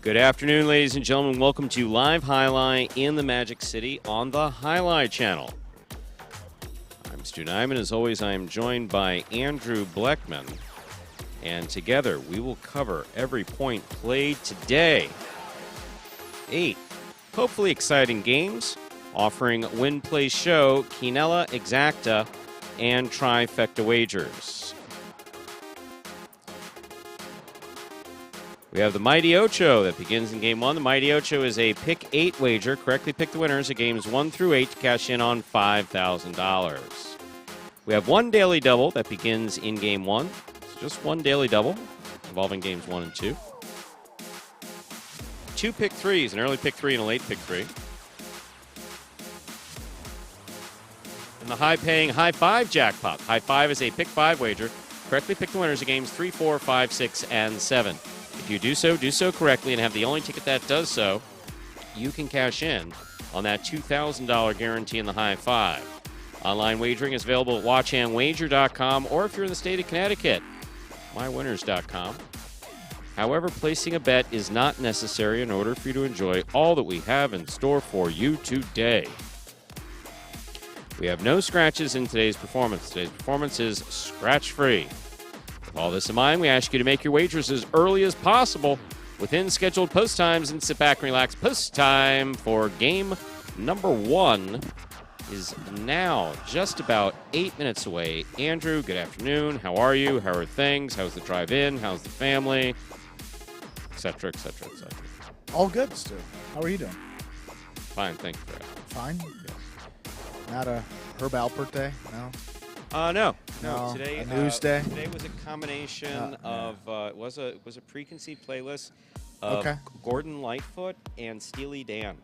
Good afternoon, ladies and gentlemen. Welcome to Live Jai-Alai in the Magic City on the Jai-Alai channel. I'm Stu Nyman. As always, I am joined by Andrew Bleckman. And together, we will cover every point played today. 8 hopefully exciting games, offering win, play, show, Quinella, Exacta, and Trifecta wagers. We have the Mighty Ocho that begins in Game 1. The Mighty Ocho is a pick 8 wager. Correctly pick the winners of games 1 through 8 to cash in on $5,000. We have one daily double that begins in Game 1. It's just one daily double involving games 1 and 2. 2 pick 3s, an early pick 3 and a late pick 3. And the high-paying High 5 jackpot. High 5 is a pick 5 wager. Correctly pick the winners of games 3, 4, 5, 6, and 7. If you do so correctly and have the only ticket that does so, you can cash in on that $2,000 guarantee in the High 5. Online wagering is available at watchandwager.com, or if you're in the state of Connecticut, mywinners.com. However, placing a bet is not necessary in order for you to enjoy all that we have in store for you today. We have no scratches in today's performance. Today's performance is scratch-free. With all this in mind, we ask you to make your wagers as early as possible within scheduled post times and sit back and relax. Post time for game number 1 is now just about 8 minutes away. Andrew, good afternoon. How are you? How are things? How's the drive in? How's the family? Et cetera, et cetera, et cetera. All good, Stu. How are you doing? Fine, thank you for that. Fine? Yes. Not a Herb Alpert day? No? No. Today, a news day? Today was a combination of, it was a preconceived playlist of Gordon Lightfoot and Steely Dan.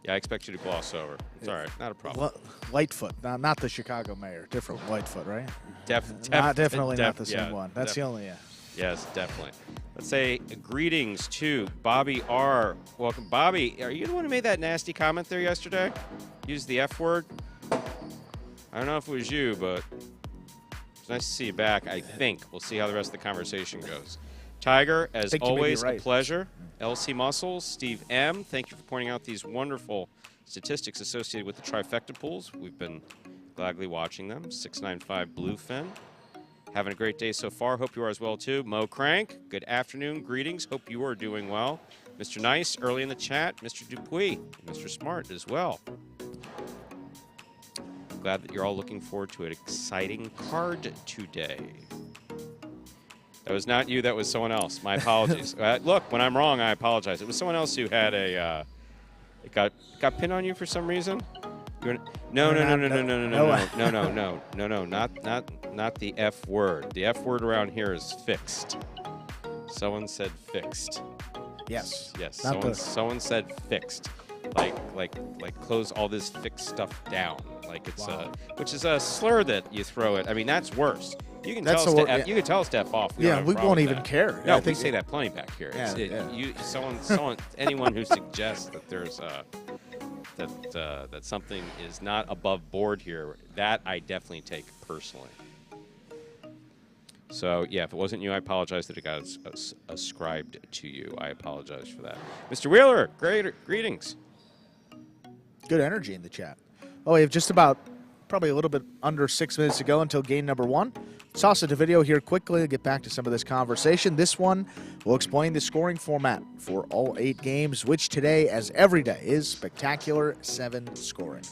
Yeah, I expect you to gloss over. It's all right, not a problem. Lightfoot, not the Chicago mayor. Different Lightfoot, right? Definitely not the same one. That's the only, Yes, definitely. Let's say greetings to Bobby R. Welcome. Bobby, are you the one who made that nasty comment there yesterday? Used the F word? I don't know if it was you, but it's nice to see you back, I think. We'll see how the rest of the conversation goes. Tiger, as always, a pleasure. LC Muscles, Steve M., thank you for pointing out these wonderful statistics associated with the trifecta pools. We've been gladly watching them. 695 Bluefin. Having a great day so far. Hope you are as well, too. Mo Crank, good afternoon. Greetings. Hope you are doing well. Mr. Nice, early in the chat. Mr. Dupuis, Mr. Smart as well. Glad that you're all looking forward to an exciting card today. That was not you. That was someone else. My apologies. Look, when I'm wrong, I apologize. It was someone else who had a it got pinned on you for some reason. No, not the F word. The F word around here is fixed. Someone said fixed. Yes. Yes. Someone said fixed. Like close all this fixed stuff down. Like it's which is a slur that you throw it. I mean, that's worse. You can tell us to F off. We won't even care. No, we say that plenty back here. Someone, anyone who suggests that there's that something is not above board here, that I definitely take personally. So, yeah, if it wasn't you, I apologize that it got ascribed to you. I apologize for that. Mr. Wheeler, greetings. Good energy in the chat. Oh, we have just about probably a little bit under 6 minutes to go until game number 1. Toss it a video here quickly to get back to some of this conversation. This one will explain the scoring format for all 8 games, which today, as every day, is Spectacular 7 scoring.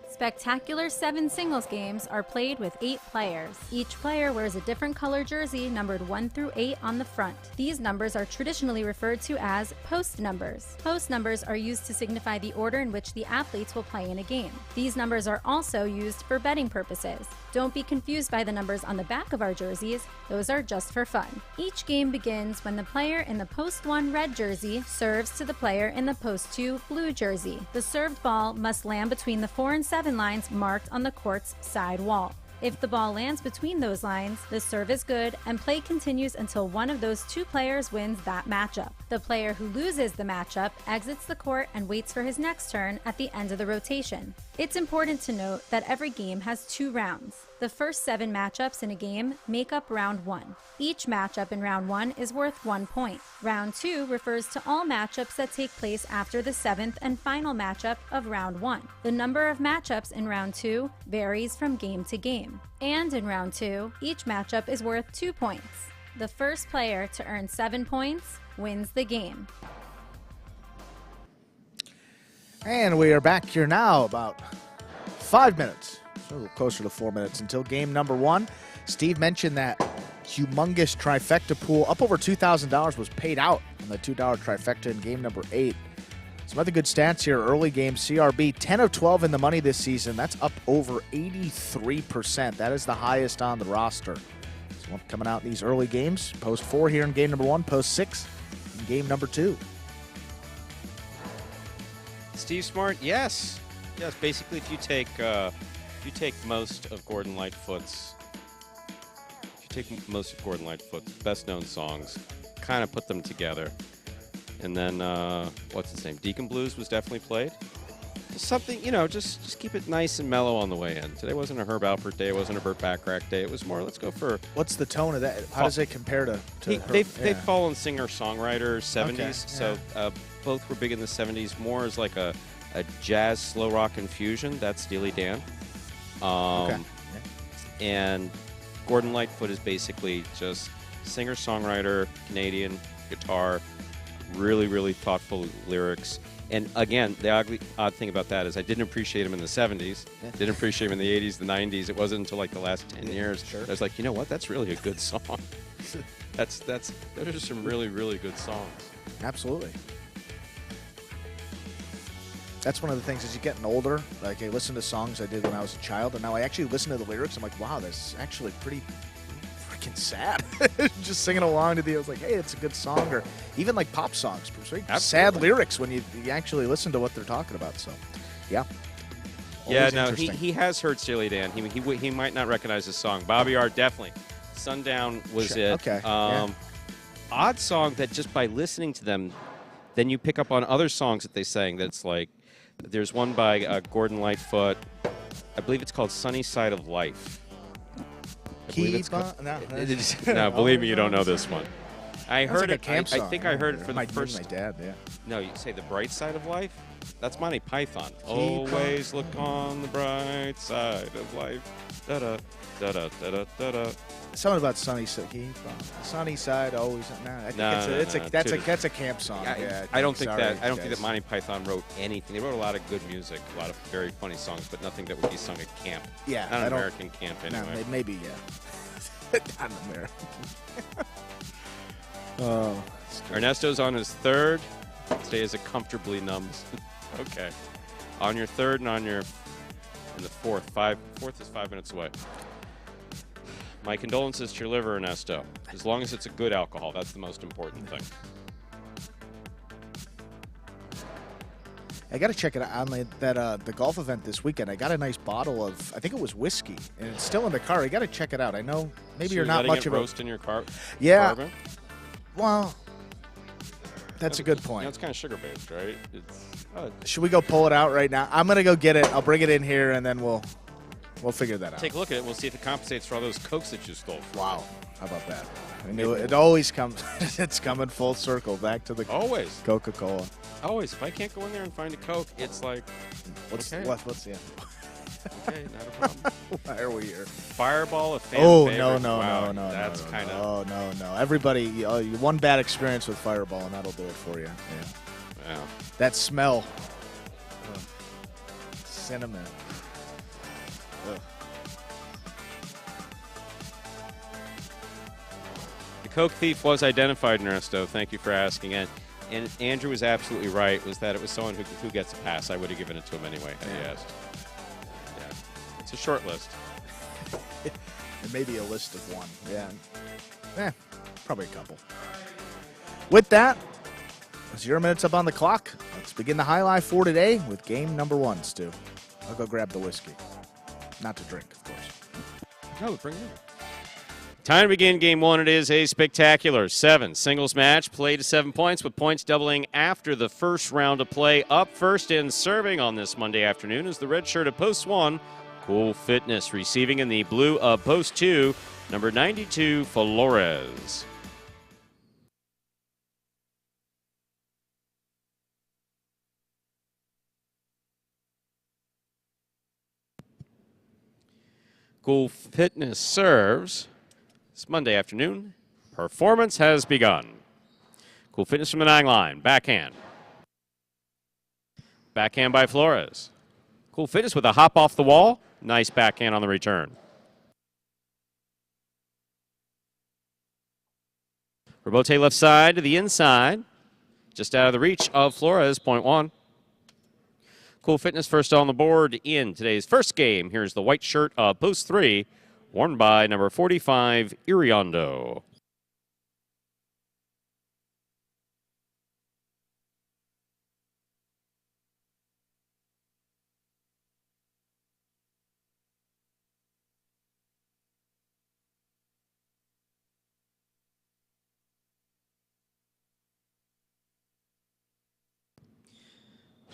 Spectacular 7 singles games are played with 8 players. Each player wears a different color jersey numbered 1 through 8 on the front. These numbers are traditionally referred to as post numbers. Post numbers are used to signify the order in which the athletes will play in a game. These numbers are also used for betting purposes. Don't be confused by the numbers on the back of our jerseys. Those are just for fun. Each game begins when the player in the post 1 red jersey serves to the player in the post 2 blue jersey. The served ball must land between the 4 and 7 lines marked on the court's side wall. If the ball lands between those lines, the serve is good and play continues until one of those 2 players wins that matchup. The player who loses the matchup exits the court and waits for his next turn at the end of the rotation. It's important to note that every game has 2 rounds. The first 7 matchups in a game make up round 1. Each matchup in round 1 is worth 1 point. Round 2 refers to all matchups that take place after the 7th and final matchup of round 1. The number of matchups in round 2 varies from game to game. And in round 2, each matchup is worth 2 points. The first player to earn 7 points wins the game. And we are back here now about 5 minutes. A little closer to 4 minutes until game number 1. Steve mentioned that humongous trifecta pool. Up over $2,000 was paid out on the $2 trifecta in game number 8. Some other good stats here. Early game, CRB, 10 of 12 in the money this season. That's up over 83%. That is the highest on the roster. So coming out in these early games. Post 4 here in game number 1. Post 6 in game number 2. Steve Smart, yes. Yes, basically if you take most of Gordon Lightfoot's best known songs, kind of put them together. And then, what's his name? Deacon Blues was definitely played. Just something, just keep it nice and mellow on the way in. Today wasn't a Herb Alpert day. It wasn't a Burt Bacharach day. It was more, let's go for... What's the tone of that? How does it compare to They've fallen singer-songwriters, 70s. Okay, so both were big in the 70s. More as like a jazz, slow rock infusion. That's Steely Dan. And Gordon Lightfoot is basically just singer-songwriter, Canadian, guitar, really, really thoughtful lyrics. And again, the odd thing about that is I didn't appreciate him in the 70s, didn't appreciate him in the 80s, the 90s. It wasn't until like the last 10 years. Sure. I was like, you know what? That's really a good song. Those are some really, really good songs. Absolutely. That's one of the things as you're getting older. Like, I listen to songs I did when I was a child, and now I actually listen to the lyrics. I'm like, wow, that's actually pretty freaking sad. Just singing along to I was like, hey, it's a good song. Or even like pop songs, sad lyrics when you actually listen to what they're talking about. So, yeah. Yeah, no, he has heard Steely Dan. He might not recognize the song. Bobby R, definitely. Sundown was it. Okay. Odd song that just by listening to them, then you pick up on other songs that they sang that's like, there's one by Gordon Lightfoot. I believe it's called Sunny Side of Life. No, believe me, you don't know this one. I heard it. I think I heard it for the first. My dad, yeah. No, you say the bright side of life. That's Monty Python. Always look on the bright side of life. Da da da da da da da. Something about sunny side always. That's a camp song. I don't think that Monty Python wrote anything. They wrote a lot of good music, a lot of very funny songs, but nothing that would be sung at camp. Yeah, not an American camp anyway. No, maybe not an American. Ernesto's on his third. Today is a comfortably numbs. Okay, on your third and in the fourth. Fourth is 5 minutes away. My condolences to your liver, Ernesto. As long as it's a good alcohol, that's the most important thing. I got to check it out on the golf event this weekend. I got a nice bottle of, I think it was whiskey, and it's still in the car. I got to check it out. I know maybe you're not much of a roast in your car. Yeah. Carbon? Well, that's a good point. It's kind of sugar based, right? Should we go pull it out right now? I'm gonna go get it. I'll bring it in here, and then we'll figure that out. Take a look at it. We'll see if it compensates for all those Cokes that you stole. Wow. How about that? I knew it always comes. It's coming full circle back to the Coca-Cola. Always. If I can't go in there and find a Coke, it's like, what's okay. What's the end? Okay, not a problem. Why are we here? Fireball, a fan favorite. No. That's kind of. Oh, no. Everybody, one bad experience with Fireball, and that'll do it for you. Yeah. Wow. That smell. Cinnamon. Ugh. The Coke thief was identified, Ernesto. Thank you for asking. And Andrew was absolutely right, was that it was someone who gets a pass. I would have given it to him anyway had he asked. Yeah. It's a short list. It may be a list of one. Yeah. Probably a couple. With that, 0 minutes up on the clock. Let's begin the highlight for today with game number 1, Stu. I'll go grab the whiskey. Not to drink, of course. No, bring it in. Time to begin game 1. It is a spectacular 7 singles match, played to 7 points, with points doubling after the first round of play. Up first and serving on this Monday afternoon is the red shirt of Post 1, Cool Fitness, receiving in the blue of Post 2, number 92, Flores. Cool Fitness serves. It's Monday afternoon. Performance has begun. Cool Fitness from the 9 line. Backhand. Backhand by Flores. Cool Fitness with a hop off the wall. Nice backhand on the return. Rebote left side to the inside. Just out of the reach of Flores, point one. Cool Fitness first on the board in today's first game. Here's the white shirt of post 3, worn by number 45, Iriondo.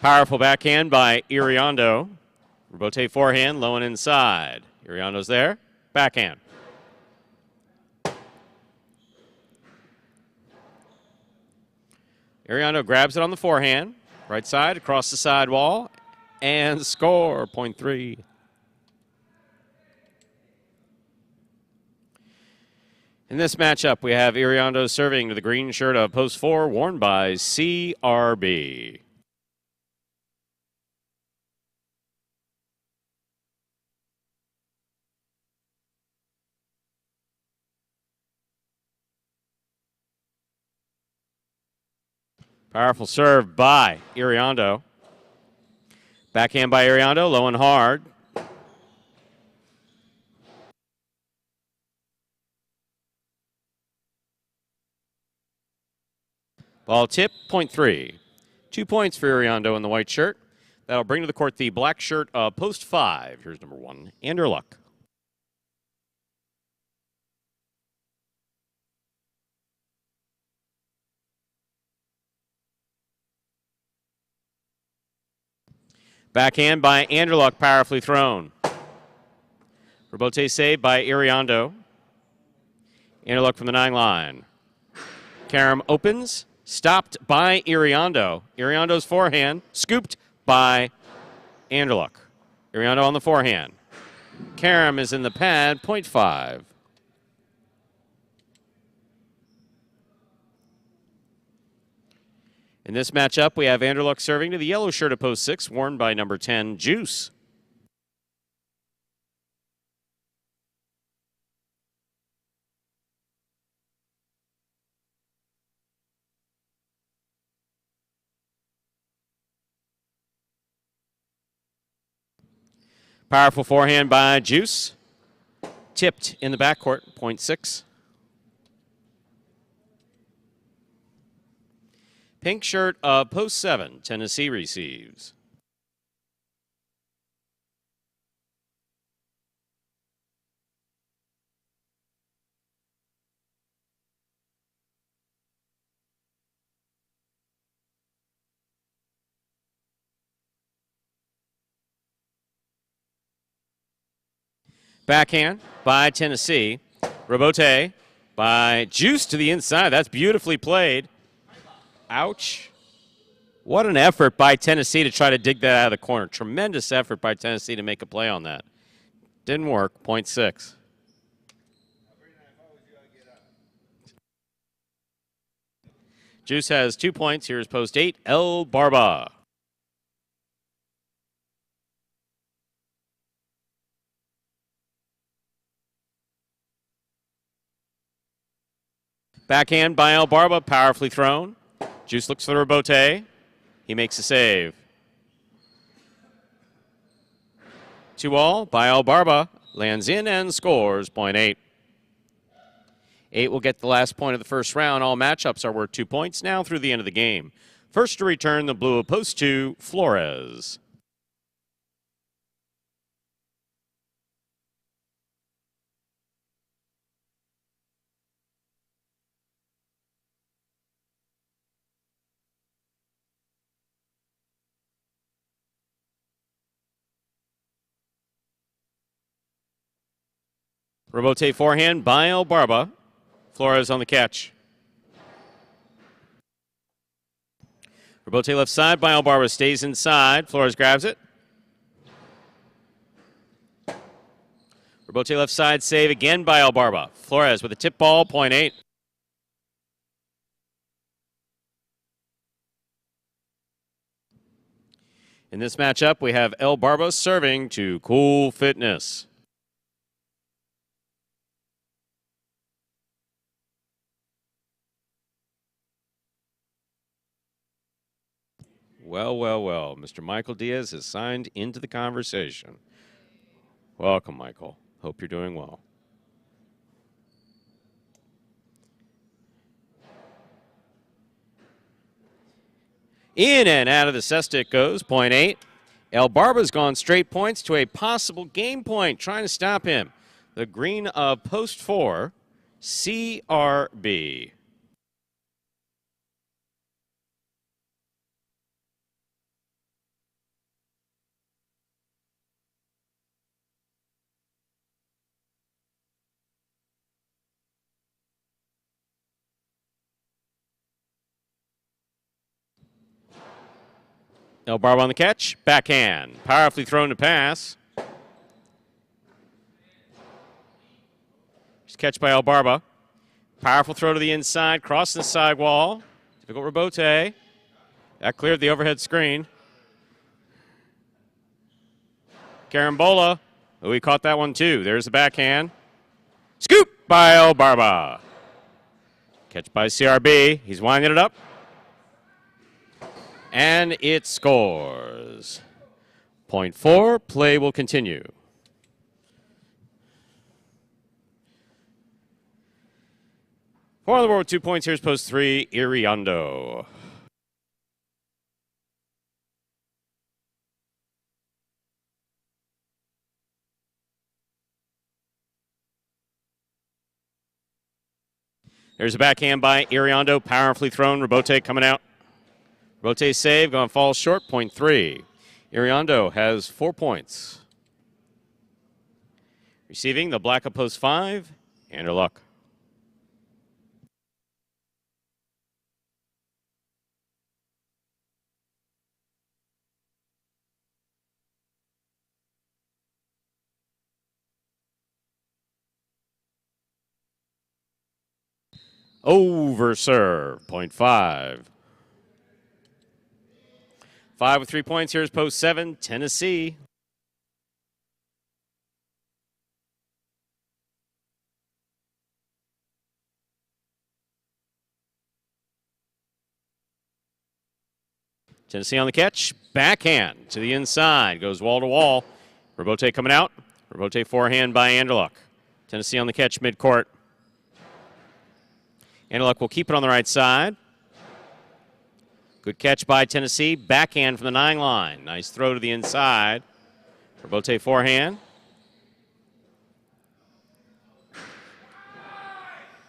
Powerful backhand by Iriondo. Rebote forehand, low and inside. Iriondo's there. Backhand. Iriondo grabs it on the forehand. Right side, across the sidewall. And score, point 3. In this matchup, we have Iriondo serving to the green shirt of post 4, worn by CRB. Powerful serve by Iriondo. Backhand by Iriondo, low and hard. Ball tip, point 3. 2 points for Iriondo in the white shirt. That'll bring to the court the black shirt of post 5. Here's number 1, Anderluck. Backhand by Anderluck, powerfully thrown. Rebote saved by Iriondo. Anderluck from the 9 line. Karam opens, stopped by Iriondo. Iriondo's forehand, scooped by Anderluck. Iriondo on the forehand. Karam is in the pad, point 5. In this matchup, we have Anderluck serving to the yellow shirt of post 6, worn by number 10, Juice. Powerful forehand by Juice. Tipped in the backcourt, point 6. Pink shirt of post 7, Tennessee receives. Backhand by Tennessee. Rebote by Juice to the inside. That's beautifully played. Ouch. What an effort by Tennessee to try to dig that out of the corner. Tremendous effort by Tennessee to make a play on that. Didn't work. Point 6. Juice has 2 points. Here's post 8, El Barba. Backhand by El Barba, powerfully thrown. Juice looks for the rebote. He makes a save. 2-all by El Barba. Lands in and scores, point 8. 8 will get the last point of the first round. All matchups are worth 2 points now through the end of the game. First to return the blue of post 2, Flores. Rebote forehand by El Barba. Flores on the catch. Rebote left side by El Barba stays inside. Flores grabs it. Rebote left side save again by El Barba. Flores with a tip ball, point 8. In this matchup, we have El Barba serving to Cool Fitness. Well, well, well. Mr. Michael Diaz has signed into the conversation. Welcome, Michael. Hope you're doing well. In and out of the cesta it goes, point 8. El Barba's gone straight points to a possible game point, trying to stop him. The green of post 4, CRB. El Barba on the catch, backhand, powerfully thrown to pass. Catch by El Barba. Powerful throw to the inside, crossing the sidewall. Difficult rebote. That cleared the overhead screen. Carambola. Oh, he caught that one too. There's the backhand. Scoop by El Barba. Catch by CRB. He's winding it up. And it scores. Point 4. Play will continue. Four on the board with 2 points. Here's post 3, Iriondo. There's a backhand by Iriondo, powerfully thrown. Rebote coming out. Rebote save, going to fall short, point 3. Iriondo has 4 points. Receiving the black of post 5, Andrew Luck. Over serve, point 5. 5 with 3 points. Here's post 7, Tennessee. Tennessee on the catch. Backhand to the inside. Goes wall to wall. Rebote coming out. Rebote forehand by Anderluck. Tennessee on the catch midcourt. Anderluck will keep it on the right side. Good catch by Tennessee. Backhand from the 9 line. Nice throw to the inside. Rebote forehand.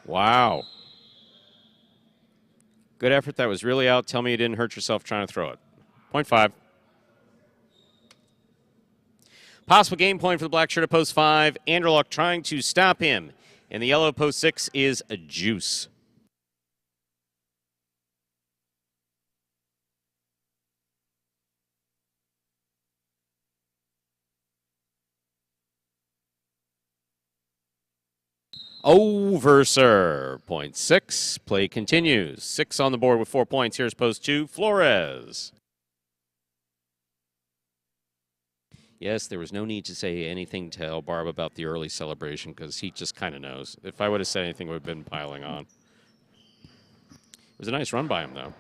Wow. Good effort. That was really out. Tell me you didn't hurt yourself trying to throw it. Point 5. Possible game point for the black shirt at post 5. Anderluck trying to stop him. And the yellow post 6 is a Juice. Over serve, point 6. Play continues. 6 on the board with 4 points. Here's post 2, Flores. Yes, there was no need to say anything to El Barba about the early celebration because he just kind of knows. If I would have said anything, it would have been piling on. It was a nice run by him, though.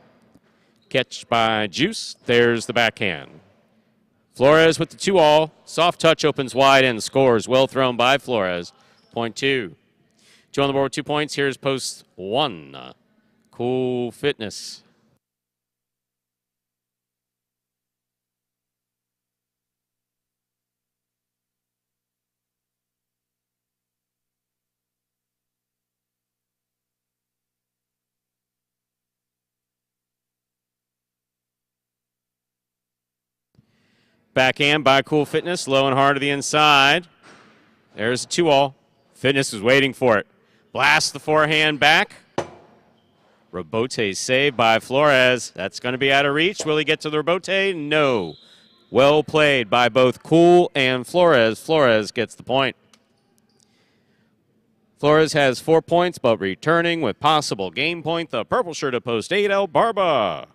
Catch by Juice. There's the backhand. Flores with the 2-all. Soft touch opens wide and scores. Well thrown by Flores. Point 2. 2 on the board with 2 points. Here's post 1. Cool Fitness. Backhand by Cool Fitness. Low and hard to the inside. There's a 2-all. Fitness was waiting for it. Blast the forehand back. Rebote saved by Flores. That's going to be out of reach. Will he get to the rebote? No. Well played by both Cool and Flores. Flores gets the point. Flores has 4 points, but returning with possible game point, the purple shirt at post 8, El Barba.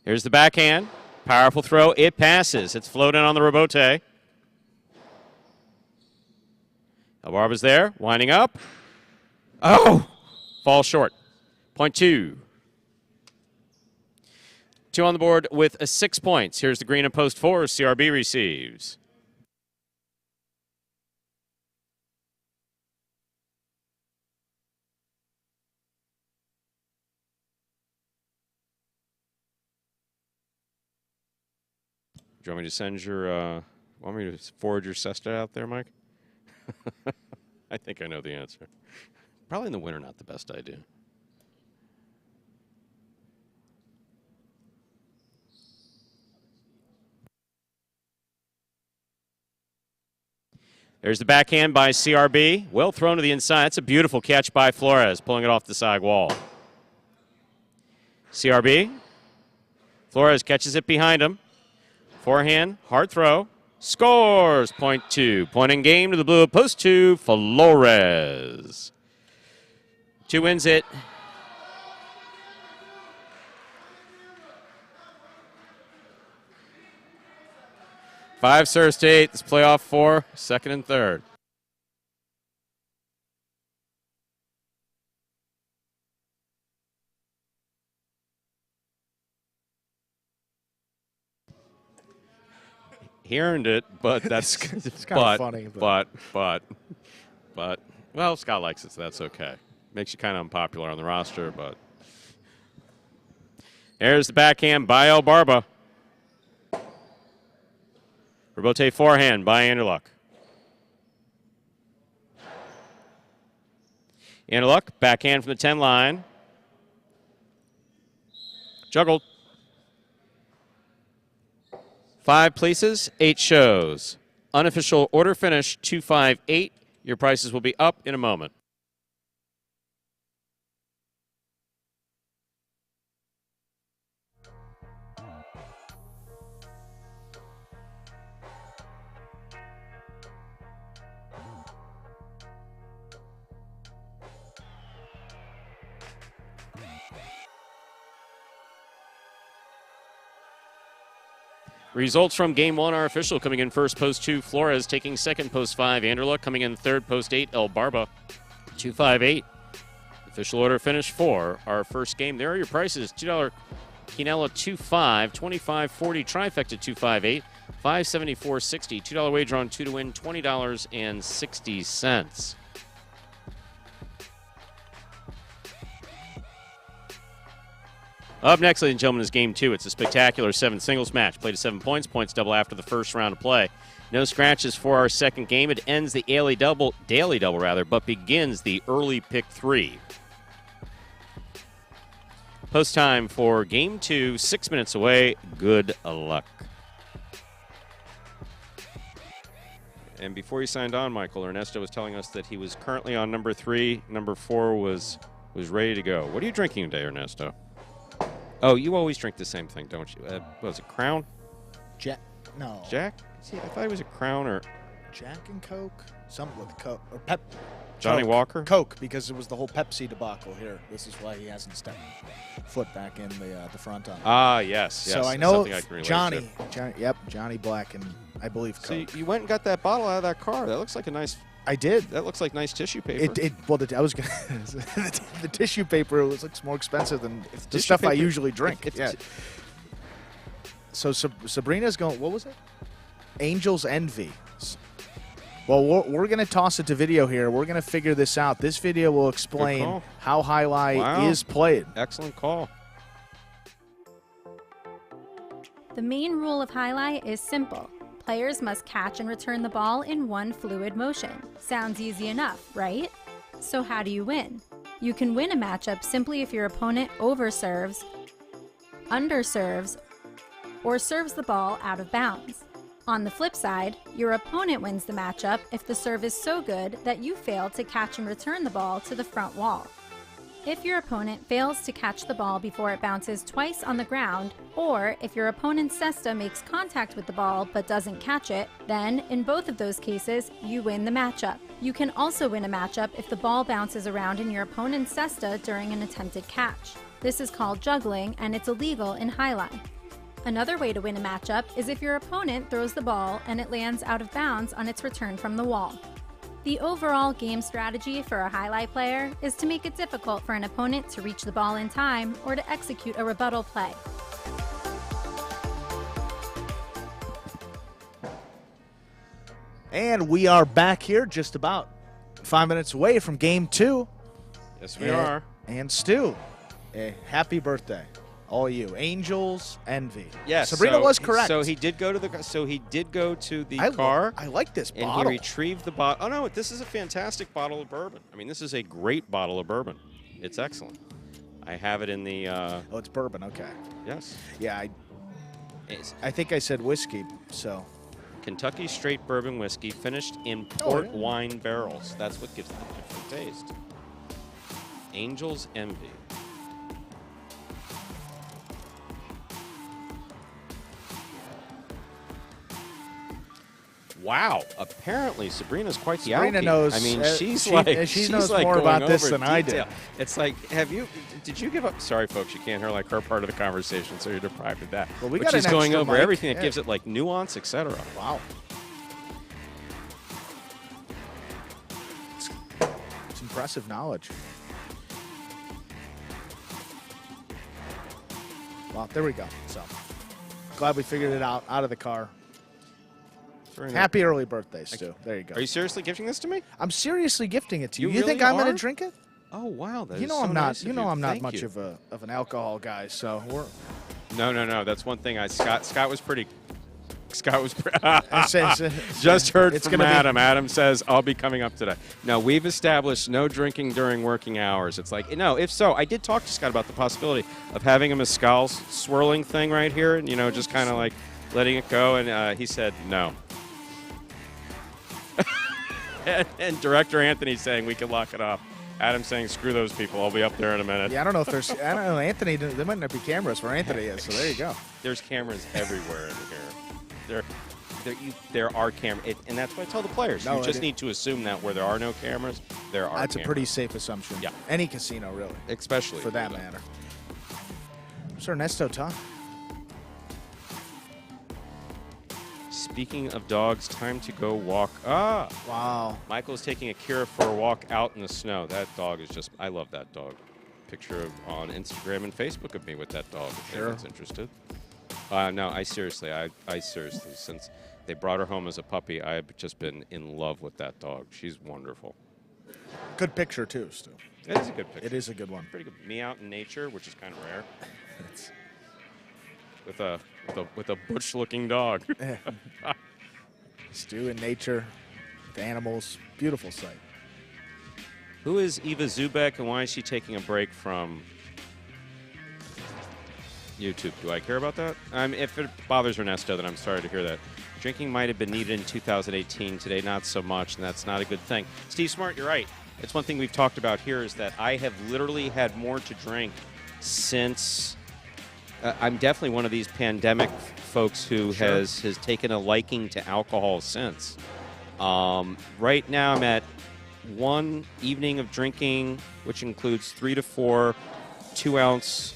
Here's the backhand. Powerful throw. It passes. It's floating on the rebote. Elbarba's there, winding up. Oh! Falls short. Point 2. 2 on the board with 6 points. Here's the green and post 4. CRB receives. Do you want me to send your, want me to forward your cesta out there, Mike? I think I know the answer. Probably in the winter, not the best idea. There's the backhand by CRB. Well thrown to the inside. That's a beautiful catch by Flores, pulling it off the side wall. CRB. Flores catches it behind him. Forehand, hard throw. Scores! Point 2. Point in game to the blue. Post 2, Flores. 2 wins it. Five serves to 8. This playoff 4, second and third. He earned it, but that's it's kind of funny. But well, Scott likes it, so that's okay. Makes you kind of unpopular on the roster, but there's the backhand by Elbarba. Rebote forehand by Anderluck. Anderluck, backhand from the 10 line. Juggled. 5 places, 8 shows. Unofficial order finish 258. Your prices will be up in a moment. Results from Game 1 are official. Coming in first, post 2, Flores. Taking second, post 5, Anderluck. Coming in third, post 8, Elbarba. 258. Official order finish 4. Our first game. There are your prices. $2 Quinella 2.5, 25.40 trifecta 258, 574.60. $2 wager on 2 to win, $20.60. Up next, ladies and gentlemen, is Game 2. It's a spectacular 7 singles match. Played to 7 points. Points double after the first round of play. No scratches for our second game. It ends the daily double, but begins the early pick 3. Post time for Game 2, 6 minutes away. Good luck. And before you signed on, Michael, Ernesto was telling us that he was currently on number 3. Number 4 was ready to go. What are you drinking today, Ernesto? Oh, you always drink the same thing, don't you? What was it, Crown? Jack? No. Jack? See, I thought it was a Crown or... Jack and Coke? Something with Coke. Or Pep. Johnny Coke. Walker? Coke, because it was the whole Pepsi debacle here. This is why he hasn't stepped foot back in the front on. Ah, yes. So I know Johnny, Johnny Black and I believe Coke. So you went and got that bottle out of that car. That looks like a nice... I did. That looks like nice tissue paper. Well, I was gonna the tissue paper looks more expensive than the stuff I usually drink. Yeah. So Sabrina's going. What was it? Angel's Envy. Well, we're going to toss it to video here. We're going to figure this out. This video will explain how Jai-Alai is played. Excellent call. The main rule of Jai-Alai is simple. Players must catch and return the ball in one fluid motion. Sounds easy enough, right? So how do you win? You can win a matchup simply if your opponent overserves, underserves, or serves the ball out of bounds. On the flip side, your opponent wins the matchup if the serve is so good that you fail to catch and return the ball to the front wall. If your opponent fails to catch the ball before it bounces twice on the ground, or if your opponent's cesta makes contact with the ball but doesn't catch it, then in both of those cases, you win the matchup. You can also win a matchup if the ball bounces around in your opponent's cesta during an attempted catch. This is called juggling, and it's illegal in Jai-Alai. Another way to win a matchup is if your opponent throws the ball and it lands out of bounds on its return from the wall. The overall game strategy for a Jai-Alai player is to make it difficult for an opponent to reach the ball in time or to execute a rebuttal play. And we are back here just about 5 minutes away from game 2. Yes, we are. And Stu, happy birthday. All you. Angels Envy. Yes. Sabrina was correct. So he did go to the car. I like this and bottle. he retrieved the bottle. Oh, no, this is a fantastic bottle of bourbon. I mean, this is a great bottle of bourbon. It's excellent. I have it in the... oh, it's bourbon. Okay. Yes. Yeah, I think I said whiskey, so... Kentucky straight bourbon whiskey finished in port wine barrels. That's what gives it a different taste. Angels Envy. Wow. Apparently, Sabrina's quite the Sabrina alky. knows. I mean, she she's knows like more going about this over than I detail. did. It's like, did you give up? Sorry, folks, you can't hear like her part of the conversation, so you're deprived of that. Well, we but got she's an going extra over mic. everything that gives it like nuance, etc. Wow. It's impressive knowledge. Well, there we go. So glad we figured it out of the car. Happy early birthday, Stu. There you go. Are you seriously gifting this to me? I'm seriously gifting it to you. You You think really I'm going are? to drink it? Oh wow, that You is know so I'm not. nice of You know I'm not Thank much you. of an alcohol guy. So we're. No. That's one thing. Scott was pretty. It's Just heard it's from gonna be- Adam. Adam says, I'll be coming up today. No, we've established no drinking during working hours. It's like, no, if so, I did talk to Scott about the possibility of having a mezcal swirling thing right here and, just kind of like letting it go. And he said, no. and Director Anthony saying we can lock it off. Adam saying, screw those people. I'll be up there in a minute. Yeah, I don't know if there's. I don't know, Anthony. There might not be cameras where Anthony is. So there you go. There's cameras everywhere in here. There are cameras, and that's what I tell the players. No, you just need to assume that where there are no cameras, there are That's cameras. a pretty safe assumption. Yeah. Any casino, really. Especially For that matter. Sir Ernesto, Tom. Speaking of dogs, time to go walk. Ah! Wow. Michael's taking Akira for a walk out in the snow. That dog is just, I love that dog. Picture on Instagram and Facebook of me with that dog, if anyone's interested. No, I seriously, since they brought her home as a puppy, I've just been in love with that dog. She's wonderful. Good picture, too, Stu. It is a good picture. It is a good one. Pretty good. Me out in nature, which is kind of rare. with a butch-looking dog. Stu in nature, with animals. Beautiful sight. Who is Eva Zubek, and why is she taking a break from YouTube? Do I care about that? If it bothers Ernesto, then I'm sorry to hear that. Drinking might have been needed in 2018. Today, not so much, and that's not a good thing. Steve Smart, you're right. It's one thing we've talked about here is that I have literally had more to drink since I'm definitely one of these pandemic folks who has taken a liking to alcohol since. Right now, I'm at one evening of drinking, which includes 3 to 4 2-ounce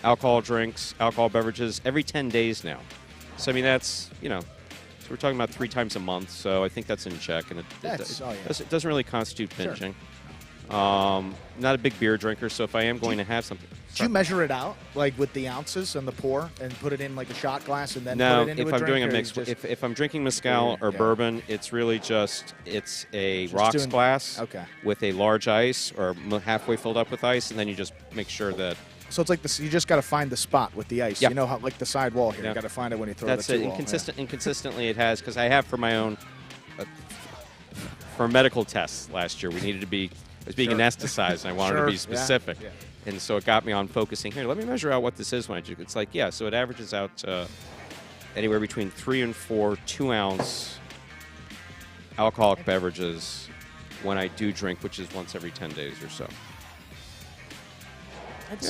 alcohol drinks, alcohol beverages every 10 days now. So, I mean, that's, so we're talking about 3 times a month. So I think that's in check. And it doesn't really constitute binging. Not a big beer drinker, so if I am going to have something. Do you measure it out, like with the ounces and the pour, and put it in like a shot glass and then no, put it into if I'm doing a drink, mix, if I'm drinking mezcal or bourbon, it's really it's a Just rocks doing- glass Okay. with a large ice or halfway filled up with ice, and then you just make sure that. So it's like this. You just got to find the spot with the ice. Yeah. You know how, like the side wall here. Yeah. You got to find it when you throw That's the it. two Inconsistently, it has because I have for my own for medical tests last year. We needed to be. I was being anesthetized, and I wanted to be specific. Yeah. And so it got me on focusing here. Let me measure out what this is when I drink. It's like, so it averages out anywhere between 3 and 4 2-ounce alcoholic beverages when I do drink, which is once every 10 days or so. That's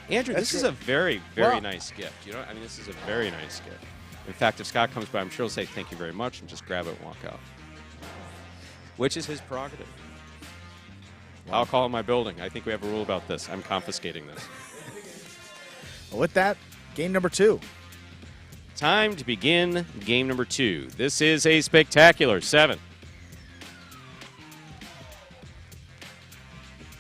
Andrew, That's this is good. a very, very nice gift. This is a very nice gift. In fact, if Scott comes by, I'm sure he'll say thank you very much and just grab it and walk out. Which is his prerogative. I'll call in my building. I think we have a rule about this. I'm confiscating this. Well, with that, Game number 2. Time to begin game number 2. This is a spectacular 7.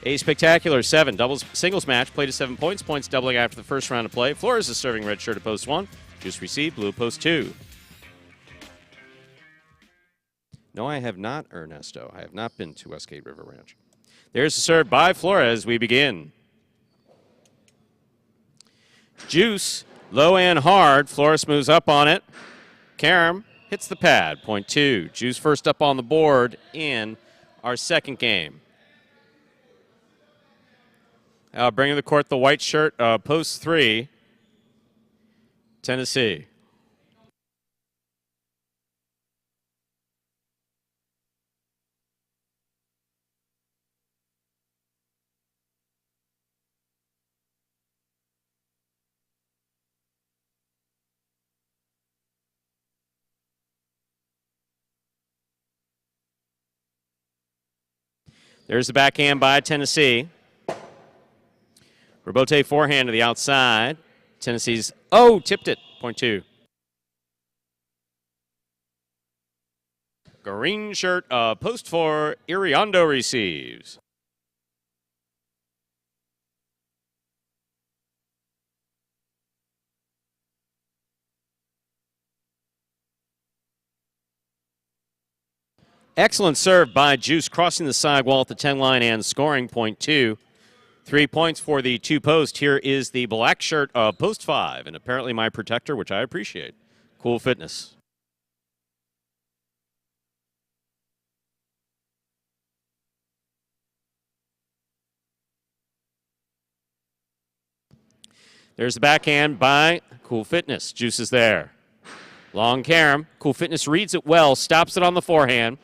A spectacular 7 doubles singles match played to 7 points. Points doubling after the first round of play. Flores is serving red shirt at post 1. Juice received, blue post 2. No, I have not, Ernesto. I have not been to Westgate River Ranch. There's the serve by Flores. We begin. Juice, low and hard. Flores moves up on it. Karam hits the pad. Point 2. Juice first up on the board in our second game. Bringing to the court the white shirt, post 3, Tennessee. There's the backhand by Tennessee. Rebote forehand to the outside. Tennessee's, tipped it. Point 2. Green shirt, post 4, Iriondo receives. Excellent serve by Juice, crossing the sidewall at the 10 line and scoring. Point 2. 3 points for the 2 post. Here is the black shirt, post 5, and apparently my protector, which I appreciate. Cool Fitness. There's the backhand by Cool Fitness. Juice is there. Long Karam. Cool Fitness reads it well, stops it on the forehand.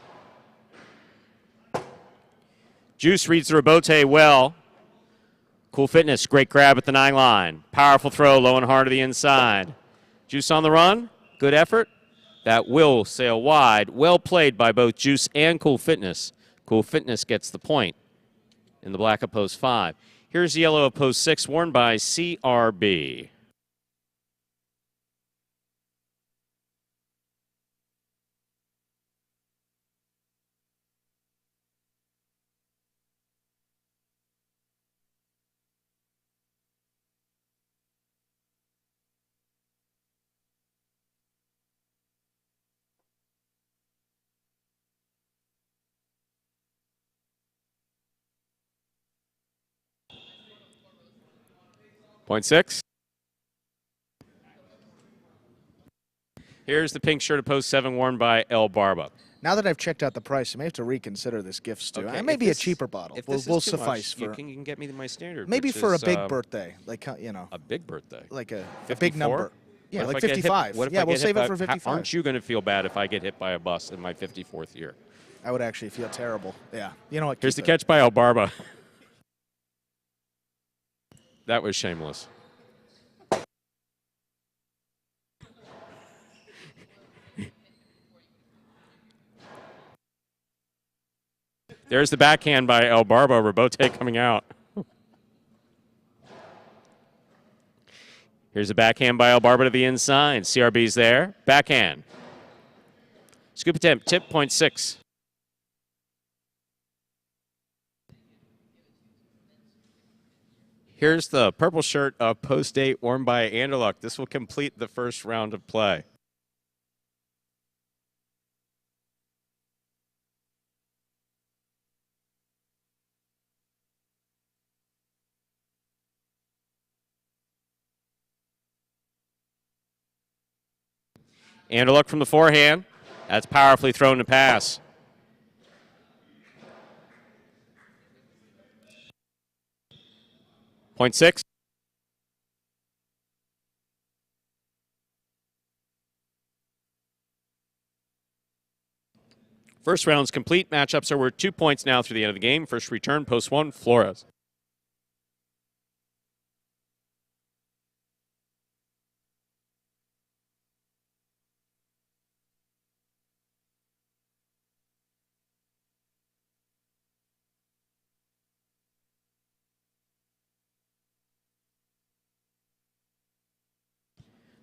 Juice reads the rebote well. Cool Fitness, great grab at the 9 line. Powerful throw, low and hard to the inside. Juice on the run, good effort. That will sail wide. Well played by both Juice and Cool Fitness. Cool Fitness gets the point in the black of post 5. Here's the yellow of post 6, worn by CRB. Point 6. Here's the pink shirt of post 7, worn by El Barba. Now that I've checked out the price, I may have to reconsider this gift, Stu. Okay, It may be a cheaper bottle. If We'll suffice much, for you can get me my standard. maybe which for is, a big birthday, like a big birthday, like a 54? big number. Yeah, What if like I get hit- 55. what if Yeah, I we'll get save hit it for by- 55. Aren't you going to feel bad if I get hit by a bus in my 54th year? I would actually feel terrible. Yeah. You know what? Here's the keep it. catch by El Barba. That was shameless. There's the backhand by El Barba. Rebote coming out. Here's a backhand by El Barba to the inside. CRB's there. Backhand. Scoop attempt. Tip, point 6. Here's the purple shirt of post 8, worn by Anderluck. This will complete the first round of play. Anderluck from the forehand. That's powerfully thrown to pass. Point 6. First round's complete. Matchups are worth 2 points now through the end of the game. First return, post 1, Flores.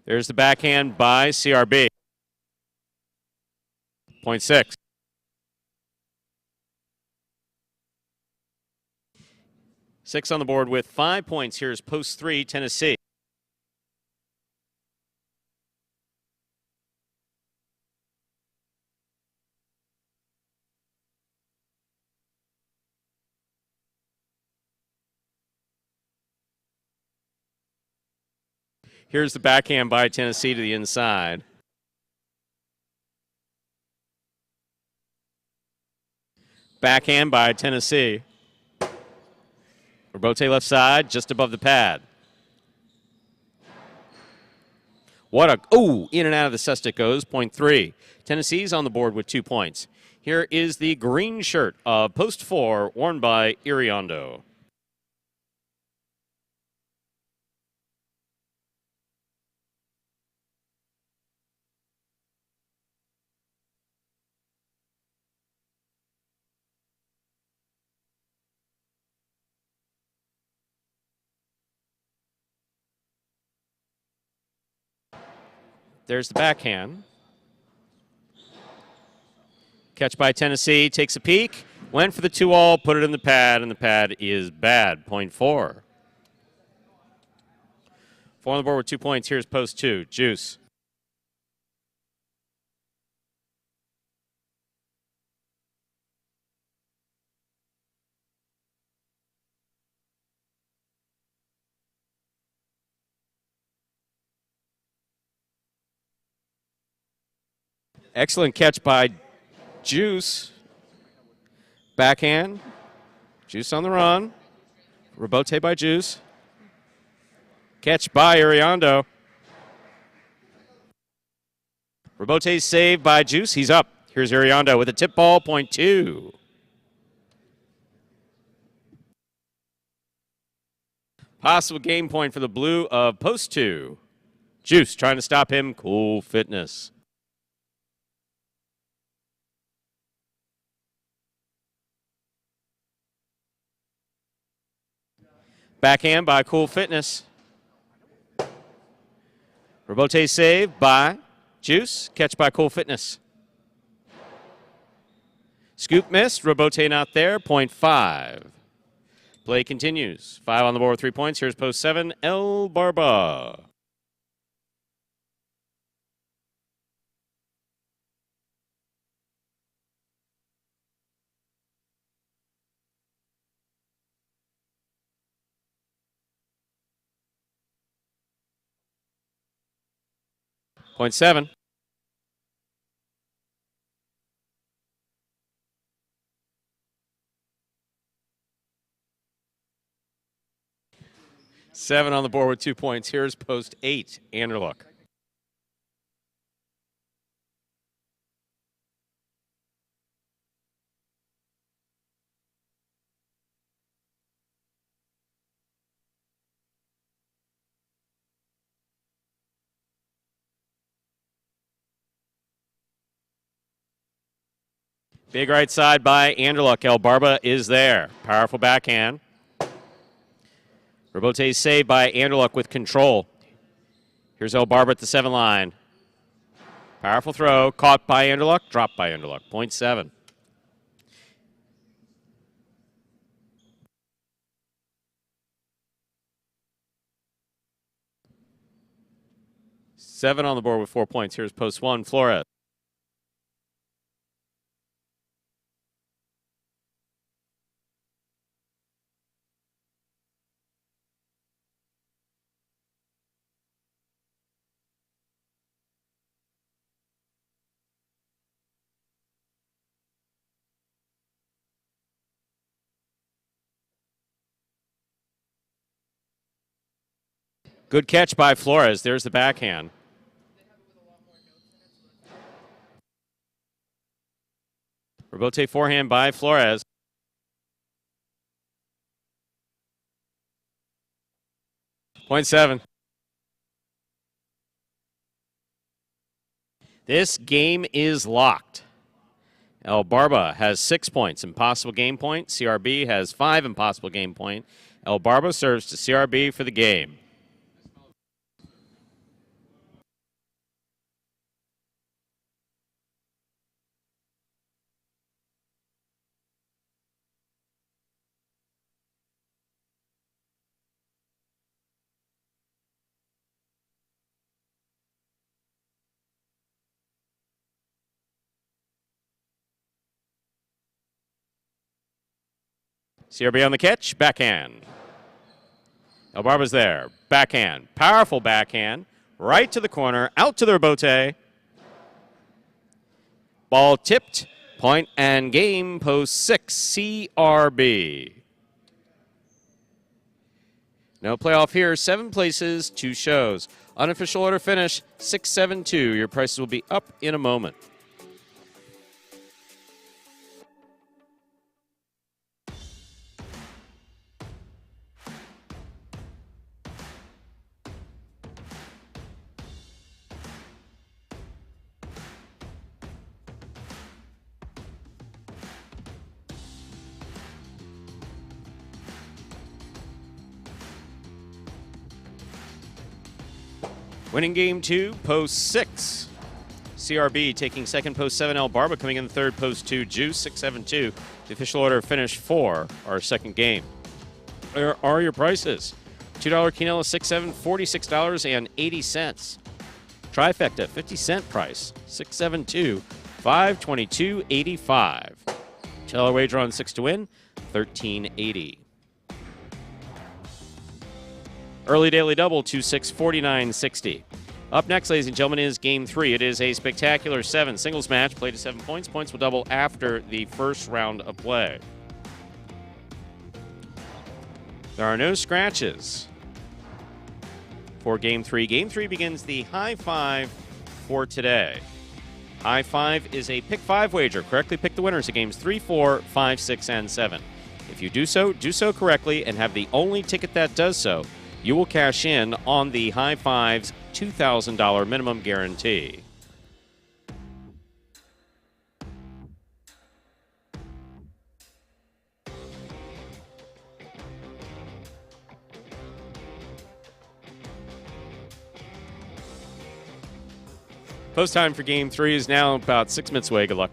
There's the backhand by CRB. Point 6. Six on the board with 5 points. Here's post 3, Tennessee. Here's the backhand by Tennessee to the inside. Backhand by Tennessee. Rebote left side, just above the pad. What a, in and out of the cesta it goes, point 3. Tennessee's on the board with 2 points. Here is the green shirt of post 4, worn by Iriondo. There's the backhand. Catch by Tennessee, takes a peek, went for the 2-all, put it in the pad, and the pad is bad, point 4. 4 on the board with 2 points. Here's post 2, Juice. Excellent catch by Juice. Backhand. Juice on the run. Rebote by Juice. Catch by Iriondo. Rebote saved by Juice. He's up. Here's Iriondo with a tip ball, point 2. Possible game point for the blue of post 2. Juice trying to stop him. Cool fitness. Backhand by Cool Fitness. Rebote save by Juice. Catch by Cool Fitness. Scoop missed. Rebote not there. Point 5. Play continues. 5 on the board with 3 points. Here's post 7, El Barba. Point 7. Seven on the board with 2 points. Here's post 8, Anderluck. Big right side by Anderluck. El Barba is there. Powerful backhand. Rebote saved by Anderluck with control. Here's El Barba at the 7 line. Powerful throw. Caught by Anderluck. Dropped by Anderluck. Point 7. Seven on the board with 4 points. Here's post 1, Flores. Good catch by Flores. There's the backhand. Rebote forehand by Flores. Point 7. This game is locked. El Barba has 6 points, impossible game point. CRB has 5, impossible game point. El Barba serves to CRB for the game. CRB on the catch, backhand. Elbarba's there, backhand, powerful backhand, right to the corner, out to the rebote. Ball tipped, point and game, post 6, CRB. No playoff here, 7 places, 2 shows. Unofficial order finish, 6-7-2. Your prices will be up in a moment. Winning game 2, post 6. CRB taking second, post 7. Elbarba coming in third, post 2. Juice, 6-7-2. The official order finish for our second game. Where are your prices? $2 quinoa, 6-7, $46.80. Trifecta, 50-cent price, 6-7-2, $522.85. $2 wager on 6 to win, $13.80. Early daily double, 2-6, $49.60. Up next, ladies and gentlemen, is Game 3. It is a spectacular 7 singles match, played to 7 points. Points will double after the first round of play. There are no scratches for Game 3. Game 3 begins the high 5 for today. High 5 is a pick 5 wager. Correctly pick the winners of Games 3, 4, 5, 6, and 7. If you do so correctly and have the only ticket that does so, you will cash in on the High Five's $2,000 minimum guarantee. Post time for Game 3 is now about 6 minutes away. Good luck.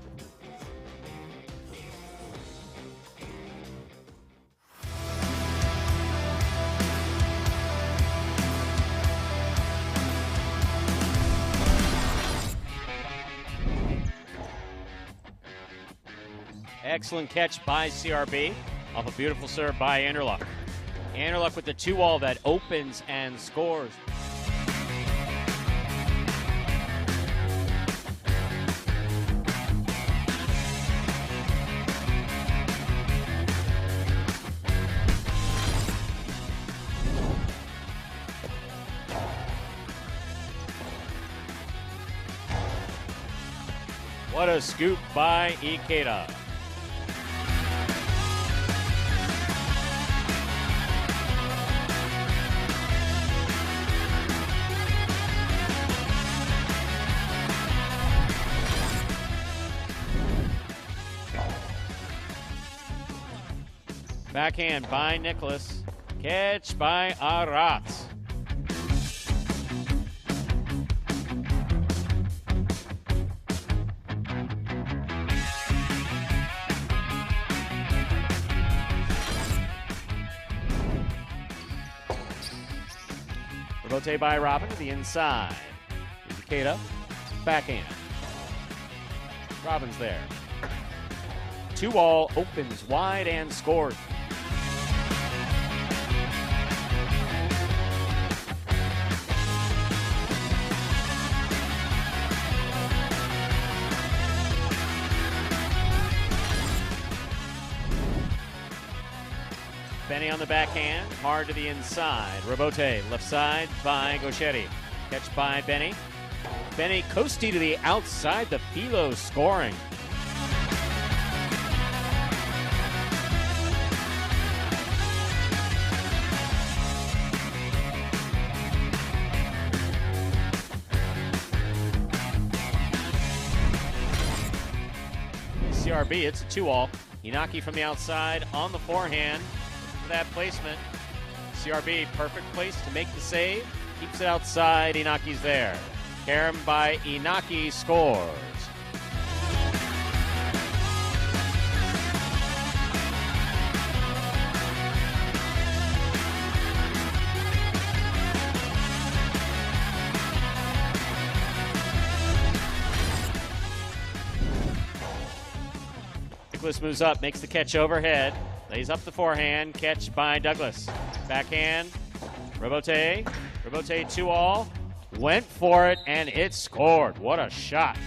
Excellent catch by CRB off a beautiful serve by Anderluck. Anderluck with the 2-wall that opens and scores. What a scoop by Ikeda. Backhand by Nicholas. Catch by Arat. Rebote by Robin to the inside. Ikeda. Backhand. Robin's there. 2-wall opens wide and scores. Benny on the backhand, hard to the inside. Rebote, left side by Gauchetti. Catch by Benny. Benny Costi to the outside, the Philo scoring. CRB, it's a 2-all. Inaki from the outside on the forehand. That placement. CRB, perfect place to make the save. Keeps it outside. Inaki's there. Karam by Inaki scores. Nicholas moves up, makes the catch overhead. Lays up the forehand. Catch by Douglas. Backhand. Robote. Robote 2-all. Went for it, and it scored. What a shot.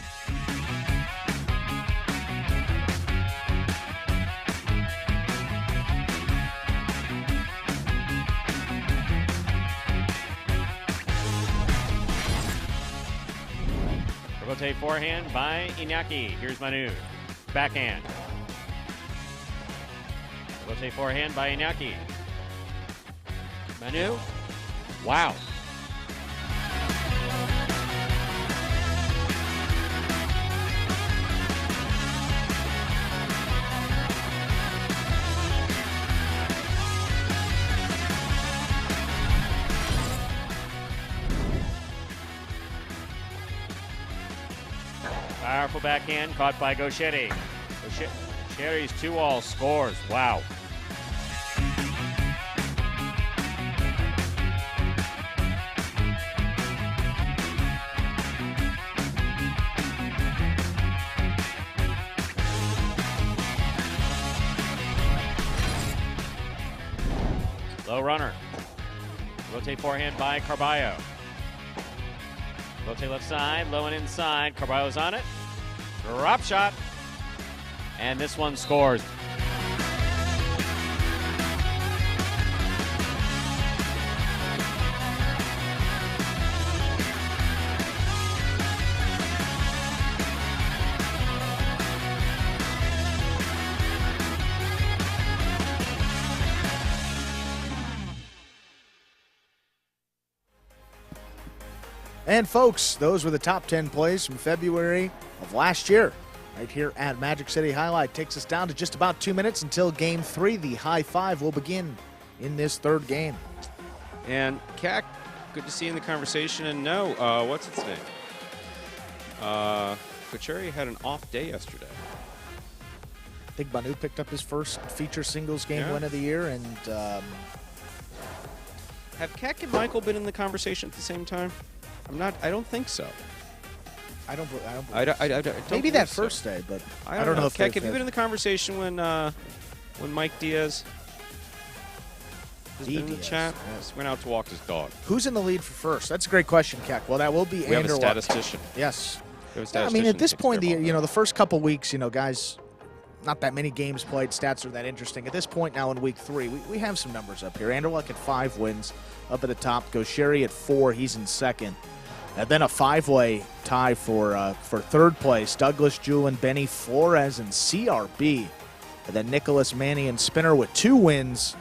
Robote forehand by Iñaki. Here's Manu. Backhand. Robote forehand by Iñaki. Manu. Wow. Powerful backhand caught by Gaucheri. Gaucheri's 2-all scores. Wow. Low runner. Rotate forehand by Carballo. Rotate left side, low and inside. Carballo's on it. Drop shot. And this one scores. And folks, those were the top 10 plays from February of last year. Right here at Magic City Highlight. Takes us down to just about 2 minutes until Game 3. The high five will begin in this third game. And Cac, good to see you in the conversation. And no, what's its name? Gaucheri had an off day yesterday. I think Manu picked up his first feature singles game win of the year. And have Cac and Michael been in the conversation at the same time? I don't think so. I don't maybe that first day, but I don't know if Keck, have you been in the conversation when Mike Diaz has been in the chat? Yes. Went out to walk his dog. Who's in the lead for first? That's a great question, Keck. Well, that will be we have a statistician. Yes. We have a statistician. I mean, at this point, the first couple weeks, guys, not that many games played. Stats are that interesting. At this point now in week 3, we have some numbers up here. Anderluck at 5 wins, up at the top. Gaucheri at 4. He's in second. And then a 5-way tie for third place. Douglas, Julin, Benny, Flores, and CRB. And then Nicholas, Manny, and Spinner with 2 wins.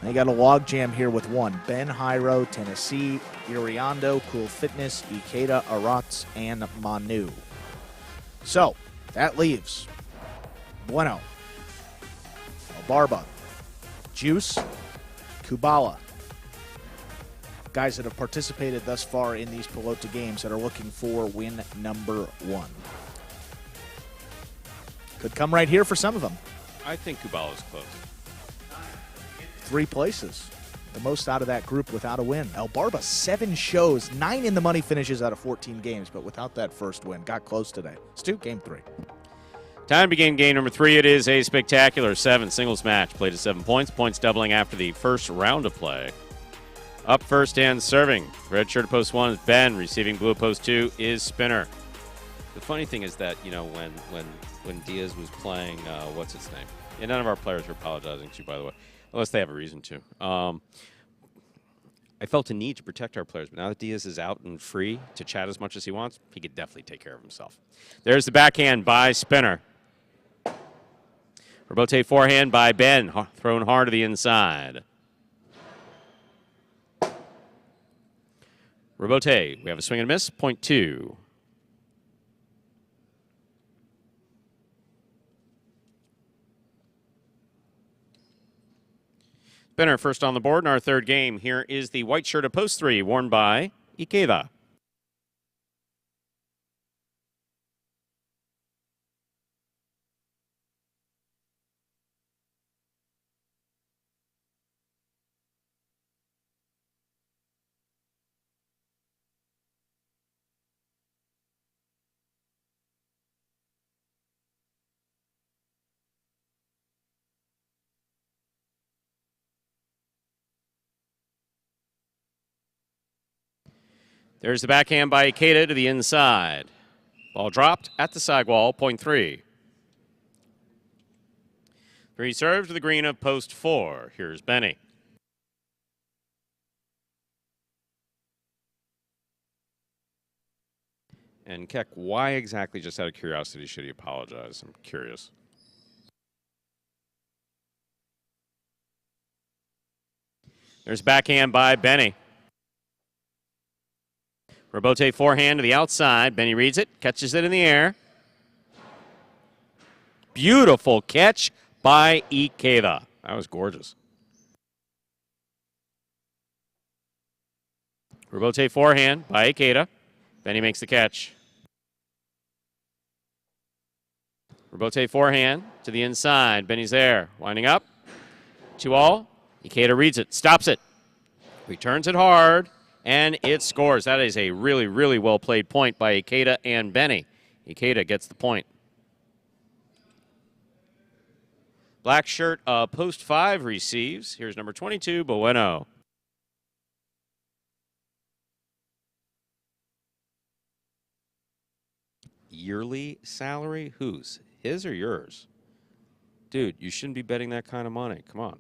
They got a logjam here with 1. Ben, Jairo, Tennessee, Iriando, Cool Fitness, Ikeda, Aratz, and Manu. So, that leaves Bueno, Barba, Juice, Kubala. Guys that have participated thus far in these Pelota games that are looking for win number 1. Could come right here for some of them. I think Kubala's close. 3 places. The most out of that group without a win. El Barba, 7 shows, 9 in the money finishes out of 14 games, but without that first win. Got close today. Stu, game 3. Time to begin game number 3. It is a spectacular 7 singles match. Played at 7 points. Points doubling after the first round of play. Up first and serving. Red shirt at post 1 is Ben. Receiving blue at post 2 is Spinner. The funny thing is that, when Diaz was playing, what's its name? And none of our players are apologizing to you, by the way, unless they have a reason to. I felt a need to protect our players, but now that Diaz is out and free to chat as much as he wants, he could definitely take care of himself. There's the backhand by Spinner. Robote forehand by Ben, thrown hard to the inside. Robote, we have a swing and a miss, point 2. Spinner first on the board in our third game. Here is the white shirt of post 3, worn by Ikeda. There's the backhand by Ikeda to the inside. Ball dropped at the sidewall, point 3. 3 serves to the green of post 4. Here's Benny. And Keck, why exactly, just out of curiosity, should he apologize? I'm curious. There's backhand by Benny. Robote forehand to the outside. Benny reads it, catches it in the air. Beautiful catch by Ikeda. That was gorgeous. Robote forehand by Ikeda. Benny makes the catch. Robote forehand to the inside. Benny's there. Winding up. 2-all. Ikeda reads it. Stops it. Returns it hard. And it scores. That is a really, really well played point by Ikeda and Benny. Ikeda gets the point. Black shirt, post 5 receives. Here's number 22, Bueno. Yearly salary? Whose? His or yours? Dude, you shouldn't be betting that kind of money. Come on.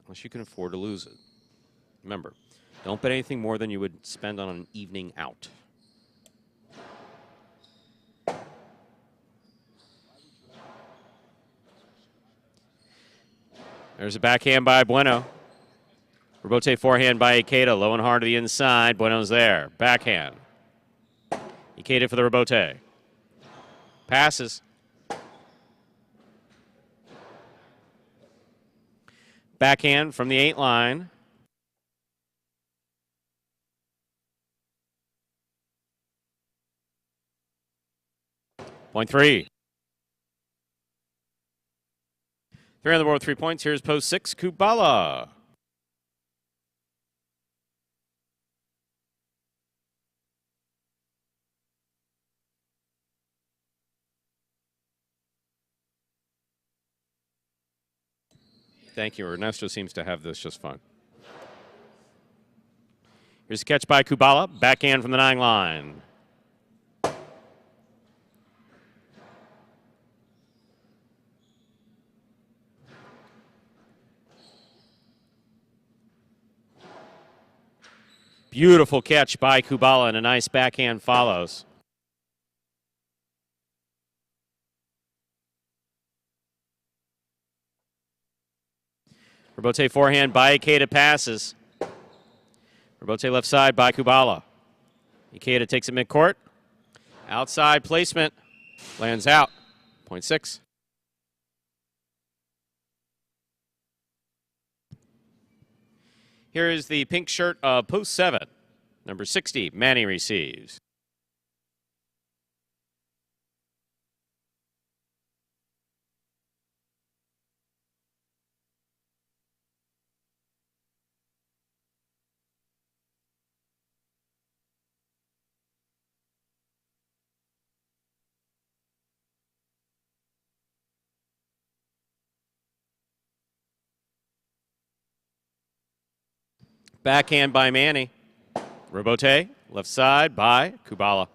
Unless you can afford to lose it. Remember, don't bet anything more than you would spend on an evening out. There's a backhand by Bueno. Robote forehand by Ikeda. Low and hard to the inside. Bueno's there. Backhand. Ikeda for the Robote. Passes. Backhand from the 8 line. Point 3. 3 on the board, 3 points. Here's post 6, Kubala. Thank you. Ernesto seems to have this just fine. Here's a catch by Kubala. Backhand from the 9 line. Beautiful catch by Kubala, and a nice backhand follows. Robote forehand by Ikeda passes. Robote left side by Kubala. Ikeda takes it midcourt. Outside placement. Lands out. Point 6. Here is the pink shirt of post 7. Number 60, Manny receives. Backhand by Manny. Robote, left side by Kubala.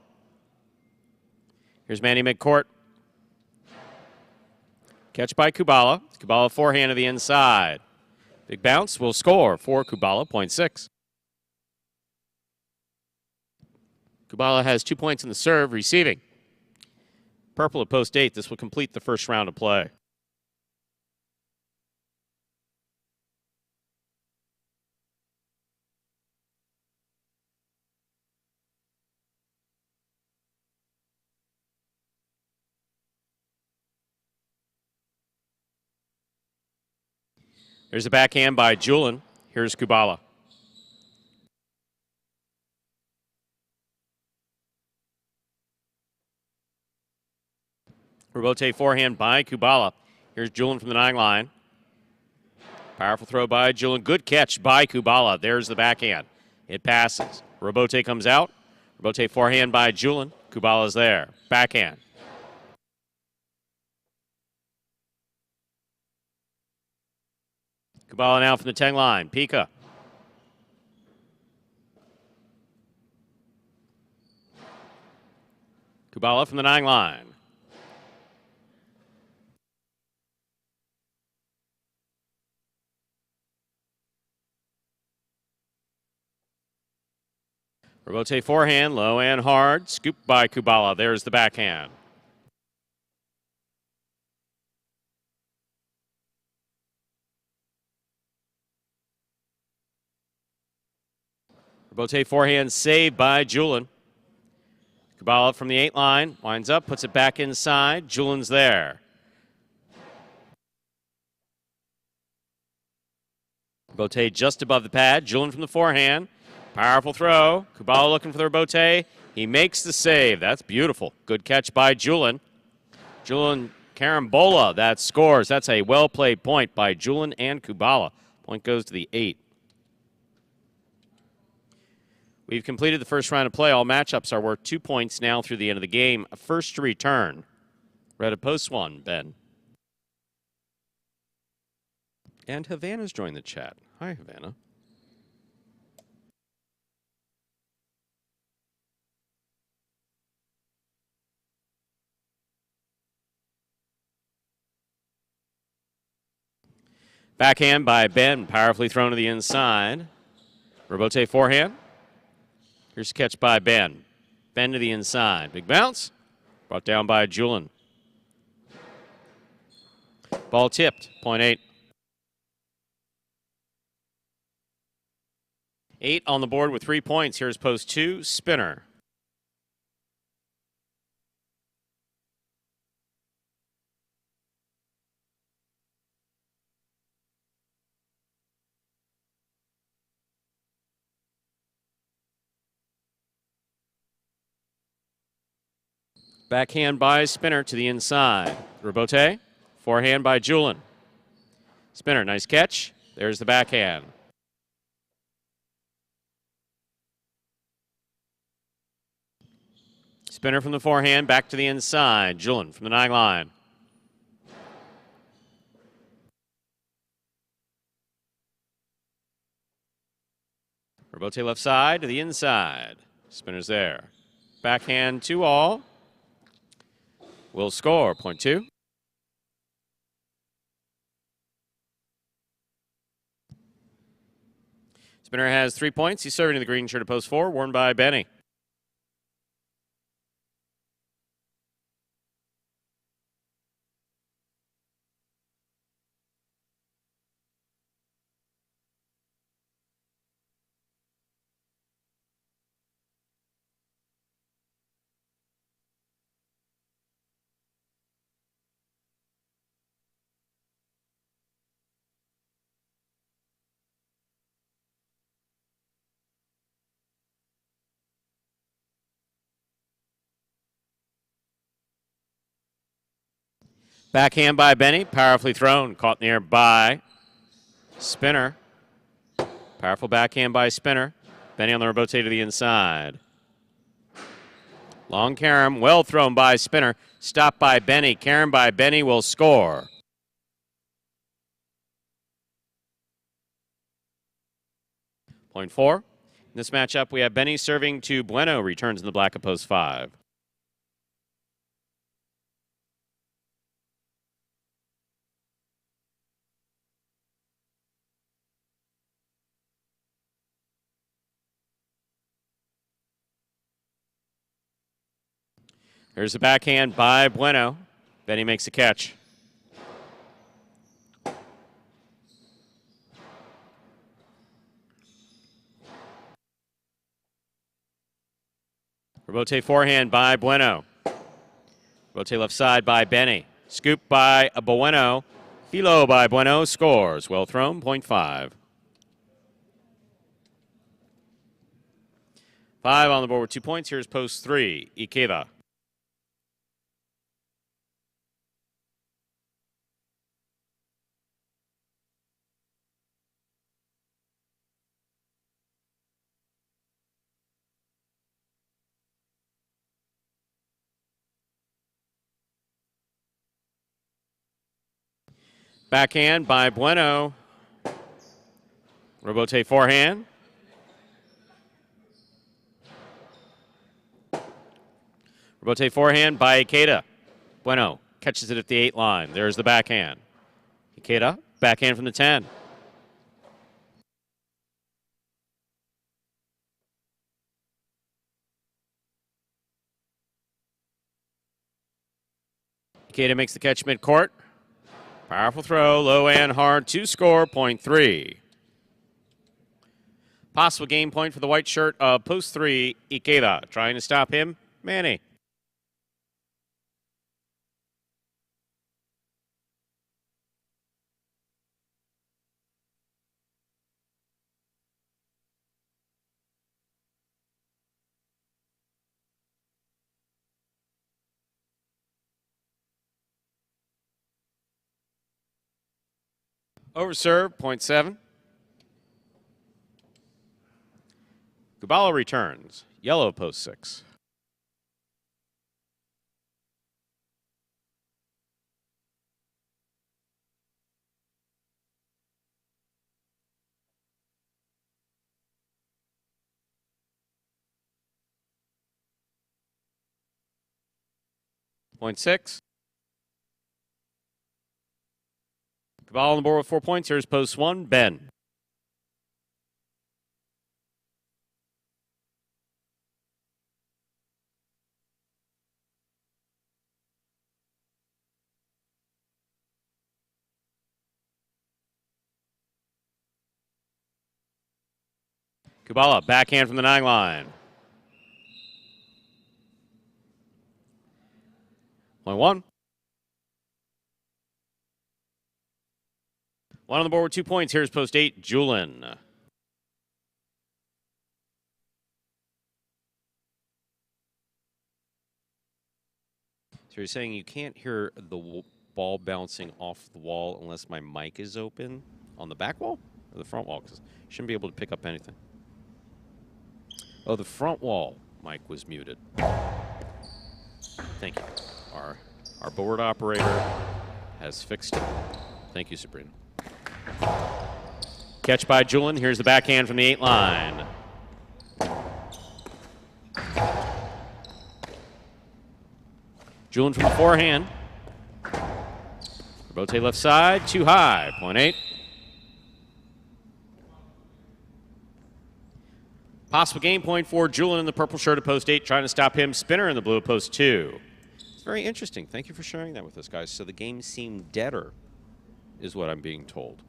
Here's Manny midcourt. Catch by Kubala. Kubala forehand to the inside. Big bounce will score for Kubala, point 6. Kubala has 2 points in the serve, receiving. Purple at post 8. This will complete the first round of play. There's a backhand by Julin. Here's Kubala. Robote forehand by Kubala. Here's Julin from the 9 line. Powerful throw by Julin. Good catch by Kubala. There's the backhand. It passes. Robote comes out. Robote forehand by Julin. Kubala's there. Backhand. Kubala now from the 10 line. Pika. Kubala from the 9 line. Robote forehand, low and hard. Scooped by Kubala. There's the backhand. Robote forehand saved by Julin. Kubala from the 8 line. Winds up, puts it back inside. Julin's there. Robote just above the pad. Julin from the forehand. Powerful throw. Kubala looking for the Robote. He makes the save. That's beautiful. Good catch by Julin. Julin Carambola, that scores. That's a well-played point by Julin and Kubala. Point goes to the 8. We've completed the first round of play. All matchups are worth 2 points now through the end of the game. A first to return. Read a post one, Ben. And Havana's joined the chat. Hi, Havana. Backhand by Ben, powerfully thrown to the inside. Robote forehand. Here's a catch by Ben. Ben to the inside. Big bounce. Brought down by Julin. Ball tipped. Point 8. 8 on the board with 3 points. Here's post 2. Spinner. Backhand by Spinner to the inside. Robote. Forehand by Julin. Spinner, nice catch. There's the backhand. Spinner from the forehand, back to the inside. Julin from the 9 line. Robote left side to the inside. Spinner's there. Backhand 2-all. Will score, point 2. Spinner has 3 points. He's serving to the green shirt at post 4, worn by Benny. Backhand by Benny, powerfully thrown, caught in the air by Spinner. Powerful backhand by Spinner. Benny on the Robote to the inside. Long carom, well thrown by Spinner. Stopped by Benny. Carom by Benny will score. Point 4. In this matchup, we have Benny serving to Bueno, returns in the black at post 5. Here's the backhand by Bueno. Benny makes a catch. Robote forehand by Bueno. Robote left side by Benny. Scoop by Bueno. Filo by Bueno. Scores. Well thrown. Point 5. 5 on the board with 2 points. Here's post 3. Ikeda. Backhand by Bueno. Robote forehand. Rebote forehand by Ikeda. Bueno catches it at the 8 line. There's the backhand. Ikeda, backhand from the 10. Ikeda makes the catch midcourt. Powerful throw, low and hard to score, point 3. Possible game point for the white shirt of post 3, Ikeda. Trying to stop him, Manny. Over serve, point 7. Kubala returns. Yellow post 6. Point 6. Kubala on the board with 4 points. Here's post 1, Ben. Kubala, backhand from the 9 line. Point 1. One on the board with 2 points. Here's post 8, Julin. So you're saying you can't hear the ball bouncing off the wall unless my mic is open on the back wall or the front wall? Because you shouldn't be able to pick up anything. Oh, the front wall mic was muted. Thank you. Our board operator has fixed it. Thank you, Sabrina. Catch by Julin. Here's the backhand from the 8 line. Julin from the forehand. Rebote left side, too high. Point 8. Possible game point for Julin in the purple shirt at post 8, trying to stop him. Spinner in the blue at post 2. It's very interesting. Thank you for sharing that with us, guys. So the game seemed deader, is what I'm being told.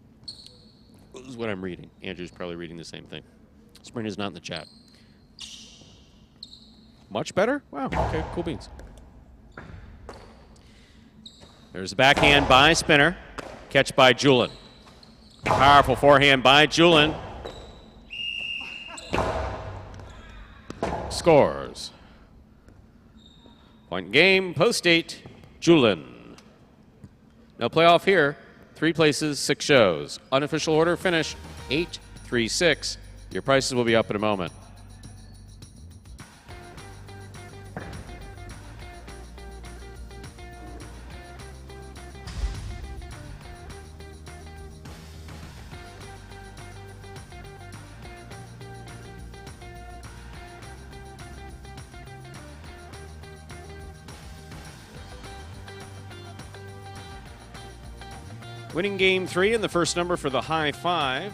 This is what I'm reading. Andrew's probably reading the same thing. Sabrina's not in the chat. Much better? Wow, okay, cool beans. There's a backhand by Spinner. Catch by Julin. Powerful forehand by Julin. Scores. Point game, post 8, Julin. No playoff here. 3 places, 6 shows. Unofficial order finish, 8, 3, 6. Your prices will be up in a moment. Winning game 3 and the first number for the high 5.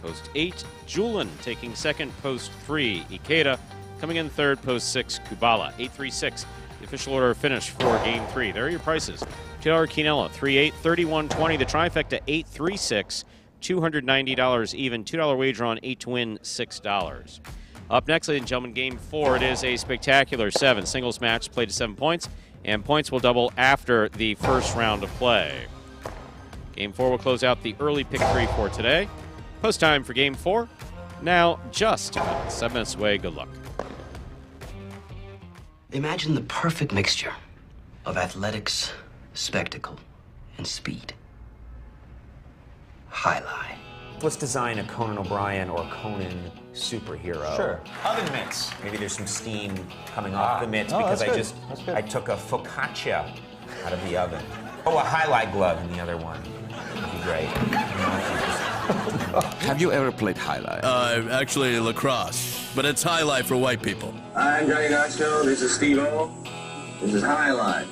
Post 8, Julin taking second. Post 3, Ikeda coming in third. Post 6, Kubala. 8-3-6. The official order of finish for game 3. There are your prices. $2 Quinella, 3-8, 31-20. The trifecta, 8-3-6. $290 even. $2 wager on 8 to win, $6. Up next, ladies and gentlemen, game 4. It is a spectacular 7 singles match played to 7 points, and points will double after the first round of play. Game 4 will close out the early pick 3 for today. Post time for game 4. Now just 7 minutes away. Good luck. Imagine the perfect mixture of athletics, spectacle, and speed. Jai-Alai. Let's design a Conan O'Brien or Conan superhero. Sure. Oven mitts. Maybe there's some steam coming off the mitts because I took a focaccia out of the oven. Oh, a highlight glove in the other one. That'd be great. Have you ever played Jai-Alai? Actually lacrosse, but it's Jai-Alai for white people. I'm Johnny Nacho. This is Steve-O. This is Jai-Alai.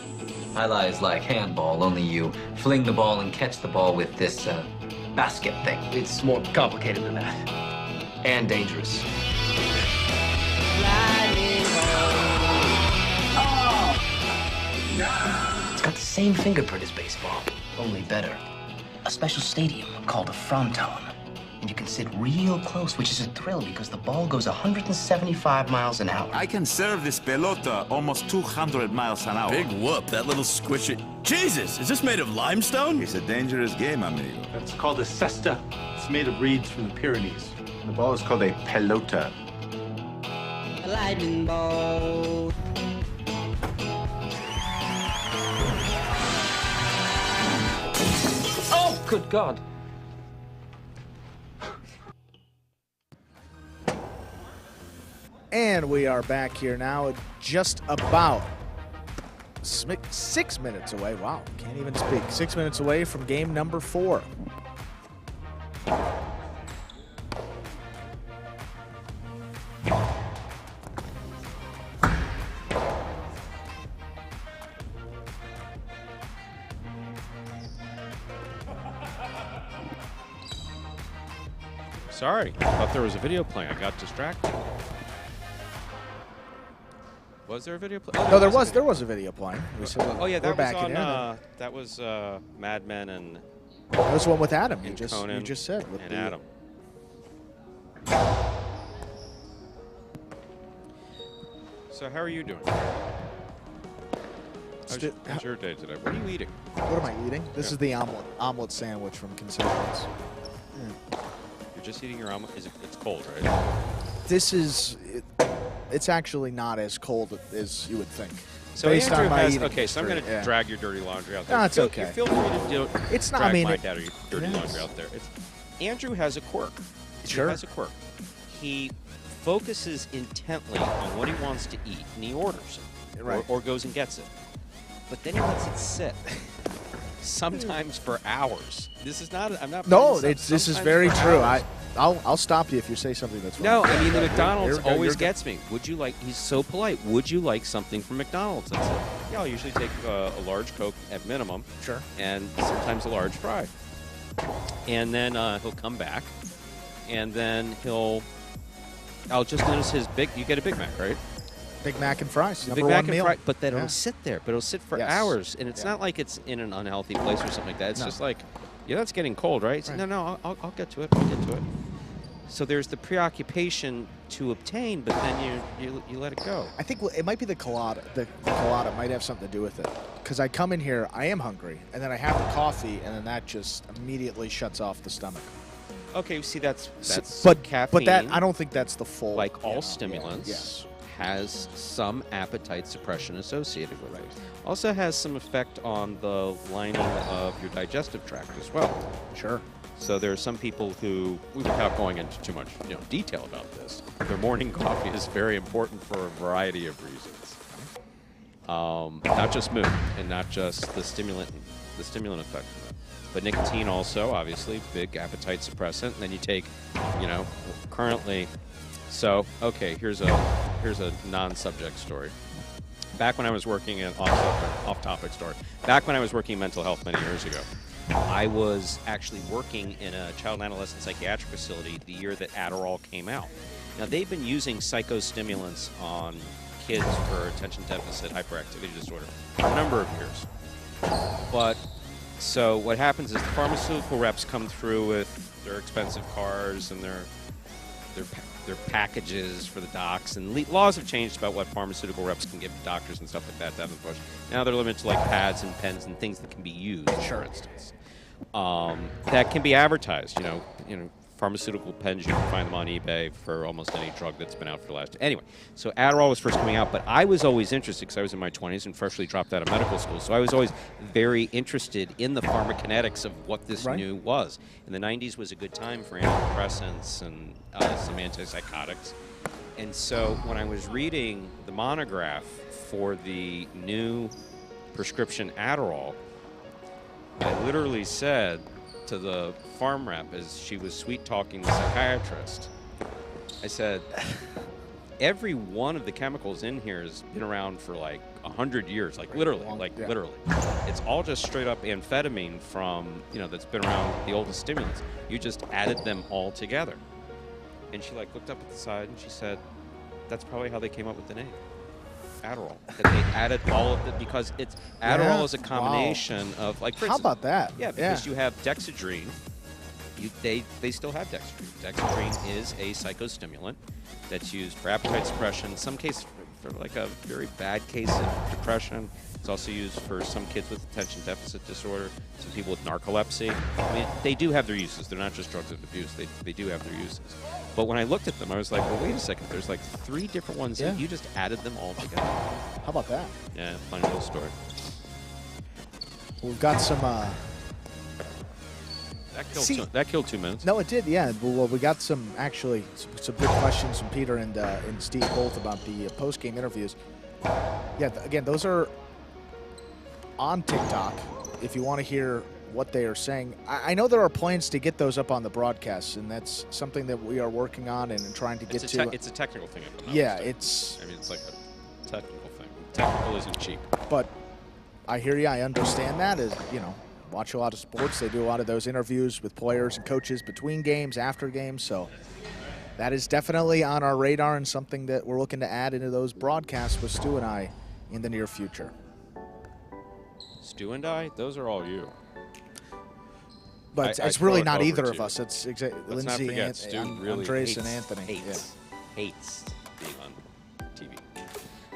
Jai-Alai is like handball, only you fling the ball and catch the ball with this basket thing. It's more complicated than that. And dangerous. It's got the same fingerprint as baseball, only better. A special stadium called a fronton. And you can sit real close, which is a thrill because the ball goes 175 miles an hour. I can serve this pelota almost 200 miles an hour. Big whoop, that little squishy. Jesus, is this made of limestone? It's a dangerous game, amigo. It's called a cesta. It's made of reeds from the Pyrenees. The ball is called a pelota. A lightning ball. Oh, good God. And we are back here now, just about 6 minutes away. Wow, can't even speak. 6 minutes away from game number 4. Sorry, I thought there was a video playing. I got distracted. Was there a video playing? No, there was a video playing. Oh yeah, we're that was back on. in That was Mad Men and that was one with Adam. You Conan just said with and the, Adam. So how are you doing? How's your day today? What are you eating? What am I eating? This is the omelet sandwich from Concessions. You're just eating your omelet. It's cold, right? This is. It's actually not as cold as you would think. So based Andrew on my has. eating Okay, so I'm going to history, drag your dirty laundry out there. No, it's okay. You feel free to do. It's not. Drag I mean, my dirty laundry out there. Andrew has a quirk. Sure. He has a quirk. He focuses intently on what he wants to eat, and he orders it, Right. or goes and gets it. But then he lets it sit. Sometimes for hours. This is not. I'm not. No, this is sometimes very for true. hours. I'll stop you if you say something that's No, wrong. I mean the McDonald's You're always good. gets me. Would you like? He's so polite. Would you like something from McDonald's? I said, yeah, I'll usually take a large Coke at minimum. Sure. And sometimes a large fry. And then he'll come back, and then I'll just notice his big. You get a Big Mac, right? Big Mac and fries. The Number Big Mac one and meal. fry, but then Yeah. it'll sit there. But it'll sit for Yes. hours, and it's Yeah. not like it's in an unhealthy place or something like that. It's No. just like, yeah, that's getting cold, right? So, Right. no, I'll get to it. I'll get to it. So there's the preoccupation to obtain, but then you let it go. I think it might be the colada. The colada might have something to do with it. Because I come in here, I am hungry, and then I have the coffee, and then that just immediately shuts off the stomach. Okay, see, that's but caffeine. that I don't think that's the full. Like all yeah, stimulants, yes. has some appetite suppression associated with it. Also has some effect on the lining of your digestive tract as well. Sure. So there are some people who, without going into too much detail about this, their morning coffee is very important for a variety of reasons. Not just mood and not just the stimulant effect of it, but nicotine also, obviously, big appetite suppressant. And then you take, currently. So okay, here's a non-subject story. Back when I was working in off-topic story. Back when I was working in mental health many years ago. I was actually working in a child and adolescent psychiatric facility the year that Adderall came out. Now, they've been using psychostimulants on kids for attention deficit hyperactivity disorder for a number of years. But, so what happens is the pharmaceutical reps come through with their expensive cars and their packages for the docs, and laws have changed about what pharmaceutical reps can give to doctors and stuff like that. Now they're limited to like pads and pens and things that can be used, for instance. That can be advertised. Pharmaceutical pens, you can find them on eBay for almost any drug that's been out for the last. Anyway, so Adderall was first coming out, but I was always interested because I was in my 20s and freshly dropped out of medical school. So I was always very interested in the pharmacokinetics of what this new was. In the 90s was a good time for antidepressants and some antipsychotics. And so when I was reading the monograph for the new prescription Adderall, I literally said to the farm rep as she was sweet-talking the psychiatrist, I said, every one of the chemicals in here has been around for like 100 years, like literally, literally. It's all just straight up amphetamine from, that's been around, the oldest stimulants. You just added them all together. And she like looked up at the side and she said, that's probably how they came up with the name. Adderall. That they added all of it because Adderall is a combination of like. For How instance, about that? Yeah, because you have dexedrine. They still have dexedrine. Dexedrine is a psychostimulant that's used for appetite suppression. In some cases, for like a very bad case of depression. It's also used for some kids with attention deficit disorder, some people with narcolepsy. I mean, they do have their uses. They're not just drugs of abuse. They do have their uses. But when I looked at them, I was like, well, wait a second. There's like 3 different ones. Yeah. You just added them all together. How about that? Yeah, funny little story. We've got some... That killed 2 minutes. No, it did, yeah. Well, we got some good questions from Peter and Steve both about the post-game interviews. Yeah, again, those are on TikTok if you want to hear what they are saying. I know there are plans to get those up on the broadcast, and that's something that we are working on and trying to get to. It's a technical thing. It's like a technical thing. Technical isn't cheap. But I hear you. I understand that. Watch a lot of sports. They do a lot of those interviews with players and coaches between games, after games. So that is definitely on our radar and something that we're looking to add into those broadcasts with Stu and I in the near future. Stu and I? Those are all you. But it's really not either of us. It's Let's not Lindsay, forget, Stu really Andres, hates, and Anthony. Hates being on TV.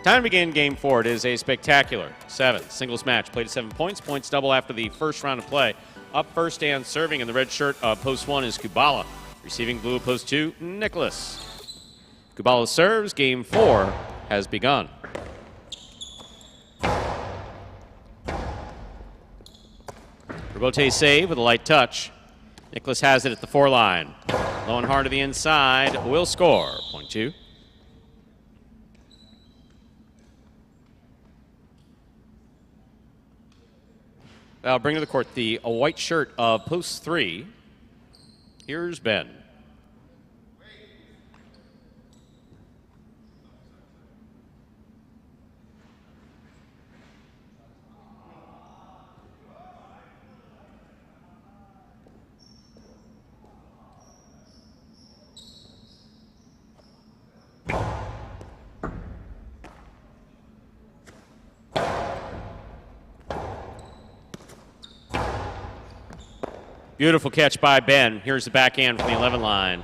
Time to begin game 4. It is a spectacular 7th singles match. Played at 7 points. Points double after the first round of play. Up first and serving in the red shirt of post 1 is Kubala. Receiving blue of post 2, Nicholas. Kubala serves. Game 4 has begun. Robote save with a light touch. Nicholas has it at the 4 line. Low and hard to the inside. Will score. Point 2. I'll bring to the court a white shirt of post 3. Here's Ben. Beautiful catch by Ben. Here's the backhand from the 11 line.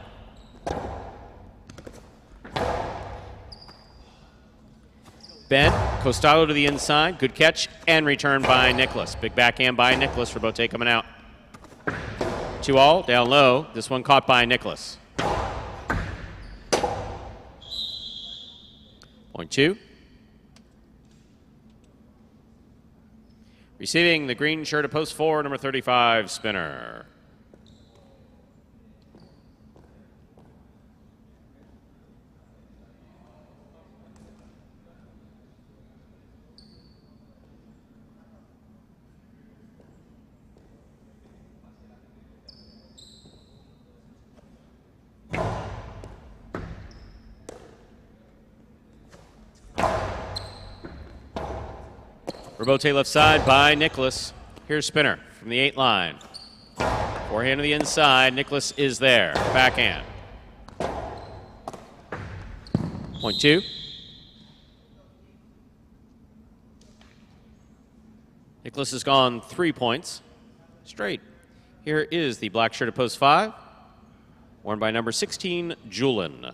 Ben, Costello to the inside. Good catch and return by Nicholas. Big backhand by Nicholas. Robote coming out. 2-all, down low. This one caught by Nicholas. Point 2. Receiving the green shirt of post 4, number 35, Spinner. Robote left side by Nicholas. Here's Spinner from the 8 line. Forehand to the inside. Nicholas is there. Backhand. Point 2. Nicholas has gone 3 points straight. Here is the black shirt of post 5, worn by number 16, Julin.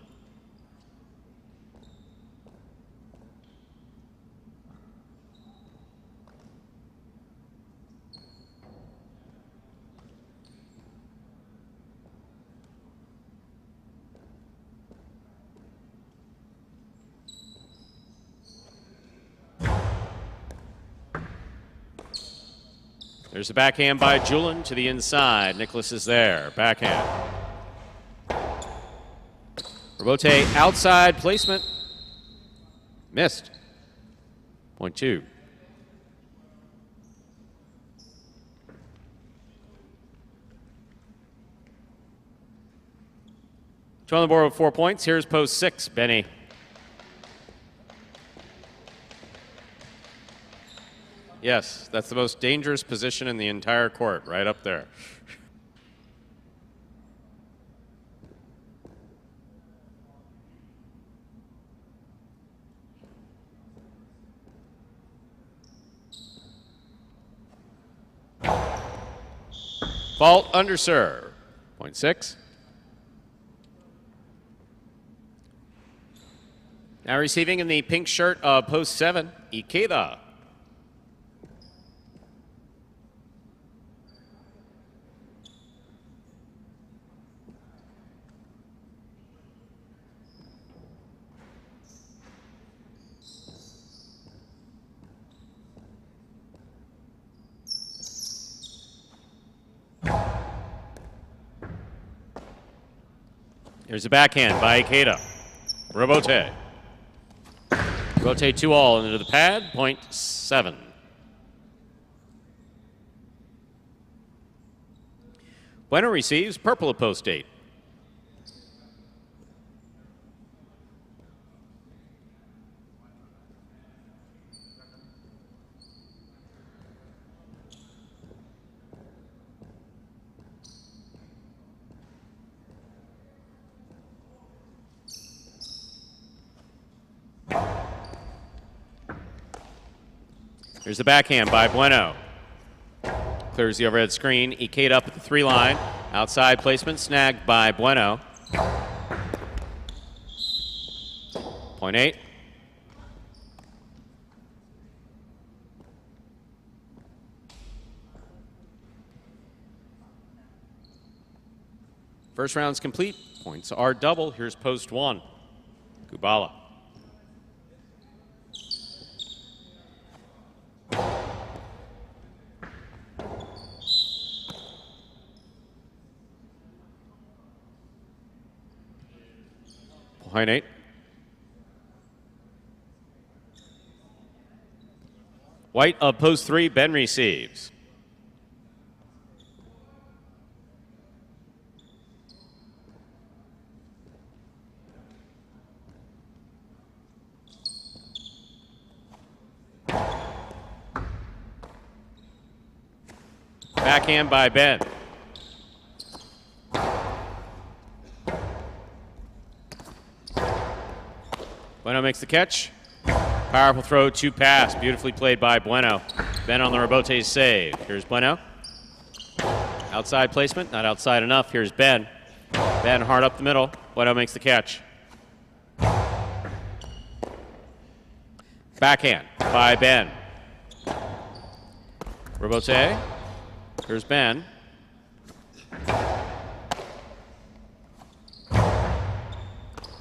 There's a backhand by Julin to the inside. Nicholas is there. Backhand. Robote outside placement. Missed. Point 2. Two on the board with 4 points. Here's post 6, Benny. Yes, that's the most dangerous position in the entire court, right up there. Fault under serve. Point 6. Now receiving in the pink shirt of post 7, Ikeda. Here's a backhand by Ikeda. Robote. Rotate 2-all into the pad, point 7. Bueno receives, purple at post 8. Here's the backhand by Bueno. Clears the overhead screen. Ikeda up at the 3 line. Outside placement snagged by Bueno. Point 8. First round's complete. Points are double. Here's post 1. Kubala. Point 8. White of post 3, Ben receives. Backhand by Ben. Bueno makes the catch. Powerful throw to pass. Beautifully played by Bueno. Ben on the Robote's save. Here's Bueno. Outside placement, not outside enough. Here's Ben. Ben hard up the middle. Bueno makes the catch. Backhand by Ben. Robote. Here's Ben.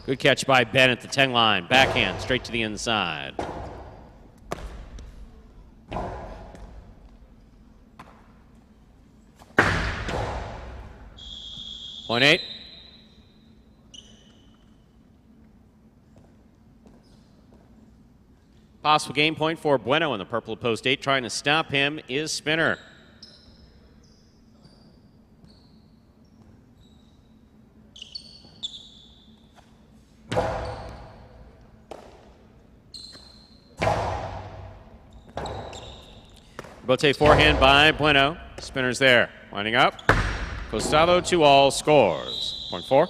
Good catch by Ben at the 10 line. Backhand straight to the inside. Point 8. Possible game point for Bueno in the purple post 8. Trying to stop him is Spinner. Rotate forehand by Bueno. Spinner's there. Winding up. Costado 2-all scores. Point 4.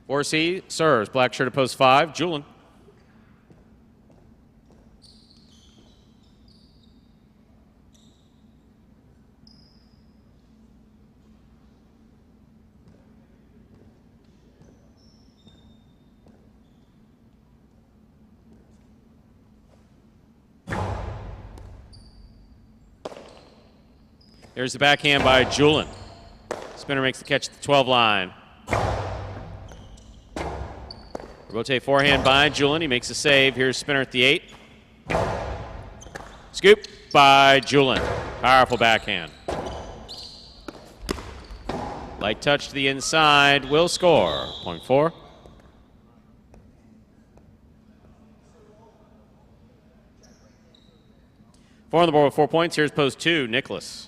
4C serves. Black shirt at post 5. Julin. Here's the backhand by Julin. Spinner makes the catch at the 12 line. Rotate forehand by Julin. He makes a save. Here's Spinner at the 8. Scoop by Julin. Powerful backhand. Light touch to the inside. Will score. Point 4. 4 on the board with 4 points. Here's post 2, Nicholas.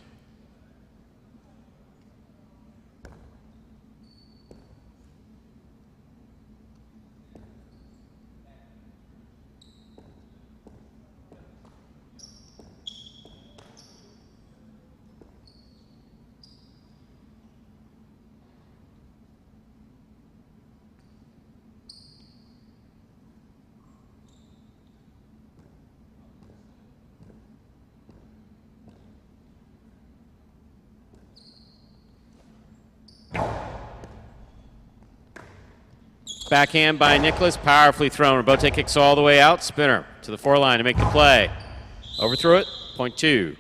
Backhand by Nicholas, powerfully thrown. Rebote kicks all the way out. Spinner to the 4 line to make the play. Overthrew it, point 2.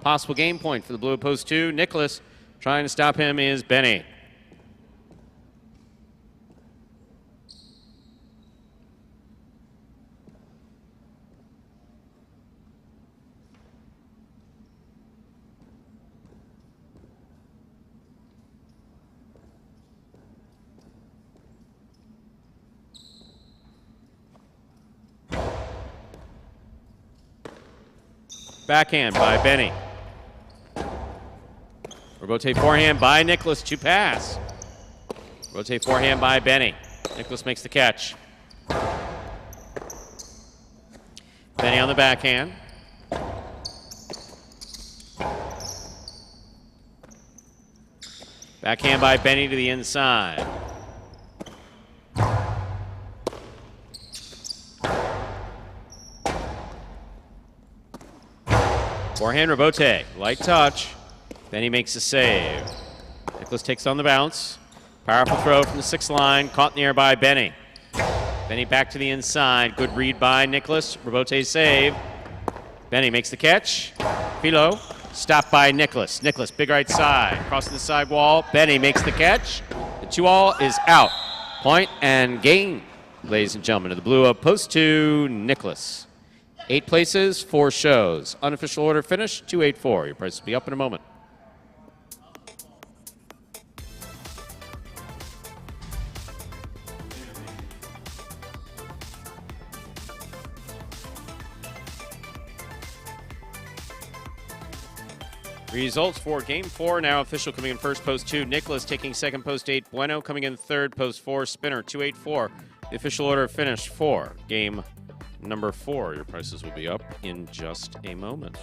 Possible game point for the blue at post 2. Nicholas trying to stop him is Benny. Backhand by Benny. Rebote forehand by Nicholas to pass. Rebote forehand by Benny. Nicholas makes the catch. Benny on the backhand. Backhand by Benny to the inside. Forehand Rebote, light touch. Benny makes a save. Nicholas takes on the bounce. Powerful throw from the 6 line, caught in the air by Benny. Benny back to the inside, good read by Nicholas. Rebote save. Benny makes the catch. Philo, stopped by Nicholas. Nicholas, big right side, crossing the side wall. Benny makes the catch. The 2-all is out. Point and game, ladies and gentlemen, to the blue of post 2, Nicholas. 8 places, 4 shows. Unofficial order finish, 284. Your price will be up in a moment. Results for Game 4, now official coming in first, post 2. Nicholas taking second, post 8. Bueno coming in third, post 4. Spinner, 284. The official order finish for Game Number 4. Your prices will be up in just a moment.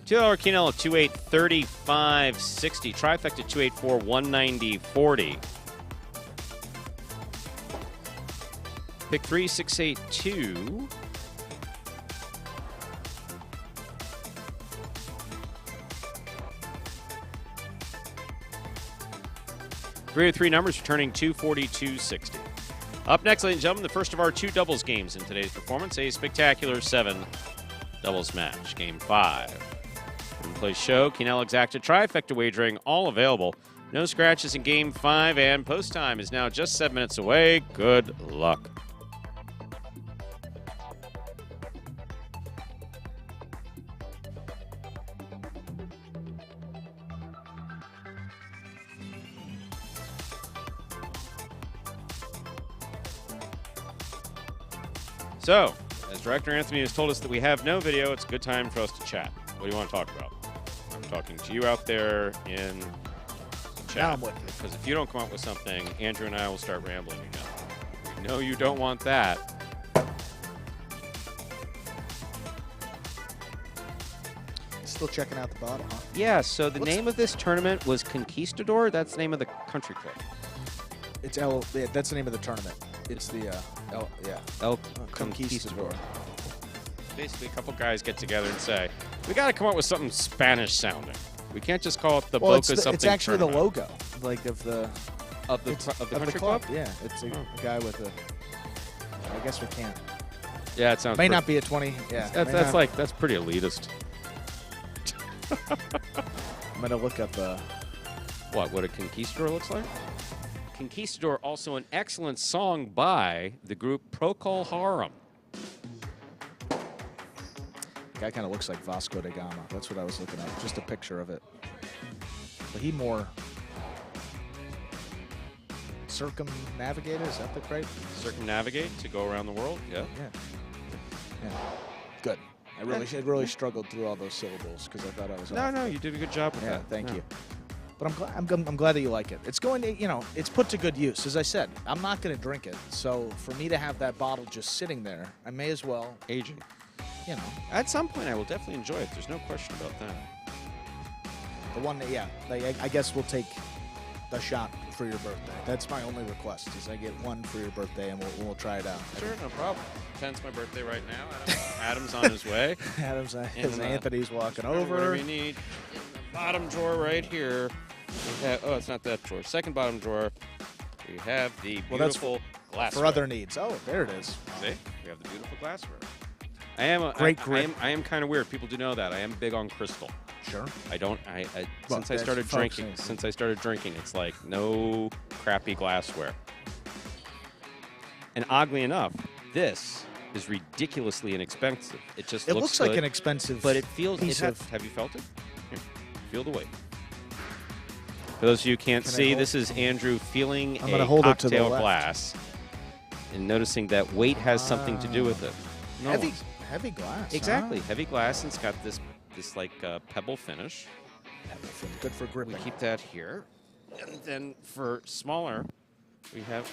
$2 Quinella 2835.60. Trifecta 284 190.40. Pick 3682. Three of 3 numbers returning 242.60. Up next, ladies and gentlemen, the first of our 2 doubles games in today's performance, a spectacular 7 doubles match. Game 5. Play show, Quinella exacta trifecta wagering, all available. No scratches in Game 5, and post time is now just 7 minutes away. Good luck. So, as Director Anthony has told us that we have no video, it's a good time for us to chat. What do you want to talk about? I'm talking to you out there in the chat. Now I'm with you. Because if you don't come up with something, Andrew and I will start rambling again. We know you don't want that. Still checking out the bottom, huh? Yeah, so the name of this tournament was Conquistador. That's the name of the country club. It's yeah, that's the name of the tournament. It's the El Conquistador. Basically, a couple guys get together and say, we got to come up with something Spanish sounding. We can't just call it the Boca something. It's actually tournament. the logo, like of the country club. Yeah, it's a guy with a. I guess we can't. Yeah, it sounds. May not be a 20. Yeah, that's pretty elitist. I'm gonna look up. What a Conquistador looks like? Conquistador, also an excellent song by the group Procol Harum. Guy kind of looks like Vasco da Gama. That's what I was looking at. Just a picture of it. But he more circumnavigator. Is that the right? Circumnavigate to go around the world. Yeah. Yeah. Good. I really struggled through all those syllables because I thought I was. No, you did a good job with that. Thank you. But I'm glad that you like it. It's going to, it's put to good use. As I said, I'm not going to drink it. So for me to have that bottle just sitting there, I may as well. Aging. At some point, I will definitely enjoy it. There's no question about that. The one that, I guess we'll take the shot for your birthday. That's my only request, is I get one for your birthday, and we'll try it out. Sure, no problem. 10's my birthday right now. Adam's on his way. Adam's And, Anthony's walking Whatever over. you need. In the bottom drawer right here. We have, it's not that drawer. Second bottom drawer. We have the beautiful glassware. For other needs. Oh, there it is. See? We have the beautiful glassware. I am Great grip. I am kind of weird. People do know that. I am big on crystal. Sure. I don't. Well, since I started drinking. folks, Since I started drinking, it's like no crappy glassware. And oddly enough, this is ridiculously inexpensive. It just It looks like good, an expensive but it feels. piece of. Have you felt it? Here, feel the weight. For those of you who can't Can I see, hold- this is Andrew feeling I'm a gonna hold it to the cocktail left. glass and noticing that weight has something to do with it. No Heavy, one's- heavy glass. Exactly, Huh? heavy glass, and it's got this like pebble finish. Good for We gripping. keep that here, and then for smaller, we have.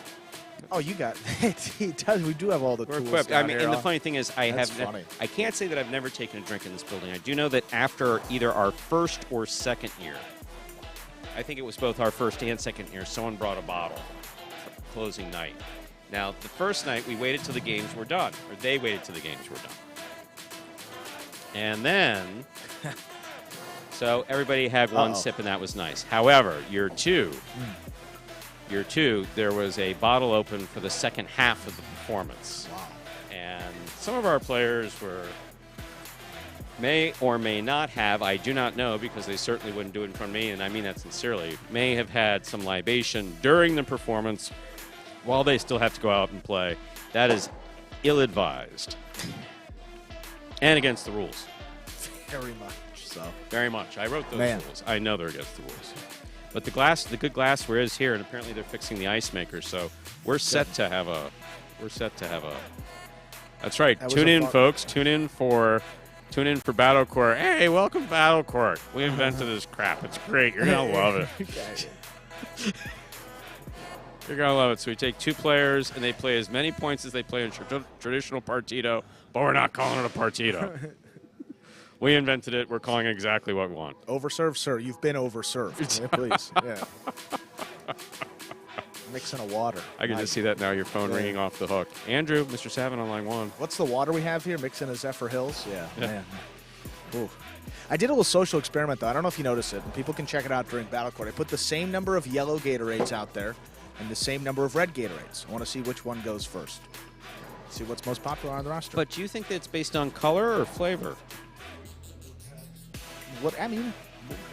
Oh, you got it. Does. We do have all the We're tools. equipped. I down mean, here, and the huh? funny thing is, I That's have. funny. I can't say that I've never taken a drink in this building. I do know that after either our first or second year, I think it was both our first and second year, someone brought a bottle for closing night. Now, the first night we waited till the games were done, or they waited till the games were done, and then. So everybody had one sip, and that was nice. However, year two, there was a bottle open for the second half of the performance. Wow. And some of our players may or may not have, I do not know because they certainly wouldn't do it in front of me, and I mean that sincerely, may have had some libation during the performance while they still have to go out and play. That is ill-advised and against the rules. Very much so. Very much. I wrote those Man. rules. I know they're against the rules. But the good glassware is here, and apparently they're fixing the ice maker, so we're set to have a. That's right. That was Tune a in, fun- folks. Tune in for Battle Court. Hey, welcome to Battle Court. We invented this crap. It's great. You're gonna love it. You're gonna love it. So we take two players, and they play as many points as they play in traditional partido, but we're not calling it a partido. We invented it. We're calling it exactly what we want. Overserved, sir. You've been overserved. Yeah, please. Yeah. Mixing a water. I can just see that now. Your phone Yeah. ringing off the hook. Andrew, Mr. Savin on line one. What's the water we have here? Mixing a Zephyr Hills? Yeah. Man. Ooh. I did a little social experiment, though. I don't know if you noticed it, and people can check it out during Battle Court. I put the same number of yellow Gatorades out there and the same number of red Gatorades. I want to see which one goes first. See what's most popular on the roster. But do you think that it's based on color or flavor? What I mean,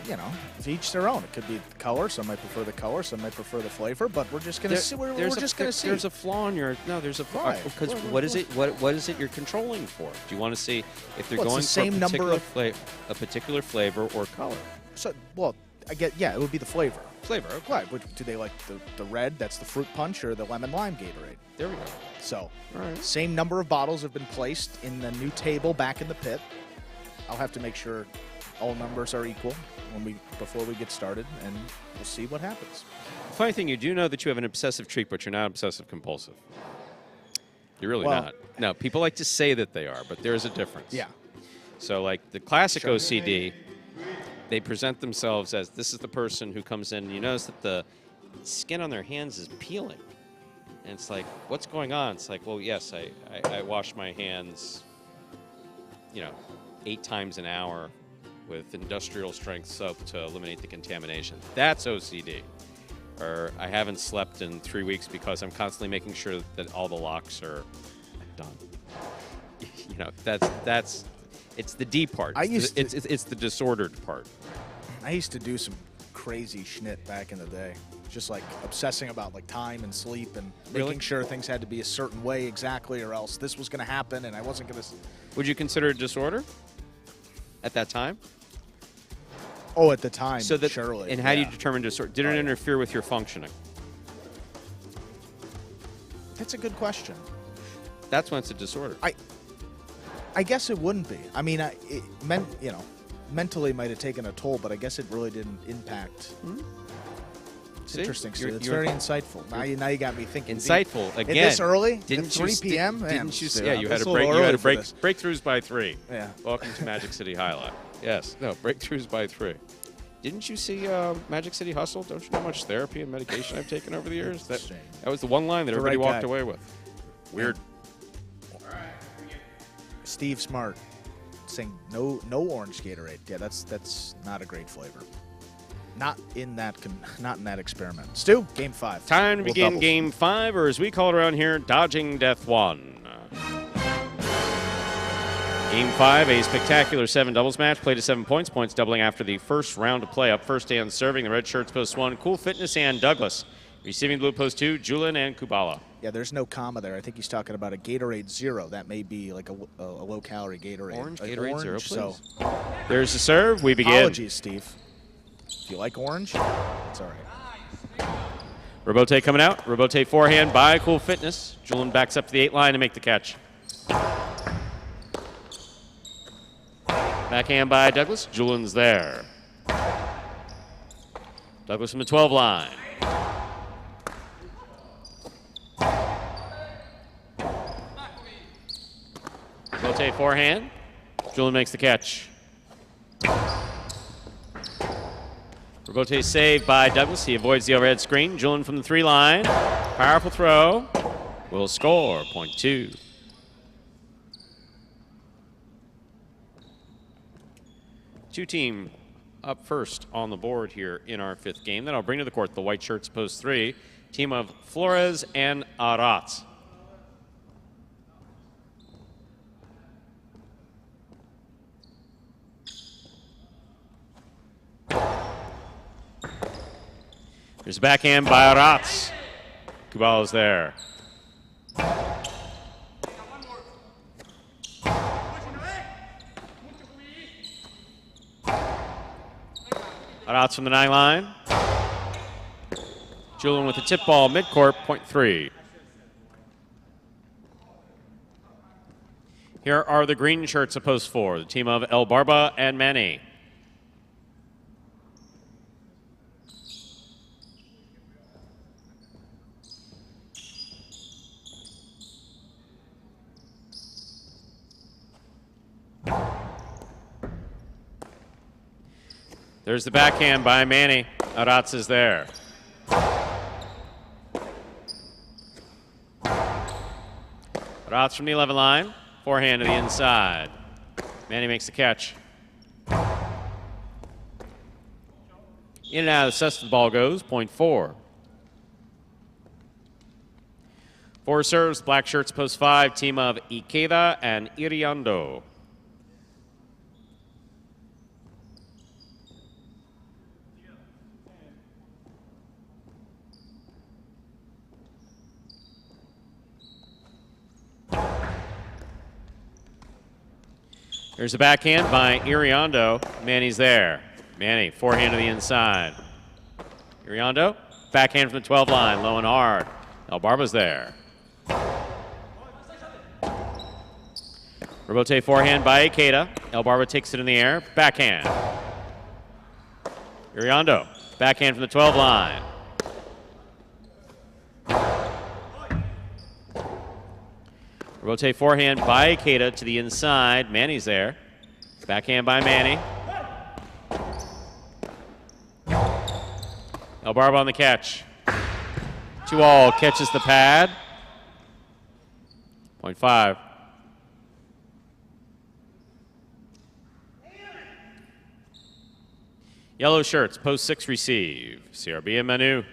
you know, it's each their own. It could be the color. Some might prefer the color. Some might prefer the flavor. But we're just gonna see. We're just gonna see. There's a flaw in your. No, there's a flaw. Why? Because What- what is it? What is it you're controlling for? Do you want to see if they're Well, it's going the same for number a particular flavor or color? So, well, I get. Yeah, it would be the flavor. Flavor. Okay. Right. Do they like the red? That's the fruit punch, or the lemon lime Gatorade? There we go. So, All right. same number of bottles have been placed in the new table back in the pit. I'll have to make sure all numbers are equal before we get started, and we'll see what happens. Funny thing, you do know that you have an obsessive streak, but you're not obsessive compulsive. You're really Well- not. No, people like to say that they are, but there's a difference. Yeah. So, like the classic Sure. OCD, they present themselves as this is the person who comes in, and you notice that the skin on their hands is peeling. And it's like, what's going on? It's like, well, yes, I wash my hands, 8 times an hour with industrial strength soap to eliminate the contamination. That's OCD. Or I haven't slept in 3 weeks because I'm constantly making sure that all the locks are done. It's the D part. It's the disordered part. I used to do some crazy schnit back in the day. Just like obsessing about like time and sleep and Really? making sure things had to be a certain way exactly, or else this was going to happen and I wasn't going to. Would you consider it disorder at that time? Oh, at the time, So that, surely. and how do you yeah. determine disorder? Did it interfere with your functioning? That's a good question. That's when it's a disorder. I guess it wouldn't be. I mean, mentally might have taken a toll, but I guess it really didn't impact. It's See? interesting, Stu. You're- It's you're- very insightful. Now you got me thinking. Insightful deep. again. At this early? Didn't At 3 you, p.m. Man, Didn't you? Stu, Yeah, you had it's a a break. little You had early a for break. this. Breakthroughs by 3. Yeah. Welcome to Magic City Highlight. Yes. No breakthroughs by 3. Didn't you see Magic City Hustle? Don't you know how much therapy and medication I've taken over the years? That was the one line that everybody walked away with. Weird. Steve Smart saying no orange Gatorade. Yeah, that's not a great flavor. Not in that experiment. Stu, game 5. Time to begin game 5, or as we call it around here, dodging death 1. Game 5, a spectacular 7 doubles match, played to 7 points. Points doubling after the first round of play. Up first and serving, the red shirts post 1, Cool Fitness and Douglas. Receiving blue post 2, Julian and Kubala. Yeah, there's no comma there. I think he's talking about a Gatorade Zero. That may be like a low-calorie Gatorade. Orange Gatorade Zero, please. So. There's the serve. We begin. Apologies, Steve. If you like orange, it's all right. Robote coming out. Robote forehand by Cool Fitness. Julian backs up to the 8 line to make the catch. Backhand by Douglas. Julian's there. Douglas from the 12 line. Robote forehand. Julian makes the catch. Robote saved by Douglas. He avoids the overhead screen. Julian from the 3 line. Powerful throw. Will score. Point 2. Two-team up first on the board here in our 5th game. Then I'll bring to the court the white shirts post 3. Team of Flores and Aratz. There's a backhand by Aratz. Kubala's there. Aratz from the 9 line. Julian with the tip ball midcourt, point 3. Here are the green shirts of post 4, the team of El Barba and Manny. There's the backhand by Manny. Aratz is there. Aratz from the 11 line. Forehand to the inside. Manny makes the catch. In and out of the cess the ball goes. Point 4. 4 serves. Black shirts post 5. Team of Ikeda and Iriando. There's a backhand by Iriando. Manny's there. Manny, forehand to the inside. Iriando, backhand from the 12 line, low and hard. El Barba's there. Robote forehand by Ikeda. El Barba takes it in the air. Backhand. Iriando, backhand from the 12 line. Robote forehand by Ikeda to the inside. Manny's there. Backhand by Manny. El Barba on the catch. 2-all catches the pad. Point 5. Yellow shirts, post 6 receive. CRB and Manu.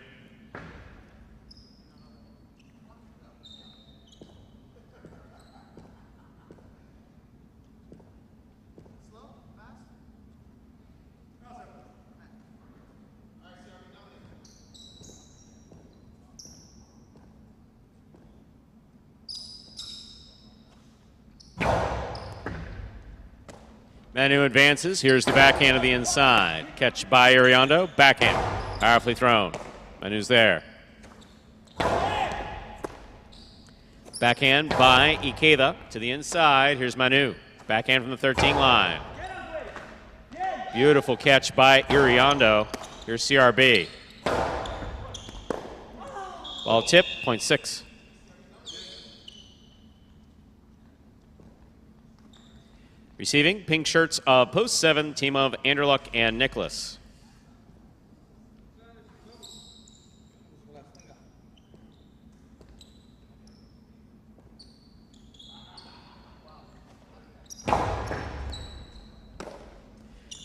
Manu advances. Here's the backhand of the inside. Catch by Iriando. Backhand. Powerfully thrown. Manu's there. Backhand by Ikeda to the inside. Here's Manu. Backhand from the 13 line. Beautiful catch by Iriando. Here's CRB. Ball tip, point 6. Receiving, pink shirts of post 7, team of Anderluck and Nicholas.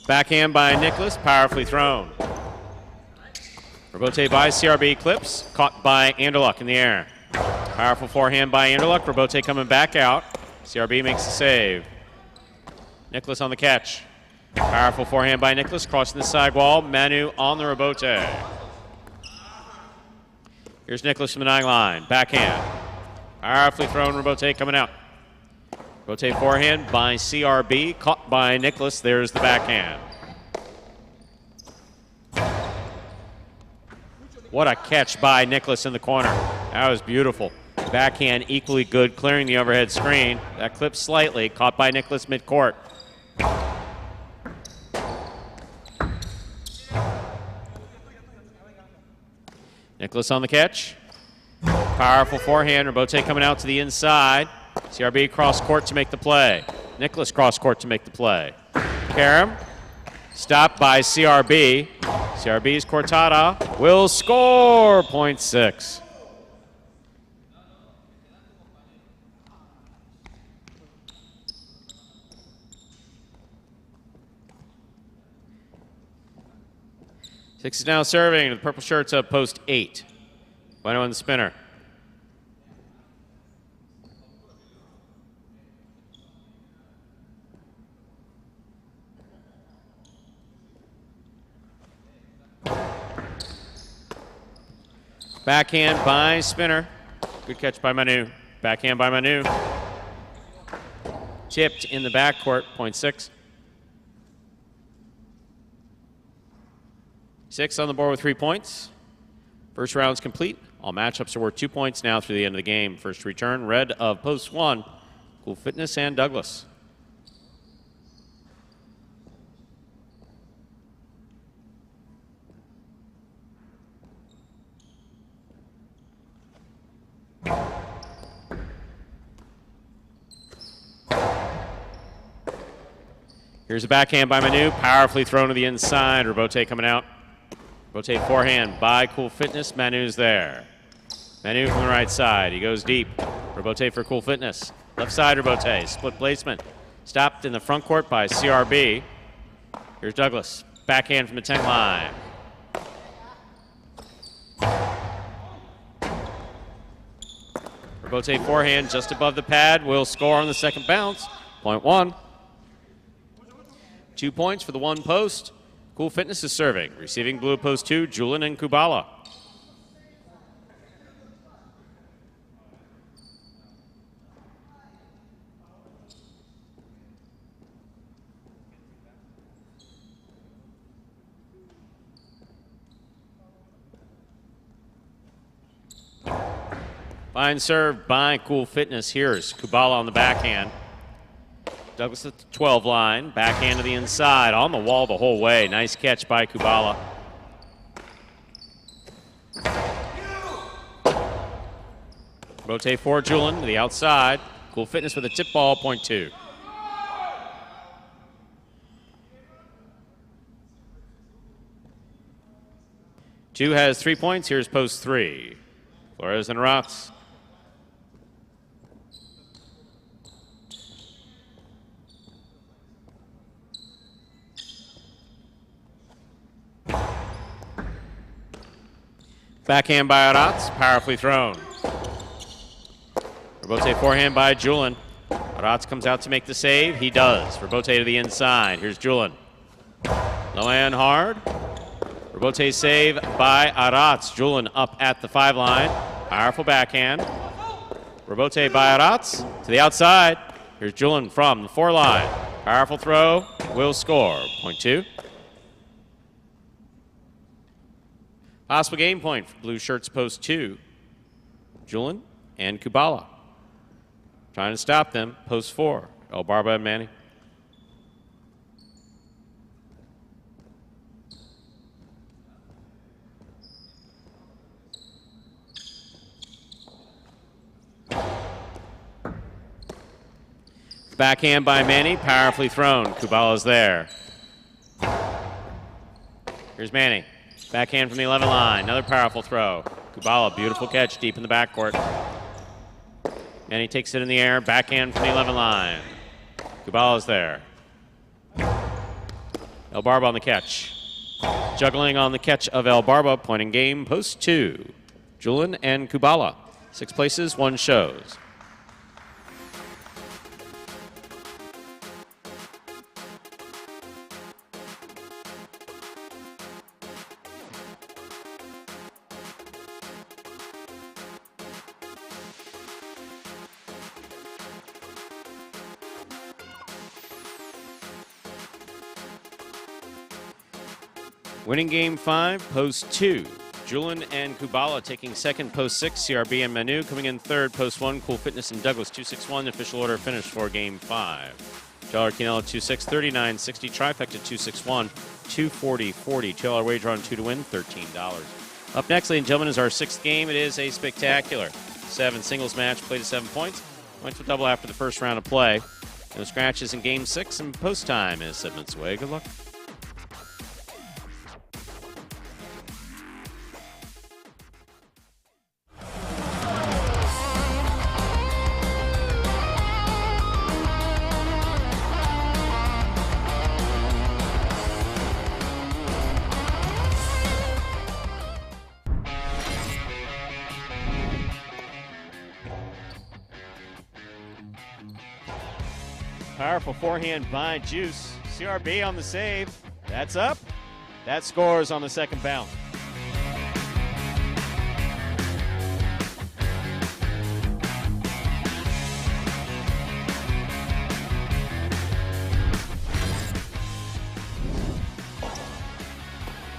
Backhand by Nicholas, powerfully thrown. Rebote by CRB, clips, caught by Anderluck in the air. Powerful forehand by Anderluck, Rebote coming back out. CRB makes the save. Nicholas on the catch. Powerful forehand by Nicholas, crossing the side wall. Manu on the Rebote. Here's Nicholas from the 9 line, backhand. Powerfully thrown, Rebote coming out. Rebote forehand by CRB, caught by Nicholas. There's the backhand. What a catch by Nicholas in the corner. That was beautiful. Backhand equally good, clearing the overhead screen. That clipped slightly, caught by Nicholas midcourt. Nicholas on the catch. Powerful forehand. Rebote coming out to the inside. CRB cross court to make the play. Nicholas cross court to make the play. Karam. Stopped by CRB. CRB's Cortada will score. .6. Six is now serving. The purple shirts up post 8. Bueno on the spinner. Backhand by Spinner. Good catch by Manu. Backhand by Manu. Chipped in the backcourt, .6. 6 on the board with 3 points. First round's complete. All matchups are worth 2 points now through the end of the game. First return, red of post 1, Cool Fitness and Douglas. Here's a backhand by Manu, powerfully thrown to the inside. Rebote coming out. Rebote forehand by Cool Fitness. Manu's there. Manu from the right side. He goes deep. Rebote for Cool Fitness. Left side Rebote. Split placement. Stopped in the front court by CRB. Here's Douglas. Backhand from the 10 line. Rebote forehand just above the pad. Will score on the second bounce. .1. 2 points for the 1 post. Cool Fitness is serving. Receiving blue post 2, Julin and Kubala. Fine serve by Cool Fitness. Here's Kubala on the backhand. Douglas at the 12 line, backhand to the inside, on the wall the whole way. Nice catch by Kubala. Rotate for Julin to the outside. Cool Fitness with a tip ball, .2. Two has 3 points. Here's post 3. Flores and Rotz. Backhand by Aratz, powerfully thrown. Rebote forehand by Julin. Aratz comes out to make the save. He does. Rebote to the inside. Here's Julin. Low and hard. Rebote save by Aratz. Julin up at the 5 line. Powerful backhand. Rebote by Aratz to the outside. Here's Julin from the 4 line. Powerful throw. Will score. .2. Possible game point for blue shirts post 2. Julin and Kubala. Trying to stop them. Post 4. El Barba and Manny. Backhand by Manny. Powerfully thrown. Kubala's there. Here's Manny. Backhand from the 11 line. Another powerful throw. Kubala, beautiful catch deep in the backcourt. And he takes it in the air. Backhand from the 11 line. Kubala's there. El Barba on the catch. Juggling on the catch of El Barba, pointing game, post 2. Julian and Kubala. 6 places, 1 shows. Winning game 5, post 2. Julian and Kubala taking second, post 6. CRB and Manu coming in third, post 1. Cool Fitness and Douglas 261. Official order finished for game 5. $2 Quinella 2-6, 39.60. Trifecta 261, 240.40. $2 wager on 2 to win, $13. Up next, ladies and gentlemen, is our 6th game. It is a spectacular 7 singles match, played to 7 points. Went to a double after the first round of play. No scratches in game 6, and post time is 7 minutes away. Good luck. Powerful forehand by Juice. CRB on the save. That's up. That scores on the second bounce.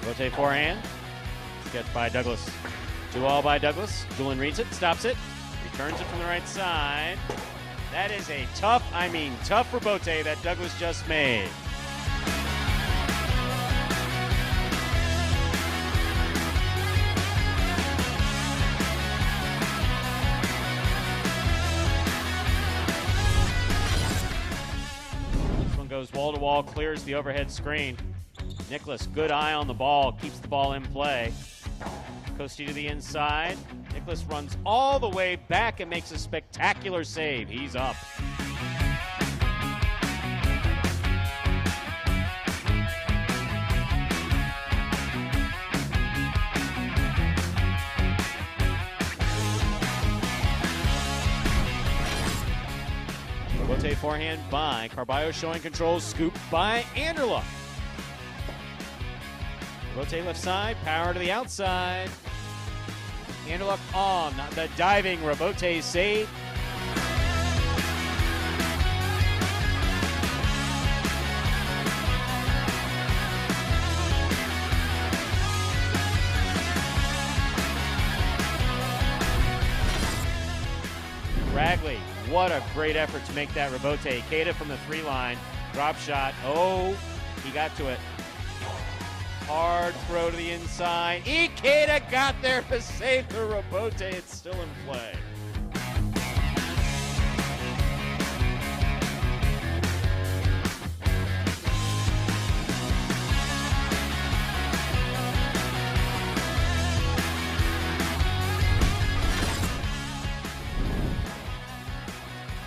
Rotate forehand. Sketch by Douglas. 2-all by Douglas. Julian reads it, stops it, returns it from the right side. That is a tough rebote that Douglas just made. This one goes wall to wall, clears the overhead screen. Nicholas, good eye on the ball, keeps the ball in play. Costi to the inside. Nicholas runs all the way back and makes a spectacular save. He's up. Rotate forehand by Carballo, showing control. Scoop by Anderluck. Rotate left side, power to the outside. Anderluck on the diving rebote save. Ragley, what a great effort to make that rebote. Ikeda from the 3 line, drop shot. Oh, he got to it. Hard throw to the inside. Ikeda got there to save the rebote. It's still in play.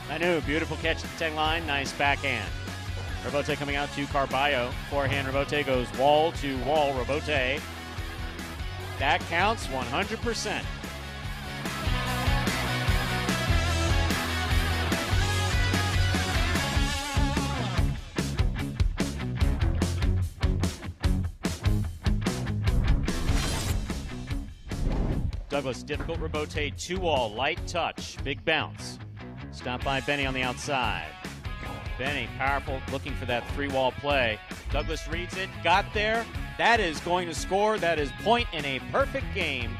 Manu, beautiful catch at the 10 line. Nice backhand. Rebote coming out to Carballo. Forehand rebote goes wall to wall rebote. That counts 100%. Douglas, difficult rebote, 2-all, light touch, big bounce. Stopped by Benny on the outside. Benny, powerful, looking for that 3-wall play. Douglas reads it, got there. That is going to score. That is point in a perfect game.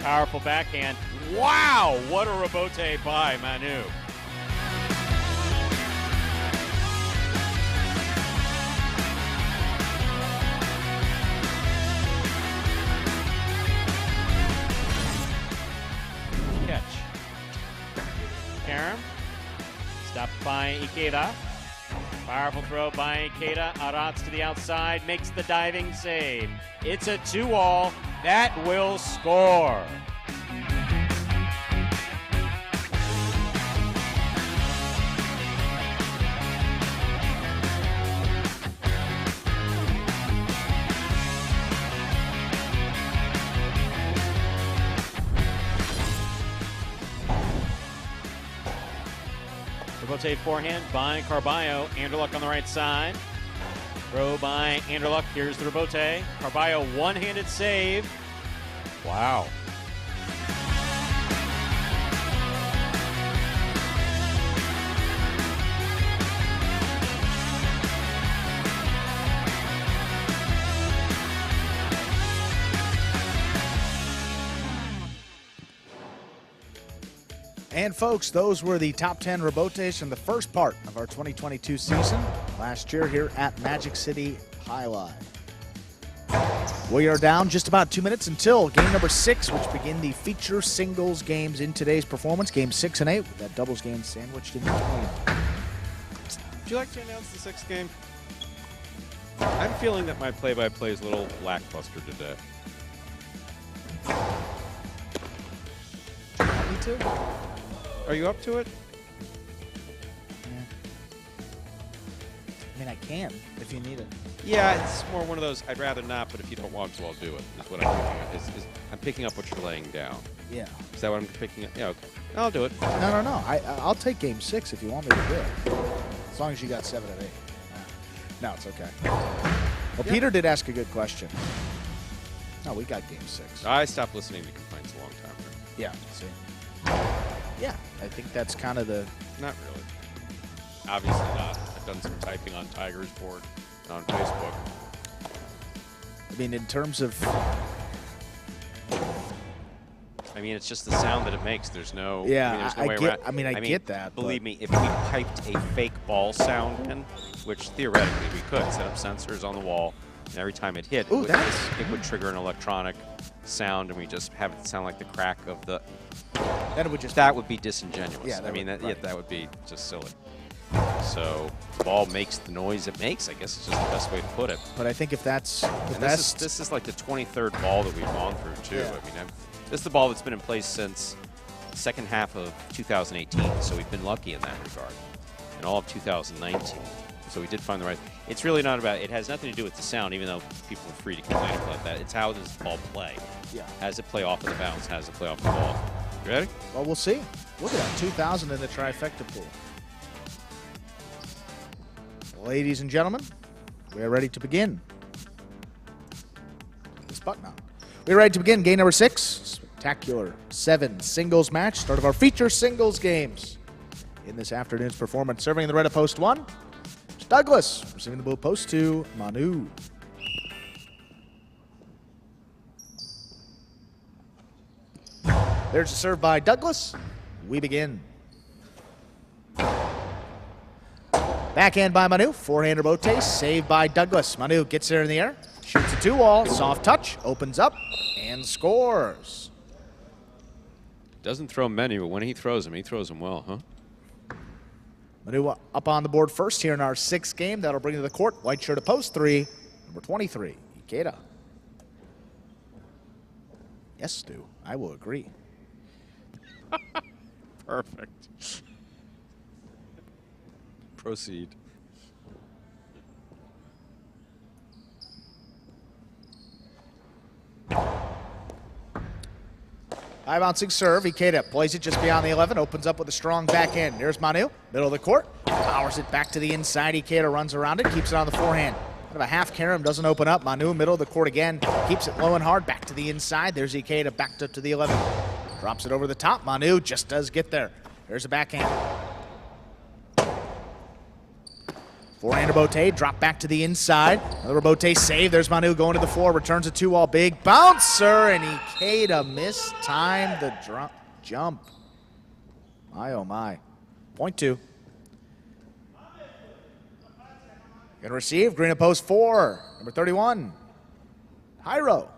Powerful backhand. Wow, what a rebote by Manu. Catch. Karam Stopped by Ikeda. Powerful throw by Ikeda. Arats to the outside, makes the diving save. It's a 2-all. That will score. Rebote forehand by Carballo. Anderluck on the right side. Throw by Anderluck. Here's the rebote. Carballo one-handed save. Wow. And folks, those were the top 10 rebotes from the first part of our 2022 season last year here at Magic City Pelota. We are down just about 2 minutes until game number 6, which begin the feature singles games in today's performance. Game 6 and 8 with that doubles game sandwiched in between. Would you like to announce the 6th game? I'm feeling that my play-by-play is a little lackluster today. Me too. Are you up to it? Yeah. I mean, I can if you need it. Yeah, it's more one of those, I'd rather not, but if you don't want to, I'll do it, is what I'm picking up. I'm picking up what you're laying down. Yeah. Is that what I'm picking up? Yeah, okay. I'll do it. No. I'll take game 6 if you want me to do it. As long as you got 7 and 8. No, it's okay. Well, Yeah. Peter did ask a good question. No, we got game 6. I stopped listening to complaints a long time ago. Yeah, see. Yeah, I think that's kind of the... Not really. Obviously not. I've done some typing on Tiger's board and on Facebook. I mean, in terms of... I mean, it's just the sound that it makes. There's no... Yeah, there's no way get, around. I mean, I get that. Believe me, if we piped a fake ball sound in, which theoretically we could, set up sensors on the wall, and every time it hit, Ooh, it would trigger an electronic sound, and we just have it sound like the crack of the... That would be disingenuous. Yeah, I mean, that would be just silly. So the ball makes the noise it makes. I guess it's just the best way to put it. But I think if that's the And best... this is like the 23rd ball that we've gone through, too. Yeah. I mean, this is the ball that's been in place since the second half of 2018, so we've been lucky in that regard. And all of 2019. So we did find the right... It's really not about... It has nothing to do with the sound, even though people are free to complain about that. It's how does the ball play. Yeah. How does it play off of the bounce? How does it play off the ball? You ready? Well, we'll see. Look at that, 2,000 in the trifecta pool. Ladies and gentlemen, we are ready to begin. This button on. We're ready to begin game number 6. Spectacular 7 singles match. Start of our feature singles games in this afternoon's performance. Serving in the red of post 1, it's Douglas. Receiving the blue post 2, Manu. There's a serve by Douglas. We begin. Backhand by Manu. Forehand rebote. Saved by Douglas. Manu gets there in the air. Shoots a 2-wall. Soft touch. Opens up and scores. Doesn't throw many, but when he throws them well, huh? Manu up on the board first here in our 6th game. That'll bring to the court. White shirt to post 3. Number 23, Ikeda. Yes, Stu. I will agree. Perfect. Proceed. High bouncing serve. Ikeda plays it just beyond the 11. Opens up with a strong backhand. There's Manu. Middle of the court. Powers it back to the inside. Ikeda runs around it. Keeps it on the forehand. Kind of a half carom. Doesn't open up. Manu, middle of the court again. Keeps it low and hard. Back to the inside. There's Ikeda backed up to the 11. Drops it over the top. Manu just does get there. There's a backhand. Forehand rebote, drop back to the inside. Another rebote save. There's Manu going to the floor. Returns a 2-wall. Big bouncer, and Ikeda mistimed the jump. My, oh my. Point 2. Gonna receive. Green at post 4. Number 31. Hyro.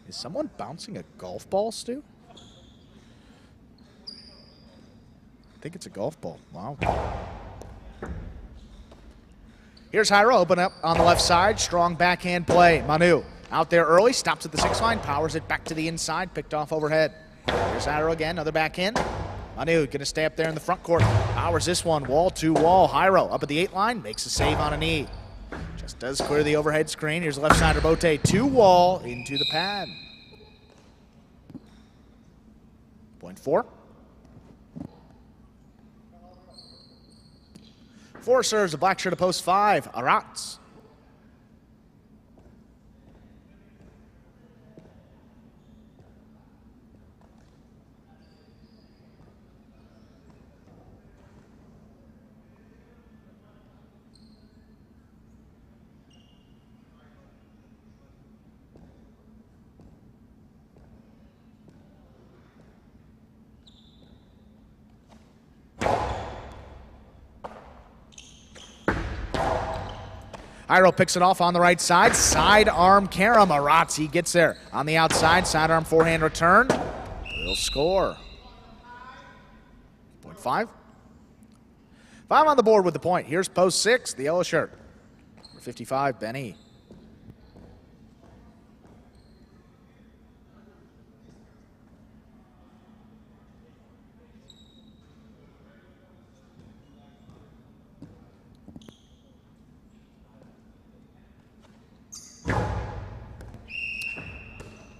Is someone bouncing a golf ball, Stu? I think it's a golf ball. Wow. Here's Jairo, open up on the left side. Strong backhand play. Manu out there early, stops at the 6 line, powers it back to the inside, picked off overhead. Here's Jairo again, another backhand. Manu going to stay up there in the front court. Powers this one, wall to wall. Jairo up at the 8 line, makes a save on a knee. Just does clear the overhead screen. Here's the left sider Bote to wall into the pad. Point 4. 4 serves a black shirt to post 5. Arats. Jairo picks it off on the right side. Sidearm Karam. Aratzi gets there on the outside. Sidearm forehand return. Will score. Point 5. 5 on the board with the point. Here's post 6, the yellow shirt. Number 55, Benny.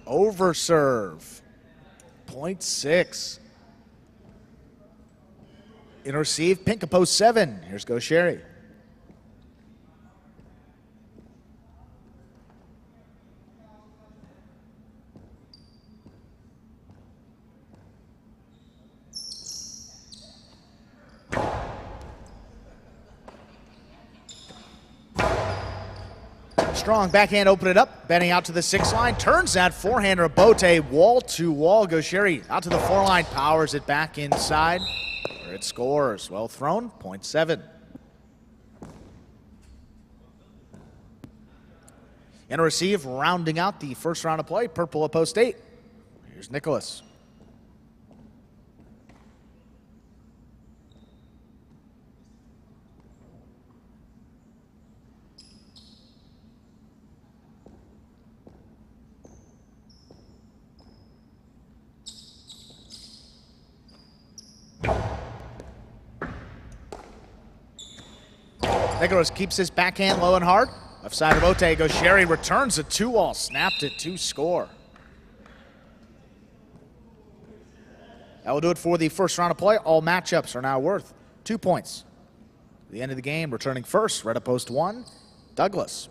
Over serve. Point 6. In receive, Pinka post 7. Here's Go Sherry. Strong backhand, open it up. Benny out to the 6 line. Turns that forehander, Bote, wall to wall. Gosheri out to the 4 line. Powers it back inside. Where it scores. Well thrown. Point 7. And a receive, rounding out the first round of play. Purple at post 8. Here's Nicholas. Nicholas keeps his backhand low and hard. Left side of Ote goes Sherry, returns a 2-all, snapped it to score. That will do it for the first round of play. All matchups are now worth 2 points. At the end of the game, returning first, red at post 1, Douglas.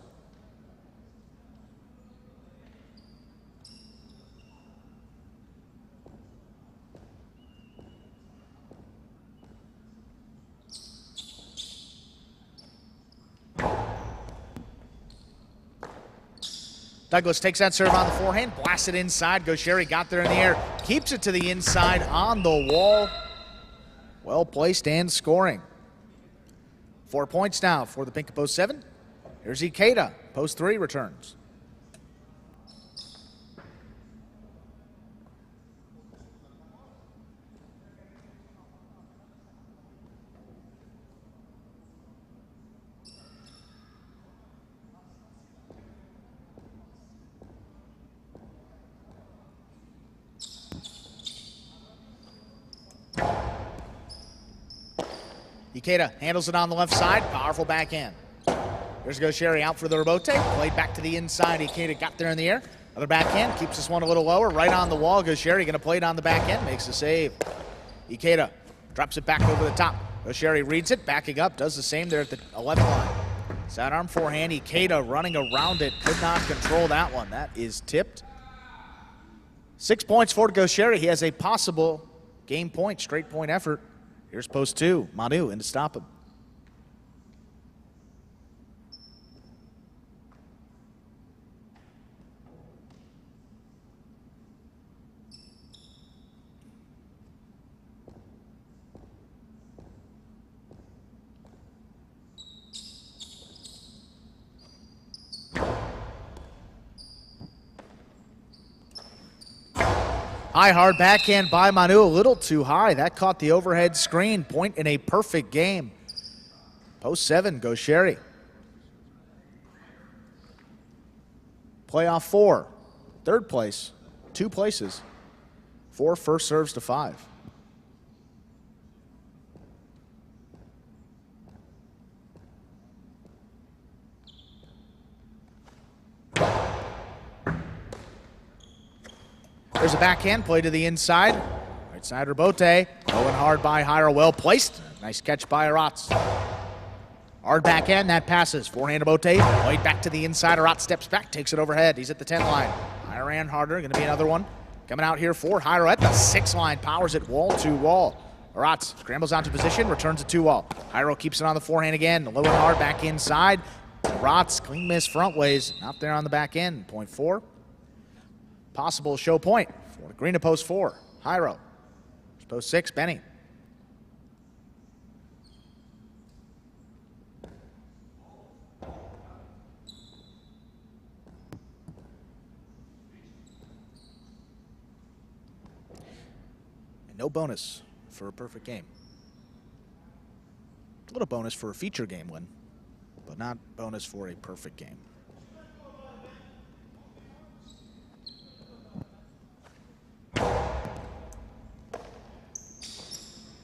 Douglas takes that serve on the forehand, blasts it inside. Goes Sherry, got there in the air, keeps it to the inside on the wall. Well placed and scoring. 4 points now for the Pink post 7. Here's Ikeda, post 3 returns. Ikeda handles it on the left side. Powerful backhand. Here's Go Sherry out for the rebote. Played back to the inside. Ikeda got there in the air. Another backhand. Keeps this one a little lower. Right on the wall. Go Sherry going to play it on the backhand. Makes the save. Ikeda drops it back over the top. Go Sherry reads it. Backing up. Does the same there at the 11 line. Sidearm forehand. Ikeda running around it. Could not control that one. That is tipped. 6 points for Go Sherry. He has a possible game point, straight point effort. Here's post 2, Manu in to stop him. High hard backhand by Manu, a little too high. That caught the overhead screen. Point in a perfect game. Post 7 goes Sherry. Playoff 4. Third place. 2 places. 4 first serves to 5. There's a backhand play to the inside. Right side Rebote. Going hard by Hyra. Well placed. Nice catch by Aratz. Hard backhand. That passes. Forehand Rebote. Played back to the inside. Aratz steps back. Takes it overhead. He's at the 10 line. Hyra and harder. Going to be another one. Coming out here for Hyra at the 6 line. Powers it wall to wall. Aratz scrambles out to position. Returns it 2 wall. Hyra keeps it on the forehand again. Low and hard back inside. Aratz clean miss front ways. Not there on the back end. Point 4. Possible show point for green to post 4. Hyro. Post 6, Benny. And no bonus for a perfect game. A little bonus for a feature game win, but not bonus for a perfect game.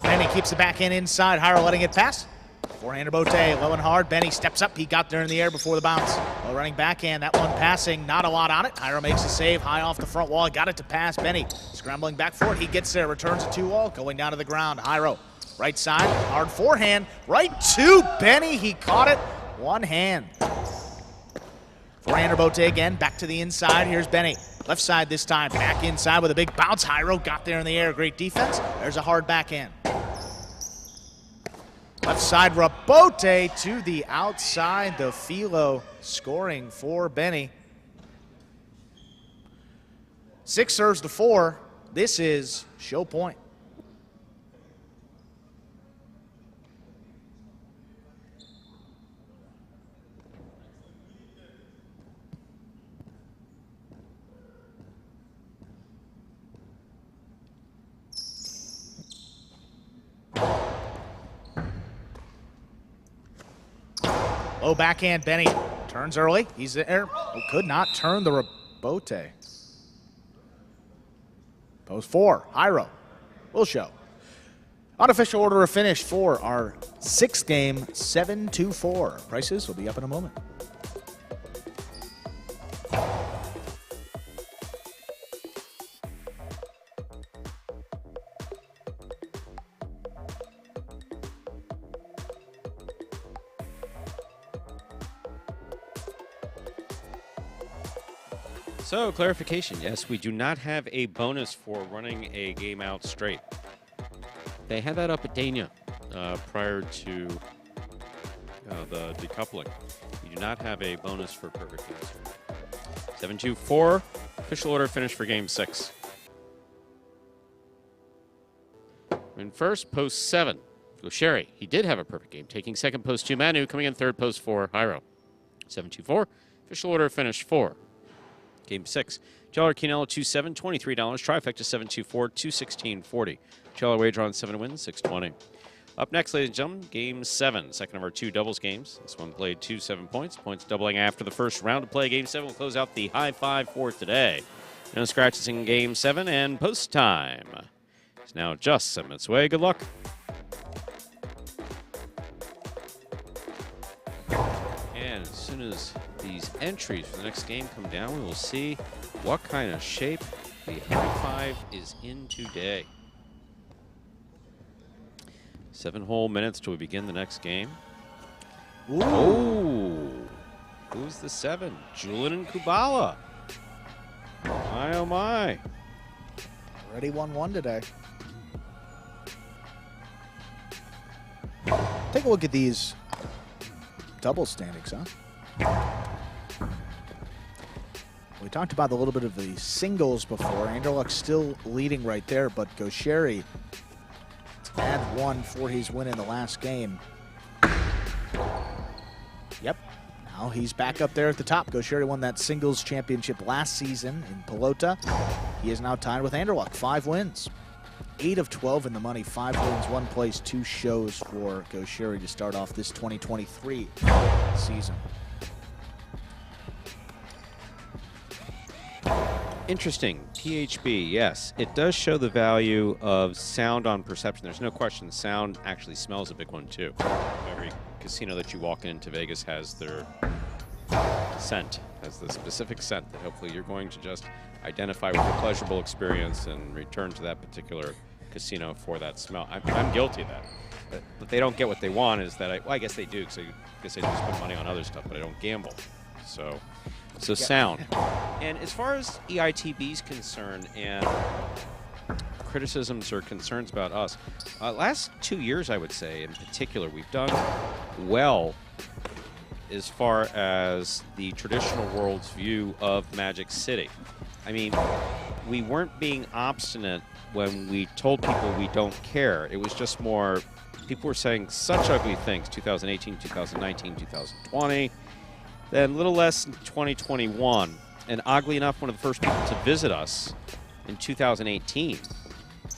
Benny keeps the backhand inside. Hyra letting it pass. Forehand Bote, low and hard. Benny steps up. He got there in the air before the bounce. Well, running backhand. That one passing. Not a lot on it. Hyra makes a save high off the front wall. Got it to pass. Benny scrambling back for it. He gets there. Returns it 2 wall. Going down to the ground. Hyra right side. Hard forehand. Right to Benny. He caught it. One hand. Forehand Bote again. Back to the inside. Here's Benny. Left side this time. Back inside with a big bounce. Hyra got there in the air. Great defense. There's a hard backhand. Left side, Rebote to the outside. The Philo scoring for Benny. 6 serves to 4. This is show point. Low backhand, Benny turns early. He's there. Oh, could not turn the Rebote. Post 4, Hyro will show. Unofficial order of finish for our 6th game, 7-4. Prices will be up in a moment. So, clarification, yes, we do not have a bonus for running a game out straight. They had that up at Dania prior to the decoupling. We do not have a bonus for perfect games. 7-4, official order finish for game 6. In first, post 7, go Sherry. He did have a perfect game, taking second, post 2, Manu, coming in third, post 4, Hyro. 7-4, official order finish 4. Game 6. $2 Quinella 2-7, $23. Trifecta 7-2-4, $216.40. $2 wager on 7 wins, $620. Up next, ladies and gentlemen, Game 7. Second of our 2 doubles games. This one played 2-7 points. Points doubling after the first round of play. Game 7 will close out the high 5 for today. No scratches in Game 7, and post time. It's now just 7 minutes away. Good luck. And as soon as these entries for the next game come down, we will see what kind of shape the high 5 is in today. 7 whole minutes till we begin the next game. Ooh. Oh, who's the 7? Julian and Kubala. My, oh my. Already 1-1 today. Take a look at these double standings, huh? We talked about a little bit of the singles before. Anderluck still leading right there, but Gosheri had won for his win in the last game. Yep, now he's back up there at the top. Gosheri won that singles championship last season in Pelota. He is now tied with Anderluck, 5 wins. 8 of 12 in the money, 5 wins, 1 place, 2 shows for Gaucheri to start off this 2023 season. Interesting. PHB, yes. It does show the value of sound on perception. There's no question sound actually smells a big one, too. Every casino that you walk into Vegas has their scent, has the specific scent that hopefully you're going to just identify with a pleasurable experience and return to that particular casino for that smell. I'm guilty of that. But they don't get what they want is that I guess they do, because I guess I just put money on other stuff, but I don't gamble. So sound. And as far as EITB is concerned and criticisms or concerns about us, last 2 years, I would say, in particular, we've done well as far as the traditional world's view of Magic City. I mean, we weren't being obstinate when we told people we don't care. It was just more, people were saying such ugly things, 2018, 2019, 2020. Then a little less in 2021. And oddly enough, one of the first people to visit us in 2018.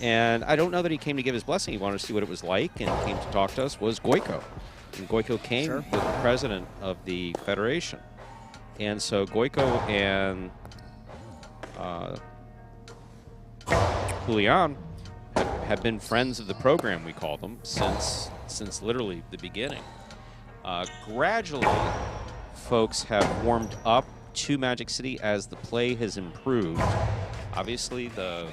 And I don't know that he came to give his blessing. He wanted to see what it was like and came to talk to us, was Goico. And Goico came with the president of the federation. And so Goico and Julian have been friends of the program, we call them, since literally the beginning. Gradually, folks have warmed up to Magic City as the play has improved. Obviously, the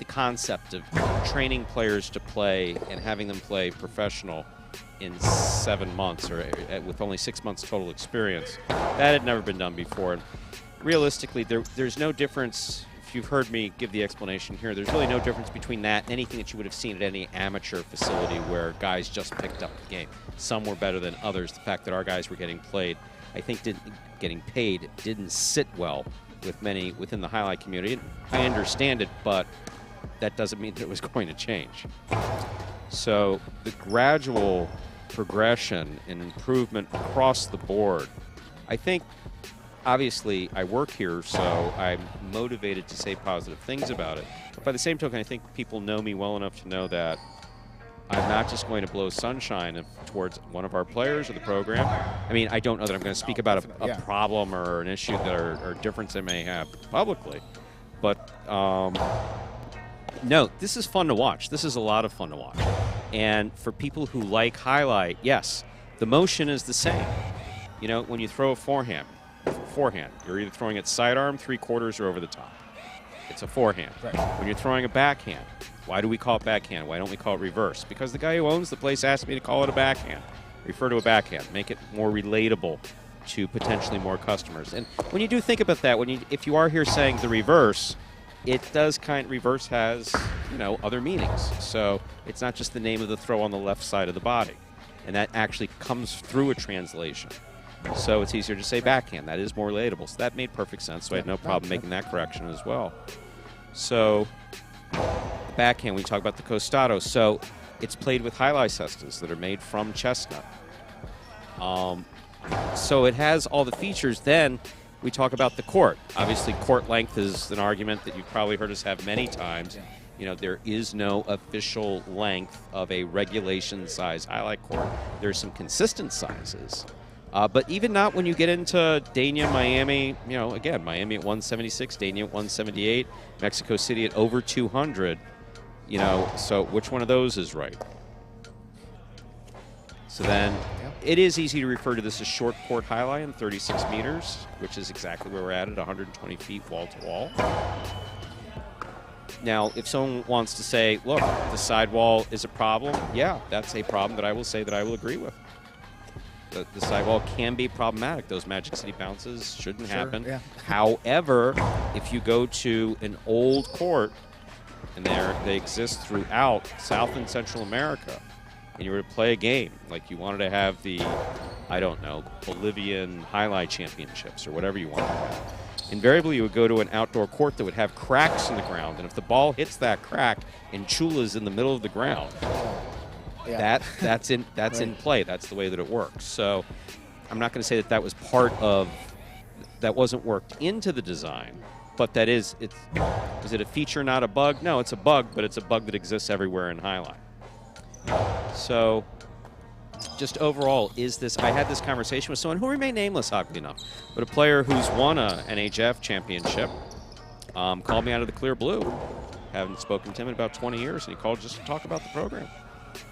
concept of training players to play and having them play professional in 7 months or with only 6 months total experience, that had never been done before. And realistically, there's no difference. If you've heard me give the explanation here, there's really no difference between that and anything that you would have seen at any amateur facility where guys just picked up the game. Some were better than others. The fact that our guys were getting paid didn't sit well with many within the highlight community. I understand it, but that doesn't mean that it was going to change. So the gradual progression and improvement across the board, I think, obviously, I work here, so I'm motivated to say positive things about it. But by the same token, I think people know me well enough to know that I'm not just going to blow sunshine towards one of our players or the program. I mean, I don't know that I'm going to speak about a problem or an issue that or difference I may have publicly. But, no, this is fun to watch. This is a lot of fun to watch. And for people who like highlight, yes, the motion is the same. You know, when you throw a forehand, you're either throwing it sidearm, 3/4, or over the top. It's a forehand. Right. When you're throwing a backhand, why do we call it backhand? Why don't we call it reverse? Because the guy who owns the place asked me to call it a backhand. Refer to a backhand. Make it more relatable to potentially more customers. And when you do think about that, if you are here saying the reverse, it does reverse has, other meanings. So it's not just the name of the throw on the left side of the body. And that actually comes through a translation. So it's easier to say backhand. That is more relatable. So that made perfect sense. So I had no problem making that correction as well. So backhand, we talk about the costado. So it's played with Jai-Alai cestas that are made from chestnut. So it has all the features. Then we talk about the court. Obviously, court length is an argument that you've probably heard us have many times. There is no official length of a regulation size Jai-Alai court. There's some consistent sizes. But even not when you get into Dania, Miami, again, Miami at 176, Dania at 178, Mexico City at over 200, so which one of those is right? So then it is easy to refer to this as short court Jai-Alai in 36 meters, which is exactly where we're at 120 feet wall to wall. Now, if someone wants to say, look, the sidewall is a problem, yeah, that's a problem that I will say that I will agree with. The sidewall can be problematic. Those Magic City bounces shouldn't happen. Yeah. However, if you go to an old court, and they exist throughout South and Central America, and you were to play a game, like you wanted to have the, Bolivian Jai-Alai championships or whatever you wanted to have, invariably you would go to an outdoor court that would have cracks in the ground, and if the ball hits that crack and Chula's in the middle of the ground, that's in play. That's the way that it works. So I'm not going to say that was part of, that wasn't worked into the design, but that is it a feature, not a bug? No, it's a bug, but it's a bug that exists everywhere in Jai-Alai. So, just overall, I had this conversation with someone who remained nameless, oddly enough, but a player who's won a NHF championship called me out of the clear blue. Haven't spoken to him in about 20 years, and he called just to talk about the program.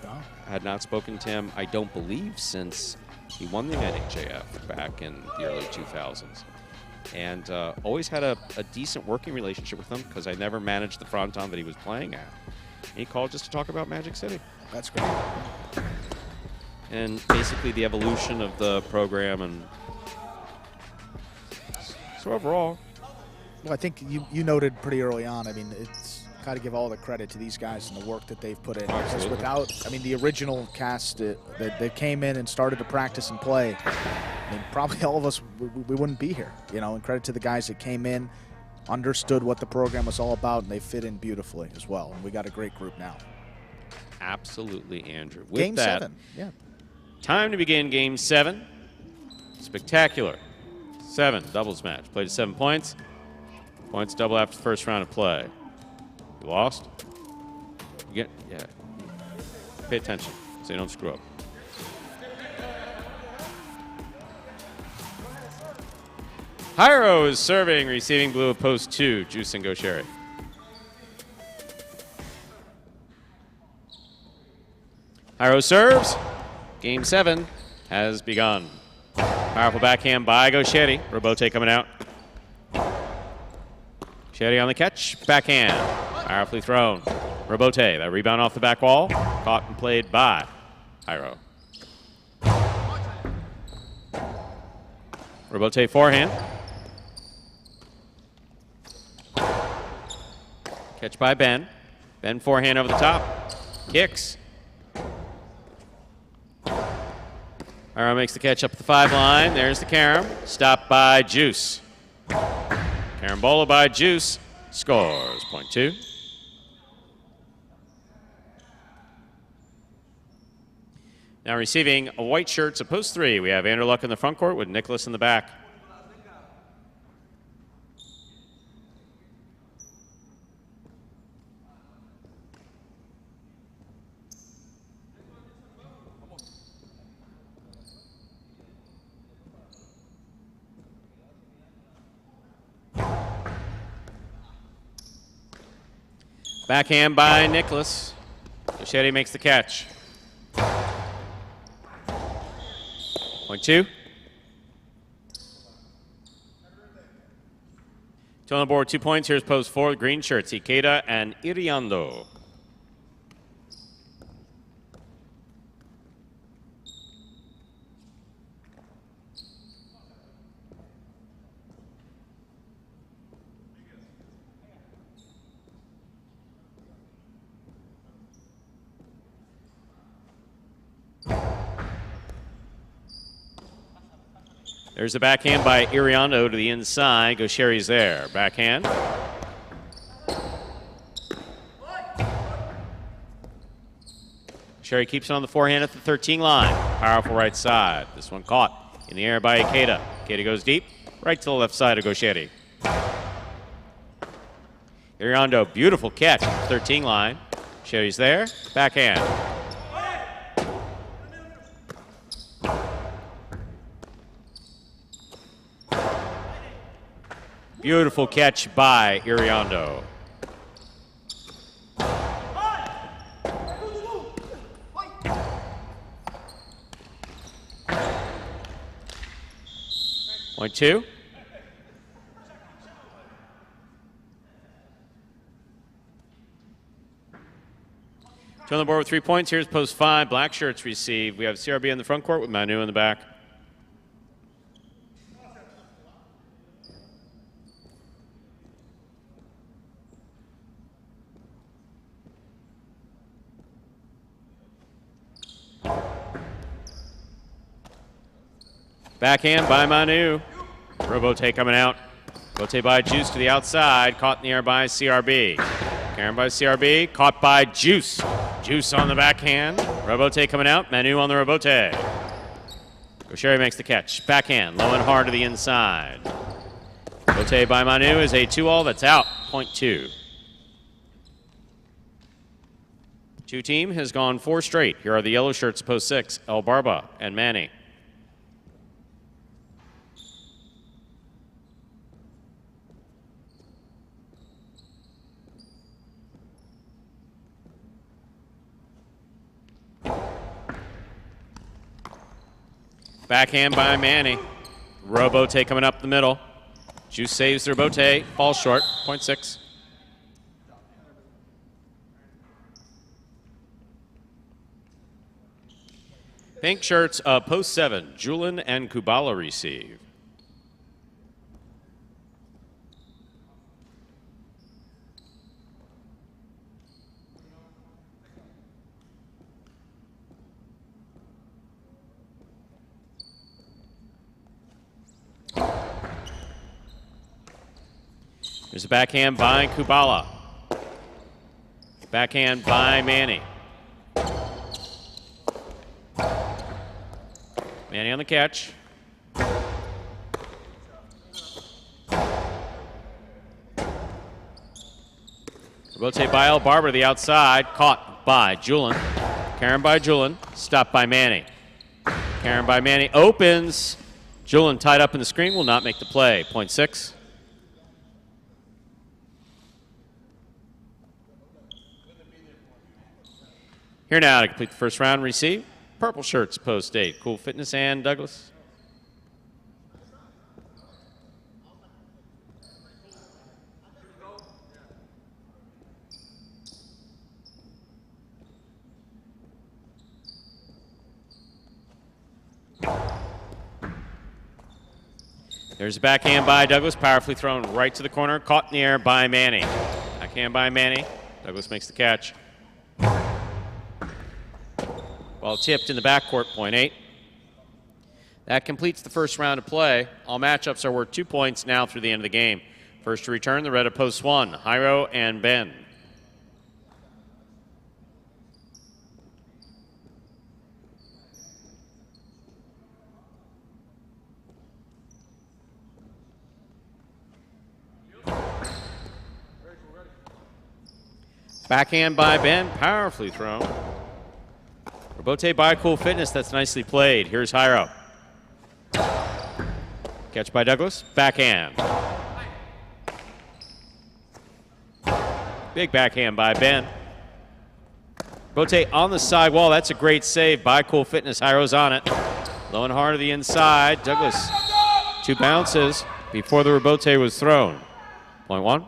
Wow. I had not spoken to him, I don't believe, since he won the NHF back in the early 2000s. And always had a decent working relationship with him because I never managed the fronton that he was playing at. And he called just to talk about Magic City. That's great. And basically the evolution of the program. And so overall. Well, I think you noted pretty early on, I mean, it's got to give all the credit to these guys and the work that they've put in. Because without, I mean, the original cast that came in and started to practice and play, I mean, probably all of us, we wouldn't be here, you know, and credit to the guys that came in, understood what the program was all about, and they fit in beautifully as well. And we got a great group now. Absolutely, Andrew. With Game that, 7, yeah. Time to begin Game 7. Spectacular. 7, doubles match. Played to 7 points. Points double after the first round of play. You lost? Yeah. Pay attention so you don't screw up. Hyro is serving, receiving blue of post 2. Juice and Gosheri. Hyro serves. Game 7 has begun. Powerful backhand by Gosheri. Robote coming out. Shetty on the catch. Backhand. Powerfully thrown. Robote. That rebound off the back wall. Caught and played by Hyro. Robote forehand. Catch by Ben. Ben forehand over the top. Kicks. Hyro makes the catch up the 5 line. There's the carom. Stopped by Juice. Carambola by Juice. Scores. Point 2. Now receiving a white shirts of post 3. We have Andrew Luck in the front court with Nicholas in the back. Backhand by Nicholas. Shetty makes the catch. Point 2. 2 on the board, 2 points. Here's post 4, green shirts, Ikeda and Iriando. There's the backhand by Iriando to the inside. Gosheri's there. Backhand. Gosheri keeps it on the forehand at the 13 line. Powerful right side. This one caught in the air by Ikeda. Ikeda goes deep. Right to the left side of Gosheri. Iriando, beautiful catch at the 13 line. Gosheri's there. Backhand. Beautiful catch by Iriando. Point 2. On the board with 3 points. Here's post 5. Black shirts receive. We have CRB in the front court with Manu in the back. Backhand by Manu. Robote coming out. Robote by Juice to the outside. Caught in the air by CRB. Karen by CRB. Caught by Juice. Juice on the backhand. Robote coming out. Manu on the Robote. Gosheri makes the catch. Backhand. Low and hard to the inside. Rote by Manu is a 2-all that's out, point 2. Two team has gone 4 straight. Here are the yellow shirts, post 6, El Barba and Manny. Backhand by Manny. Robote coming up the middle. Juice saves the Robote, falls short, point 6. Pink shirts, post 7, Julin and Kubala receive. There's a backhand by Kubala. Backhand by Manny. Manny on the catch. Robote by El Barber to the outside. Caught by Julin. Karen by Julin. Stopped by Manny. Karen by Manny opens. Julin tied up in the screen will not make the play. Point 6. Here now to complete the first round, receive. Purple shirts, post 8. Cool Fitness and Douglas. There's a backhand by Douglas, powerfully thrown right to the corner, caught in the air by Manny. Backhand by Manny. Douglas makes the catch. Well tipped in the backcourt, point 8. That completes the first round of play. All matchups are worth 2 points now through the end of the game. First to return, the red of post 1, Jairo and Ben. Backhand by Ben, powerfully thrown. Robote by Cool Fitness, that's nicely played. Here's Jairo. Catch by Douglas, backhand. Big backhand by Ben. Robote on the side wall, that's a great save by Cool Fitness. Jairo's on it. Low and hard to the inside. Douglas, 2 bounces before the Robote was thrown. Point 1.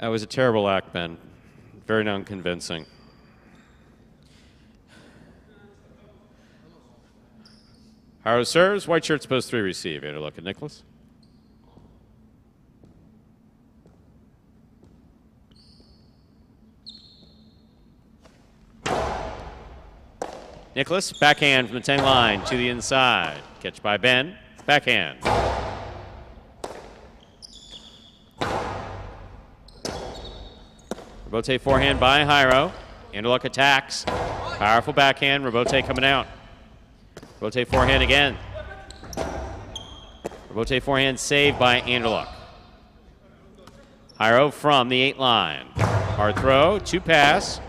That was a terrible act, Ben. Very non-convincing. Jairo serves. White shirts post 3 receive. Here to look at Nicholas. Nicholas, backhand from the 10 line to the inside. Catch by Ben. Backhand. Robote forehand by Jairo. Anderluck attacks. Powerful backhand. Robote coming out. Robote forehand again. Robote forehand saved by Anderluck. Jairo from the 8 line. Hard throw, 2 pass.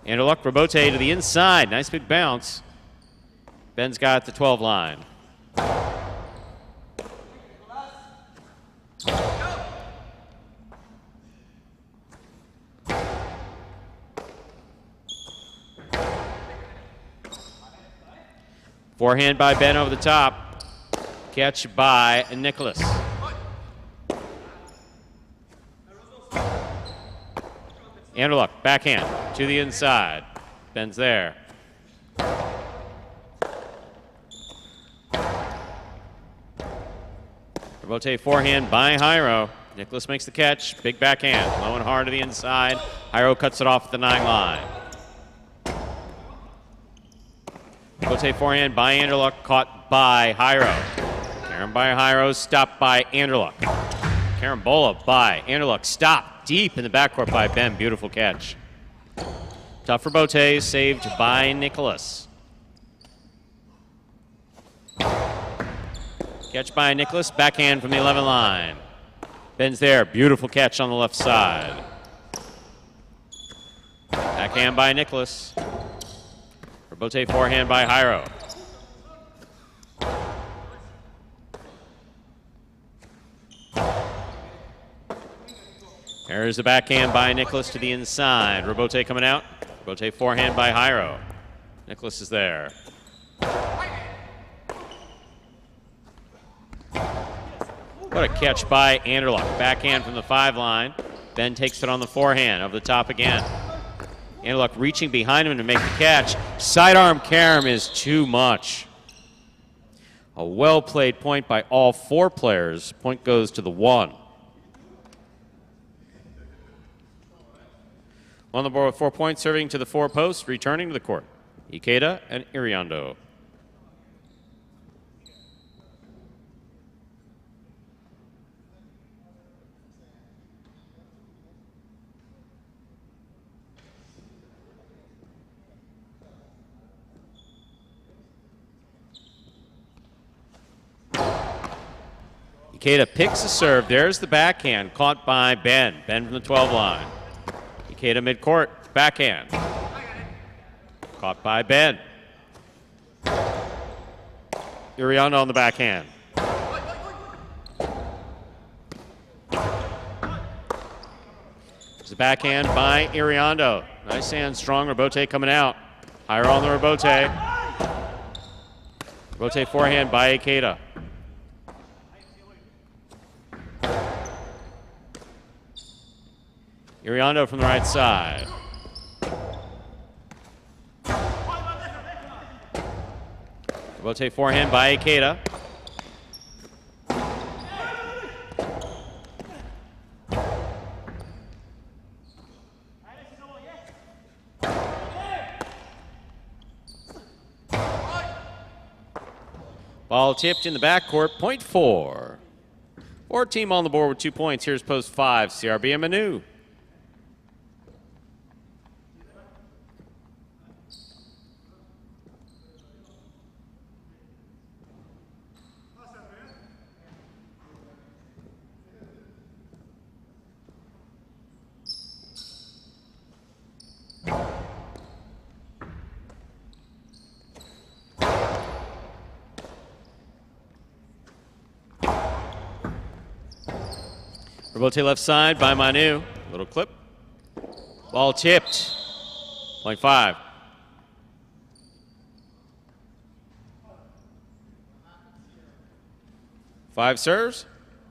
Anderluck, Robote to the inside. Nice big bounce. Ben's got the 12 line. Forehand by Ben over the top. Catch by Nicholas. Anderluck, backhand to the inside. Ben's there. Robote forehand by Jairo. Nicholas makes the catch. Big backhand. Low and hard to the inside. Jairo cuts it off at the 9 line. Robote forehand by Anderluck, caught by Jairo. Karen by Jairo, stopped by Anderluck. Carambola by Anderluck, stopped deep in the backcourt by Ben. Beautiful catch. Tough Robote, saved by Nicholas. Catch by Nicholas, backhand from the 11 line. Ben's there, beautiful catch on the left side. Backhand by Nicholas. Robote forehand by Jairo. There's the backhand by Nicholas to the inside. Robote coming out. Robote forehand by Jairo. Nicholas is there. What a catch by Anderluck. Backhand from the 5 line. Ben takes it on the forehand over the top again. Anderluck reaching behind him to make the catch. Sidearm carom is too much. A well-played point by all 4 players. Point goes to the 1. On the board with 4 points, serving to the 4 posts, returning to the court. Ikeda and Iriondo. Ikeda picks a serve. There's the backhand, caught by Ben. Ben from the 12 line. Ikeda midcourt, backhand. Caught by Ben. Iriondo on the backhand. There's a backhand by Iriondo. Nice hand, strong. Robote coming out. Higher on the Robote. Robote forehand by Ikeda. Iriondo from the right side. Robote forehand by Ikeda. Ball tipped in the backcourt, point 4. 4 team on the board with 2 points. Here's post 5, CRB and Manu. Robote left side by Manu. Little clip. Ball tipped. Point 5. Five serves.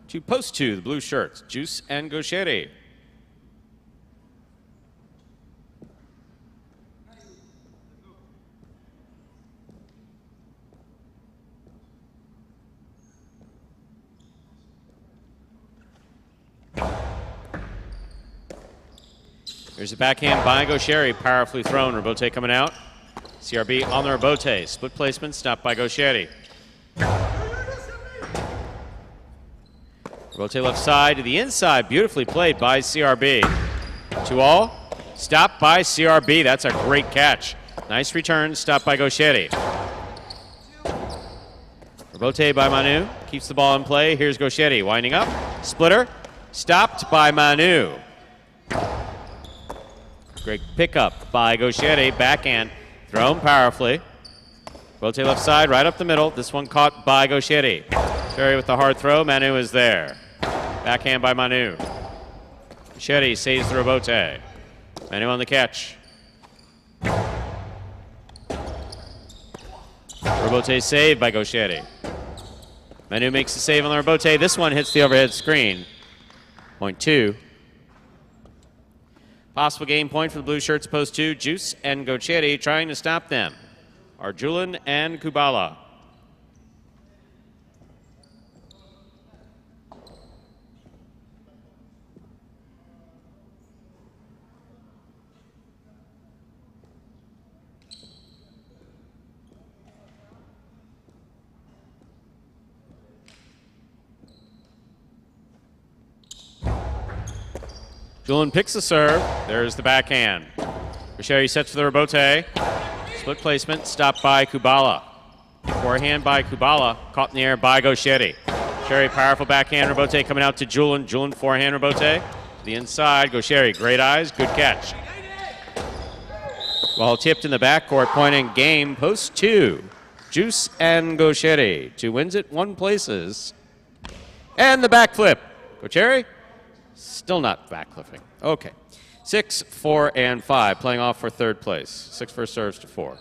2 post 2, the blue shirts. Juice and Gaucheri. There's a backhand by Gaucheri, powerfully thrown. Robote coming out. CRB on the Robote. Split placement, stopped by Gaucheri. Robote left side to the inside. Beautifully played by CRB. 2-all. Stopped by CRB. That's a great catch. Nice return, stopped by Gaucheri. Robote by Manu. Keeps the ball in play. Here's Gaucheri winding up. Splitter. Stopped by Manu. Great pickup by Gaucheri, backhand, thrown powerfully. Robote left side, right up the middle. This one caught by Gaucheri. Gaucheri with the hard throw, Manu is there. Backhand by Manu. Gaucheri saves the Robote. Manu on the catch. Robote saved by Gaucheri. Manu makes the save on the Robote. This one hits the overhead screen. Point 2. Possible game point for the blue shirts, post 2. Juice and Gaucheri trying to stop them. Arjulan and Kubala. Julian picks the serve. There's the backhand. Gaucheri sets for the rebote. Split placement, stopped by Kubala. Forehand by Kubala, caught in the air by Gaucheri. Gaucheri, powerful backhand rebote coming out to Julian. Julian, forehand rebote. To the inside, Gaucheri, great eyes, good catch. Ball tipped in the backcourt, point in game, post 2. Juice and Gaucheri. 2 wins it, 1 places. And the backflip. Gaucheri, still not backflipping. Okay. 6, 4, and 5, playing off for 3rd place. 6 first serves to 4.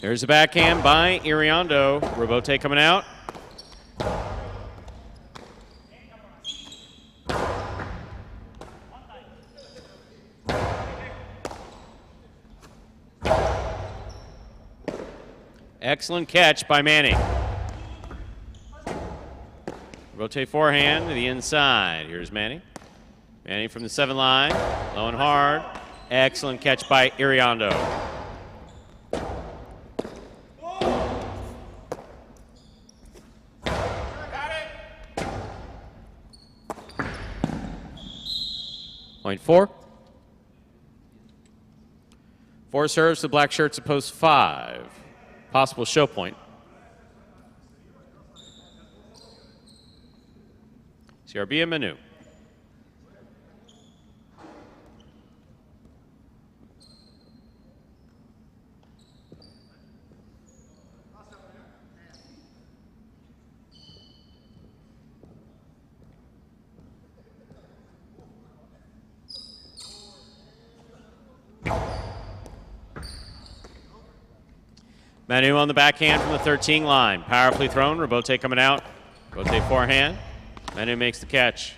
There's a backhand by Iriondo. Rebote coming out. Excellent catch by Manny. Rotate forehand to the inside. Here's Manny. Manny from the 7 line. Low and hard. Excellent catch by Iriondo. Point 4. 4 serves to black shirts at post 5. Possible show point. CRB and Manu. Manu on the backhand from the 13 line. Powerfully thrown. Rebote coming out. Rebote forehand. Manu makes the catch.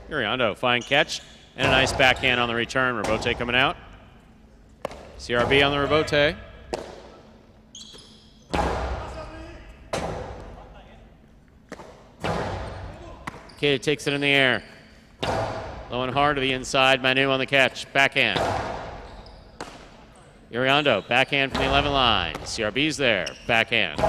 Iriondo, fine catch. And a nice backhand on the return. Rebote coming out. CRB on the rebote. Kid takes it in the air. Low and hard to the inside. Manu on the catch. Backhand. Iriondo, backhand from the 11 line. CRB's there, backhand.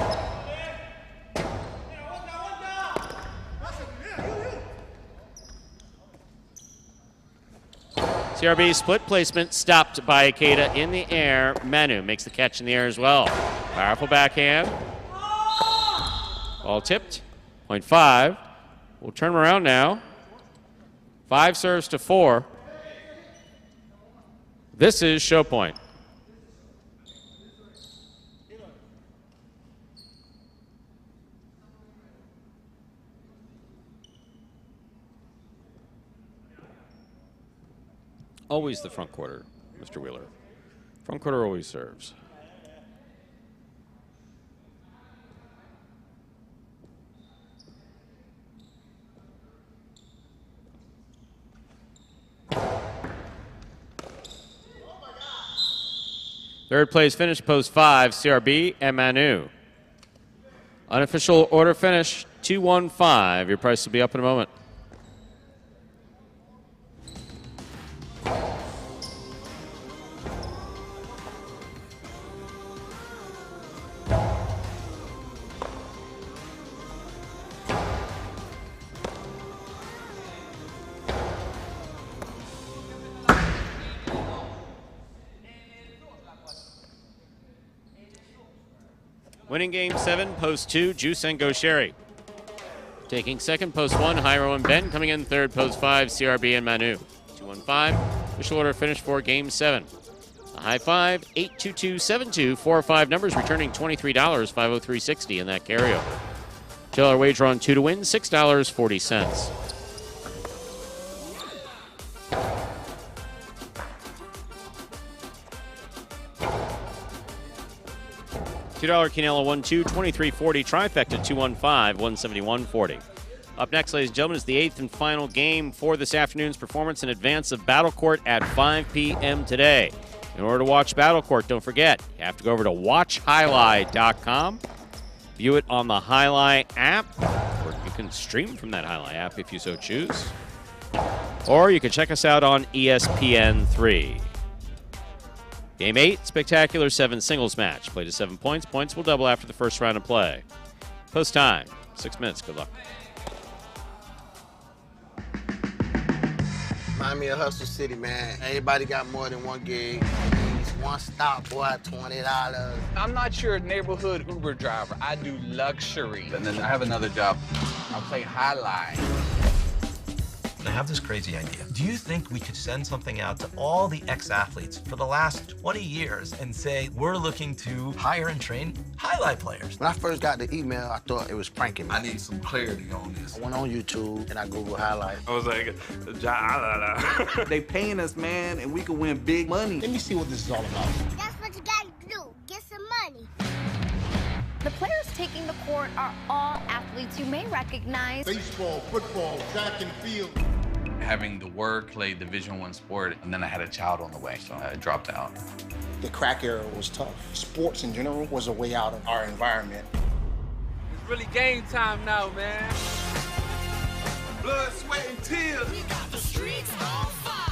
CRB split placement stopped by Ikeda in the air. Manu makes the catch in the air as well. Powerful backhand. Ball tipped. Point 5. We'll turn around now. 5 serves to 4. This is show point. Always the front quarter, Mr. Wheeler. Front quarter always serves. Third place finish, post 5, CRB and Manu. Unofficial order finish, 2-1-5. Your price will be up in a moment. Winning game 7, post 2, Juice and Gaucheri. Taking second, post 1, Jairo and Ben. Coming in third, post 5, CRB and Manu. 2-1-5. Official order finish for game 7. The high 5, 82272, 4 or 5 numbers, returning $23, 503.60 in that carryover. $2 wager on 2 to win, $6.40. $2 Quinella 1-2, 23.40 trifecta 215, 171.40. Up next, ladies and gentlemen, is the 8th and final game for this afternoon's performance in advance of Battle Court at 5 p.m. today. In order to watch Battle Court, don't forget, you have to go over to watchhighlight.com, view it on the Jai-Alai app, or you can stream from that Jai-Alai app if you so choose. Or you can check us out on ESPN3. Game 8, spectacular 7 singles match. Play to 7 points. Points will double after the first round of play. Post time, 6 minutes. Good luck. Remind me of Hustle City, man. Everybody got more than one gig. Please, one stop, boy, $20. I'm not your neighborhood Uber driver. I do luxury. And then I have another job. I play Jai-Alai. I have this crazy idea. Do you think we could send something out to all the ex-athletes for the last 20 years and say, we're looking to hire and train Jai-Alai players? When I first got the email, I thought it was pranking me. I need some clarity on this. I went on YouTube and I Googled Jai-Alai. I was like, Jai-Alai. They paying us, man, and we can win big money. Let me see what this is all about. That's what you gotta do. Get some money. The players taking the court are all athletes you may recognize. Baseball, football, track and field. Having the work, play Division I sport, and then I had a child on the way, so I dropped out. The crack era was tough. Sports in general was a way out of our environment. It's really game time now, man. Blood, sweat, and tears. We got the streets on fire.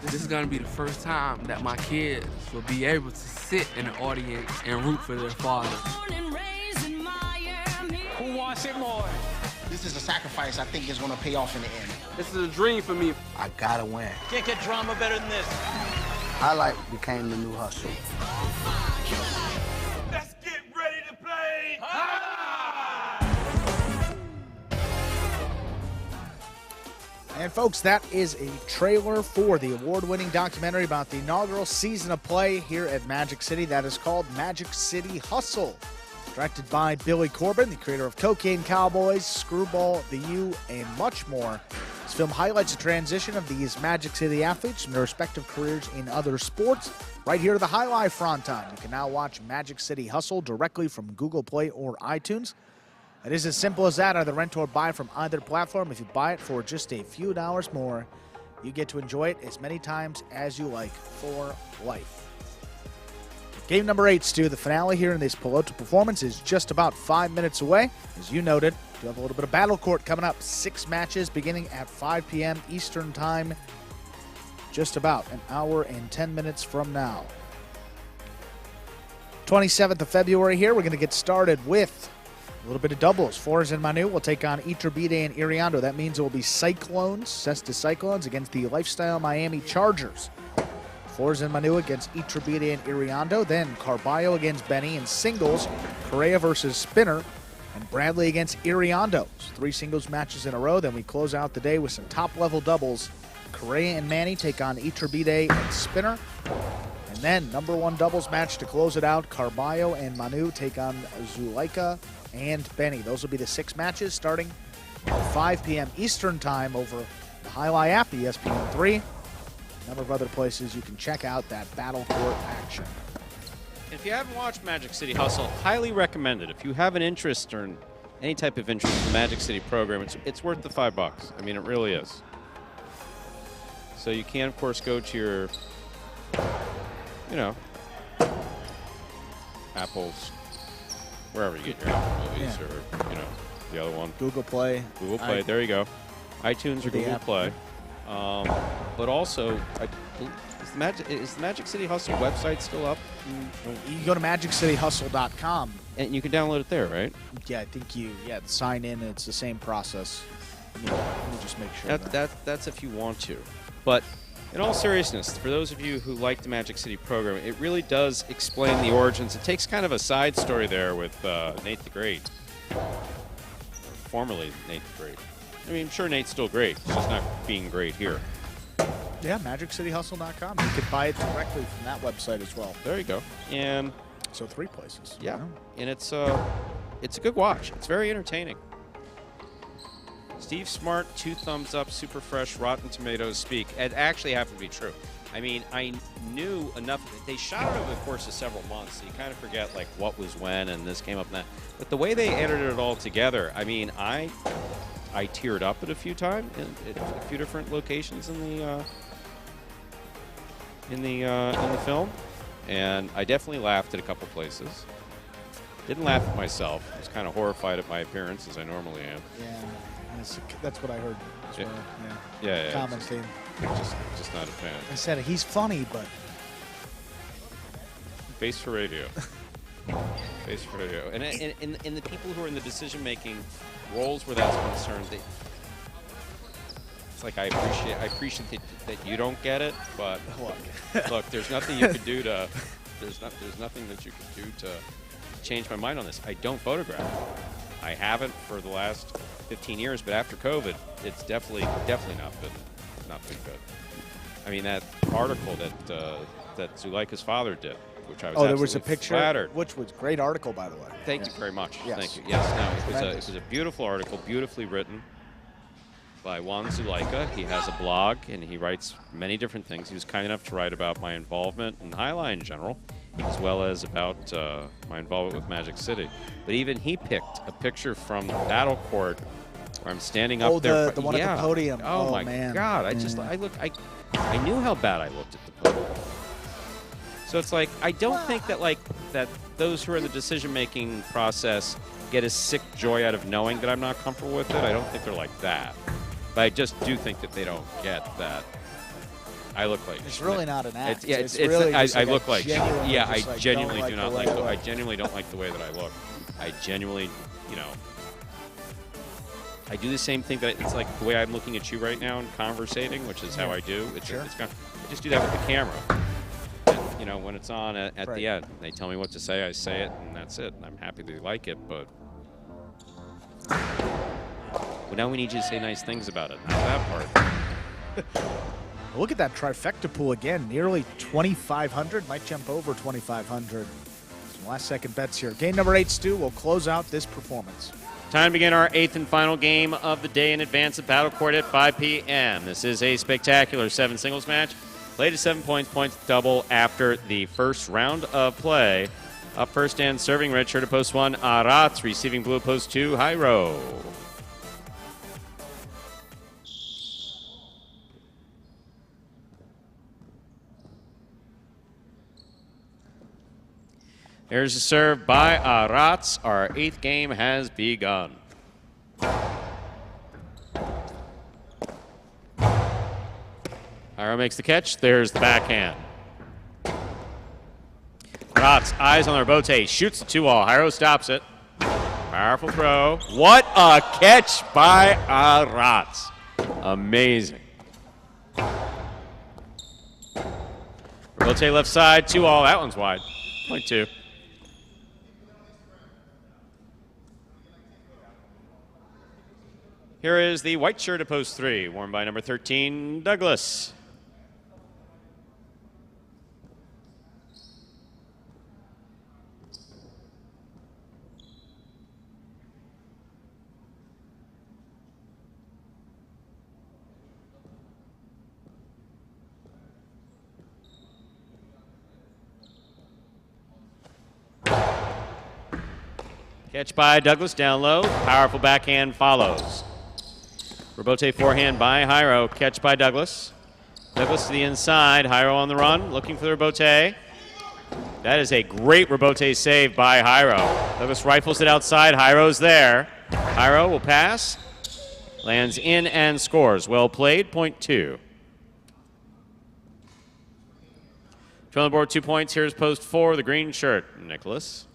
This is gonna be the first time that my kids will be able to sit in the audience and root for their father. Who wants it more? This is a sacrifice I think is going to pay off in the end. This is a dream for me. I gotta win. Can't get drama better than this. Jai-Alai became the new hustle. Let's get ready to play. And folks, that is a trailer for the award-winning documentary about the inaugural season of play here at Magic City that is called Magic City Hustle. Directed by Billy Corbin, the creator of Cocaine Cowboys, Screwball, The U, and much more. This film highlights the transition of these Magic City athletes from their respective careers in other sports. Right here to the Jai-Alai Fronton. You can now watch Magic City Hustle directly from Google Play or iTunes. It is as simple as that. Either rent or buy from either platform. If you buy it for just a few dollars more, you get to enjoy it as many times as you like for life. Game number 8, Stu, the finale here in this Pelota performance is just about 5 minutes away. As you noted, we have a little bit of battle court coming up. 6 matches beginning at 5 p.m. Eastern Time, just about an hour and 10 minutes from now. 27th of February here, we're going to get started with a little bit of doubles. Flores and Manu will take on Iturbide and Iriondo. That means it will be Cyclones, Cesta Cyclones, against the Lifestyle Miami Chargers. Flores and Manu against Iturbide and Iriondo. Then Carballo against Benny in singles. Correa versus Spinner. And Bradley against Iriondo. 3 singles matches in a row. Then we close out the day with some top-level doubles. Correa and Manny take on Iturbide and Spinner. And then number 1 doubles match to close it out. Carballo and Manu take on Zuleika and Benny. Those will be the 6 matches starting at 5 p.m. Eastern Time over the Jai-Alai app, ESPN3. A number of other places you can check out that battle court action. If you haven't watched Magic City Hustle, highly recommend it. If you have an interest or any type of interest in the Magic City program, it's worth the $5. I mean, it really is. So you can, of course, go to your, Apple's, wherever you get your Apple movies, or, the other one. Google Play. Google Play, there you go. iTunes or Google Play. But also, is the Magic City Hustle website still up? You can go to MagicCityHustle.com. And you can download it there, right? Yeah, I think sign in. It's the same process. Let me just make sure. That's if you want to. But in all seriousness, for those of you who like the Magic City program, it really does explain the origins. It takes kind of a side story there with Nate the Great. Formerly Nate the Great. I mean, I'm sure Nate's still great. He's just not being great here. Yeah, MagicCityHustle.com. You can buy it directly from that website as well. There you go. And so 3 places. Yeah, and it's a good watch. It's very entertaining. Steve Smart, 2 thumbs up, super fresh, Rotten Tomatoes speak. It actually happened to be true. I mean, I knew enough. They shot it over the course of several months, so you kind of forget like what was when and this came up and that. But the way they edited it all together, I mean, I teared up at a few times at a few different locations in in the film, and I definitely laughed at a couple places. Didn't laugh at myself. I was kind of horrified at my appearance, as I normally am. Yeah, that's what I heard as well. Yeah. Commenting. Just not a fan. I said he's funny, but Face for radio. Face for radio. And the people who are in the decision-making roles where that's concerned, it's like I appreciate that you don't get it, but look, there's nothing you could do to there's nothing that you could do to change my mind on this. I don't photograph. I haven't for the last 15 years, but after COVID, it's definitely not been good. I mean, that article that Zuleika's father did, which I was there was a picture, flattered. which was a great article, by the way. Thank you very much. Yes. Thank you. Yes, no, it was a beautiful article, beautifully written by Juan Zuleika. He has a blog, and he writes many different things. He was kind enough to write about my involvement in Jai-Alai in general, as well as about my involvement with Magic City. But even he picked a picture from the battle court where I'm standing up there. The one at the podium. Oh my man. God! I knew how bad I looked at the podium. So it's like I don't think that those who are in the decision-making process get a sick joy out of knowing that I'm not comfortable with it. I don't think they're like that. But I just do think that they don't get that I look like it's really not an act. It's really I look like I genuinely do not like I genuinely don't like the way that I look. I genuinely, I do the same thing that it's like the way I'm looking at you right now and conversating, which is how I do. I just do that with the camera. And, when it's on at the end, they tell me what to say, I say it, and that's it. And I'm happy they like it, but now we need you to say nice things about it. Not that part. Look at that trifecta pool again. Nearly 2,500. Might jump over 2,500. Some last-second bets here. Game number 8, Stu, will close out this performance. Time to begin our 8th and final game of the day in advance of Battle Court at 5 p.m. This is a spectacular 7 singles match. Played to 7 points, points double after the first round of play. Up first and serving red shirt at post 1, Arats. Receiving blue at post 2, Jairo. There's a serve by Arats. Our 8th game has begun. Jairo makes the catch. There's the backhand. Arats, eyes on the rebote, shoots the 2-all. Jairo stops it. Powerful throw. What a catch by Arats. Amazing. Rebote left side, 2-all. That one's wide. Point 2. Here is the white shirt at post 3, worn by number 13, Douglas. Catch by Douglas down low. Powerful backhand follows. Rebote forehand by Jairo. Catch by Douglas. Douglas to the inside. Jairo on the run, looking for the rebote. That is a great rebote save by Jairo. Douglas rifles it outside. Jairo's there. Jairo will pass. Lands in and scores. Well played. Point 2. On the board, 2 points. Here's post 4, the green shirt, Nicholas.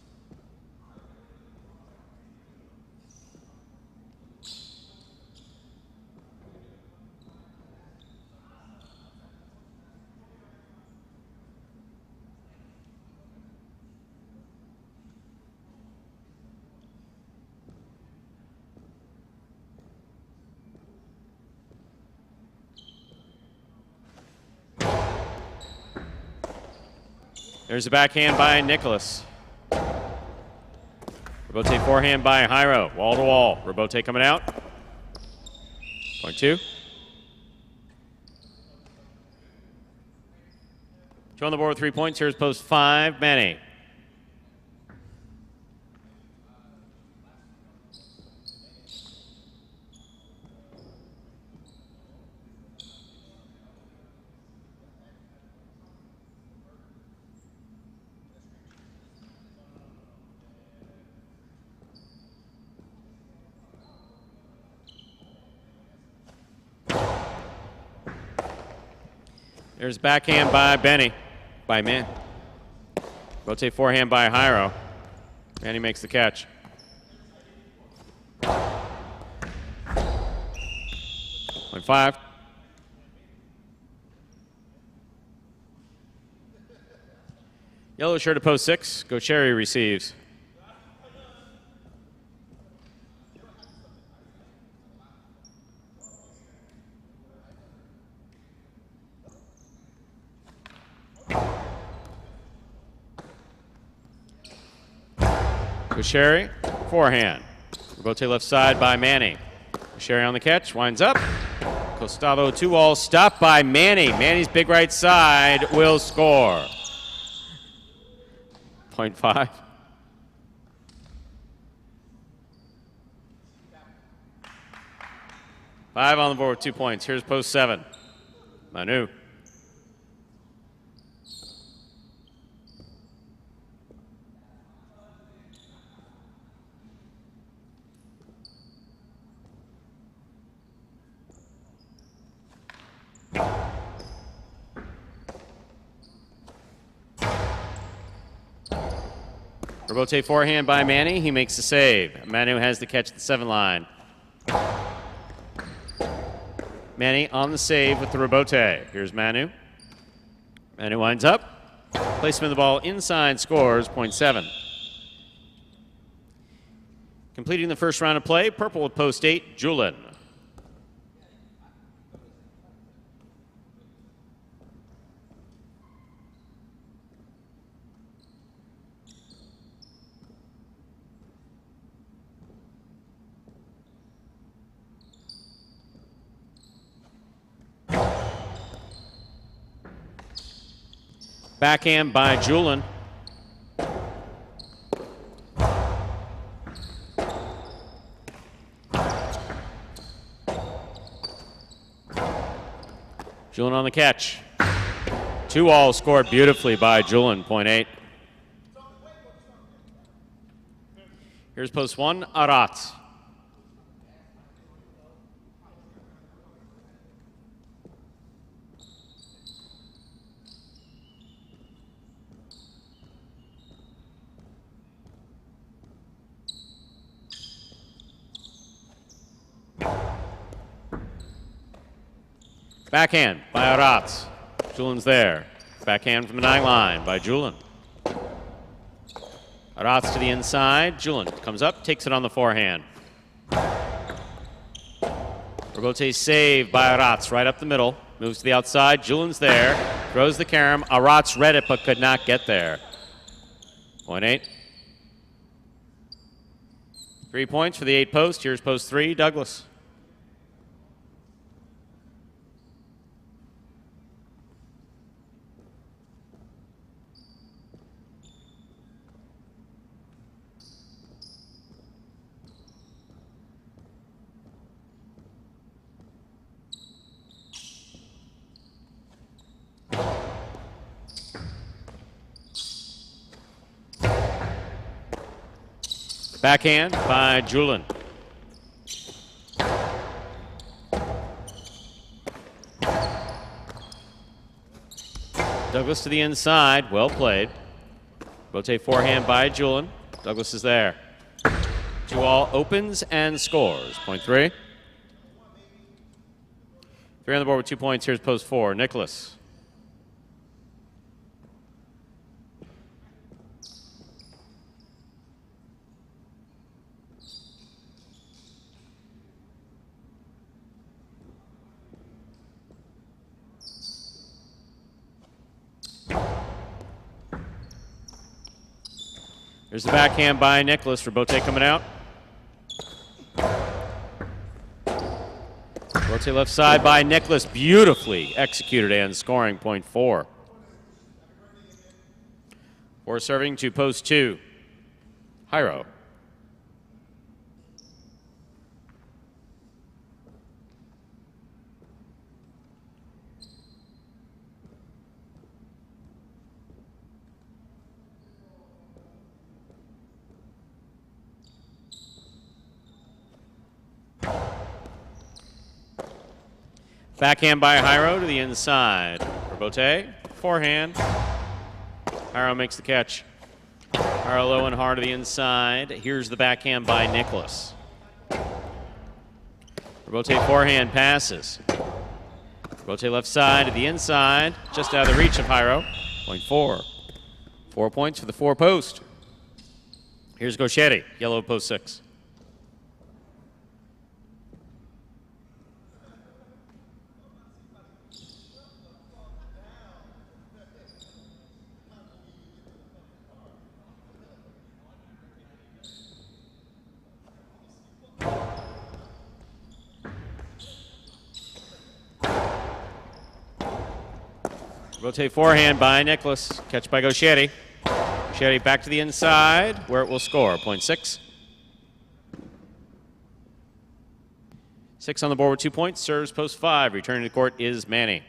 There's a backhand by Nicholas. Rebote forehand by Jairo. Wall to wall. Rebote coming out. Point 2. 2 on the board with 3 points. Here's post 5, Manny. There's backhand by Benny. By Man. Rotate forehand by Jairo. Manny makes the catch. Point 5. Yellow shirt at post 6. Gocheri receives. Gocheri, forehand. Rotate left side by Manny. Gocheri on the catch, winds up. Costado 2-all, stopped by Manny. Manny's big right side will score. Point 5. Five on the board with 2 points. Here's post 7. Manu. Rotate forehand by Manny. He makes the save. Manu has the catch at the 7 line. Manny on the save with the rebote. Here's Manu. Manu winds up. Placement of the ball inside, scores, point 7. Completing the first round of play, purple with post 8, Julin. Backhand by Julin. Julin on the catch. 2-all scored beautifully by Julin, point 8. Here's post 1, Arat. Backhand by Arat. Julin's there. Backhand from the 9 line by Julin. Arat's to the inside. Julin comes up, takes it on the forehand. Rebote save by Arat's right up the middle. Moves to the outside. Julin's there. Throws the carom. Arat's read it but could not get there. Point 8. 3 points for the 8 post. Here's post 3, Douglas. Backhand by Julin. Douglas to the inside, well played. Rotate forehand by Julin. Douglas is there. 2-all opens and scores. Point 3. 3 on the board with 2 points. Here's post 4, Nicholas. There's the backhand by Nicholas. Rebote coming out. Rebote left side by Nicholas. Beautifully executed and scoring, point 4. 4 serving to post 2. Jairo. Backhand by Jairo to the inside. Rebote, forehand. Jairo makes the catch. Jairo low and hard to the inside. Here's the backhand by Nicholas. Rebote forehand passes. Rebote left side to the inside, just out of the reach of Jairo. Point 4. 4 points for the 4 post. Here's Gauchetti, yellow post 6. Rotate forehand by Nicholas. Catch by Gauchetti. Gauchetti back to the inside where it will score. Point 6. 6 on the board with 2 points. Serves post 5. Returning to court is Manny.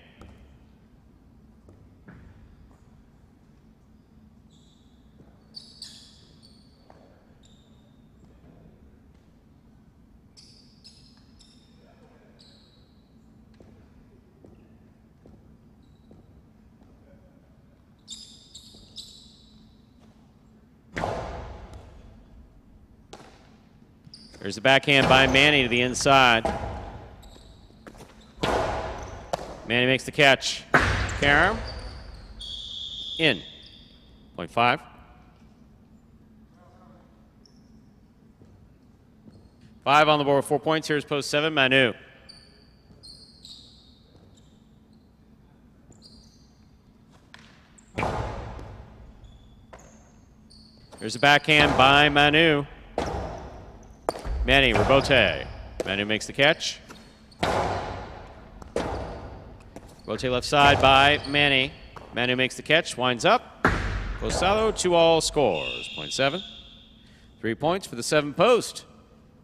There's the backhand by Manny to the inside. Manny makes the catch. Karam. In. Point 5. 5 on the board with 4 points. Here's post 7, Manu. There's a backhand by Manu. Manny, Rebote. Manu makes the catch. Rebote left side by Manny. Manu makes the catch, winds up. Posado, 2-all scores. Point 7. 3 points for the 7 post.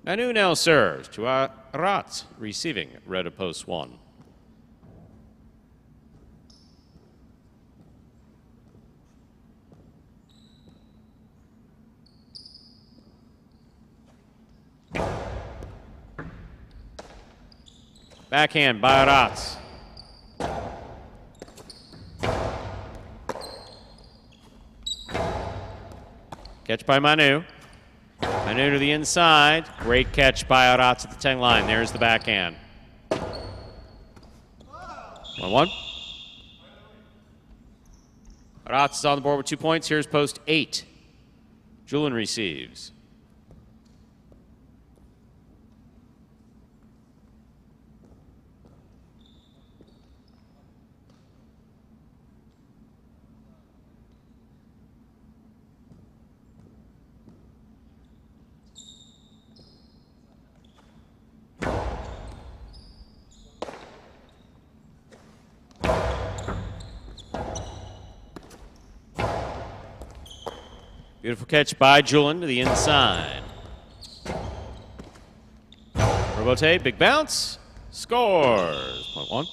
Manu now serves to Arat, receiving red of post 1. Backhand by Arat. Catch by Manu. Manu to the inside. Great catch by Arat at the 10 line. There's the backhand. 1-1. Arat is on the board with 2 points. Here's post 8. Julian receives. Beautiful catch by Julian to the inside. Rebote, big bounce, scores. Point 1.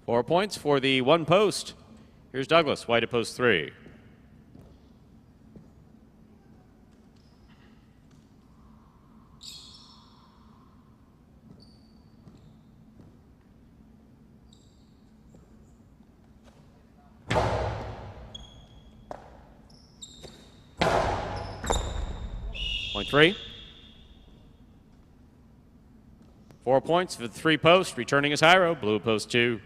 4 points for the 1 post. Here's Douglas, white at post 3. Point 3. 4 points for the 3 post. Returning is Jairo, blue post 2.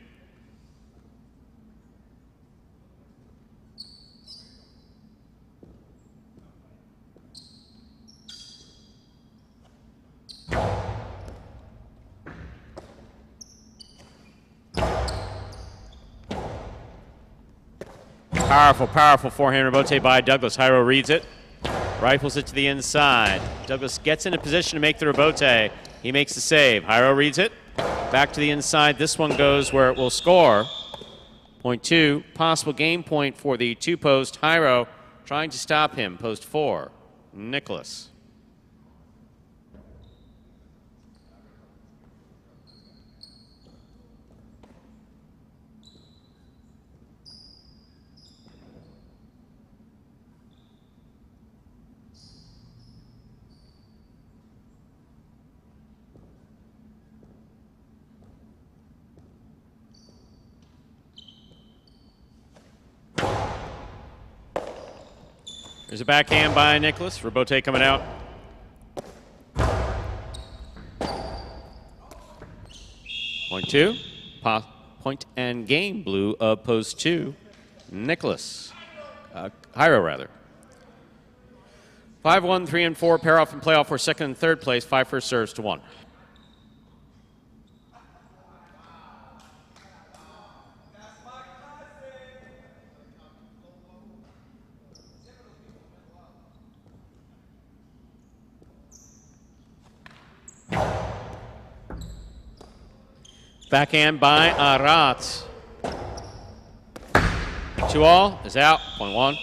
Powerful, powerful forehand rebote by Douglas. Jairo reads it. Rifles it to the inside. Douglas gets in a position to make the rebote. He makes the save. Jairo reads it. Back to the inside. This one goes where it will score. Point 2. Possible game point for the 2 post. Jairo trying to stop him. Post 4. Nicholas. There's a backhand by Nicholas. Rabote coming out. Point 2. Point and game, blue of post 2. Nicholas. Hyro, rather. 5-1, 3 and 4 pair off and playoff for second and third place. 5 first serves to 1. Backhand by Arat. 2-all is out. Point 1.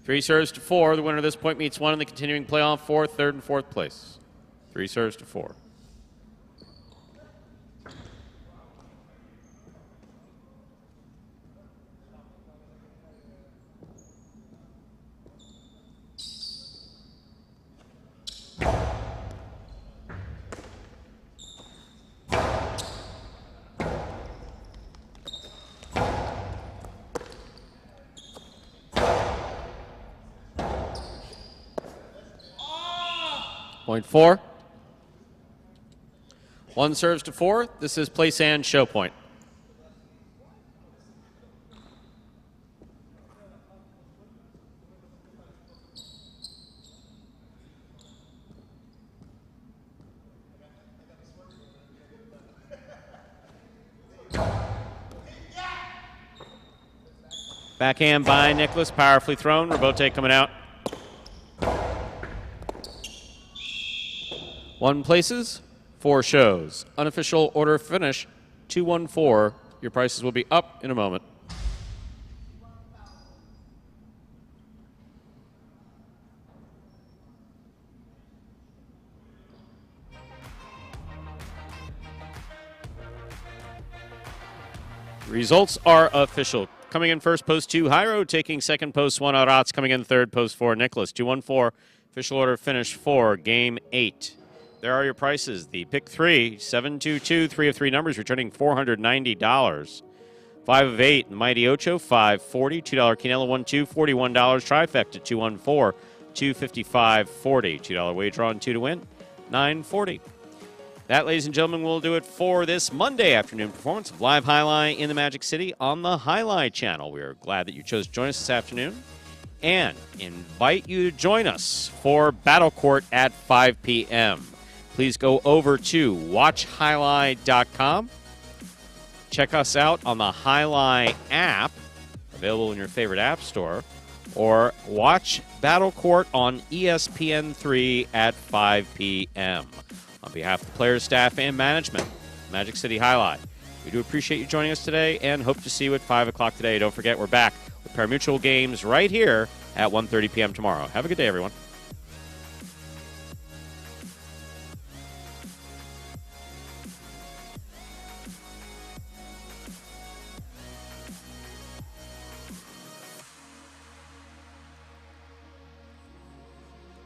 3 serves to 4. The winner of this point meets 1 in the continuing playoff for third and fourth place. 3 serves to 4. Point 4. 1 serves to 4. This is place and show point. Backhand by Nicholas, powerfully thrown. Rabote coming out. 1 places, 4 shows. Unofficial order finish, 2-1-4. Your prices will be up in a moment. Results are official. Coming in first, post 2, Hyro. Taking second, post 1, Aratz. Coming in third, post 4, Nicholas. 2-1-4. Official order finish 4, game 8. There are your prices. The pick 3, 7-2-2, 3 of 3 numbers, returning $490. 5 of 8, the Mighty Ocho, $540. $2 Quinella, 1-2, $41. Trifecta, 2-1-4, $255.40. $2 wager on 2 to win, $940. That, ladies and gentlemen, will do it for this Monday afternoon performance of Live Jai-Alai in the Magic City on the Jai-Alai channel. We are glad that you chose to join us this afternoon and invite you to join us for Battle Court at 5 p.m. Please go over to watchjai-alai.com. Check us out on the Jai-Alai app, available in your favorite app store, or watch Battle Court on ESPN3 at 5 p.m. On behalf of the players, staff, and management, Magic City Jai-Alai, we do appreciate you joining us today and hope to see you at 5 o'clock today. Don't forget, we're back with Parimutuel games right here at 1:30 p.m. tomorrow. Have a good day, everyone.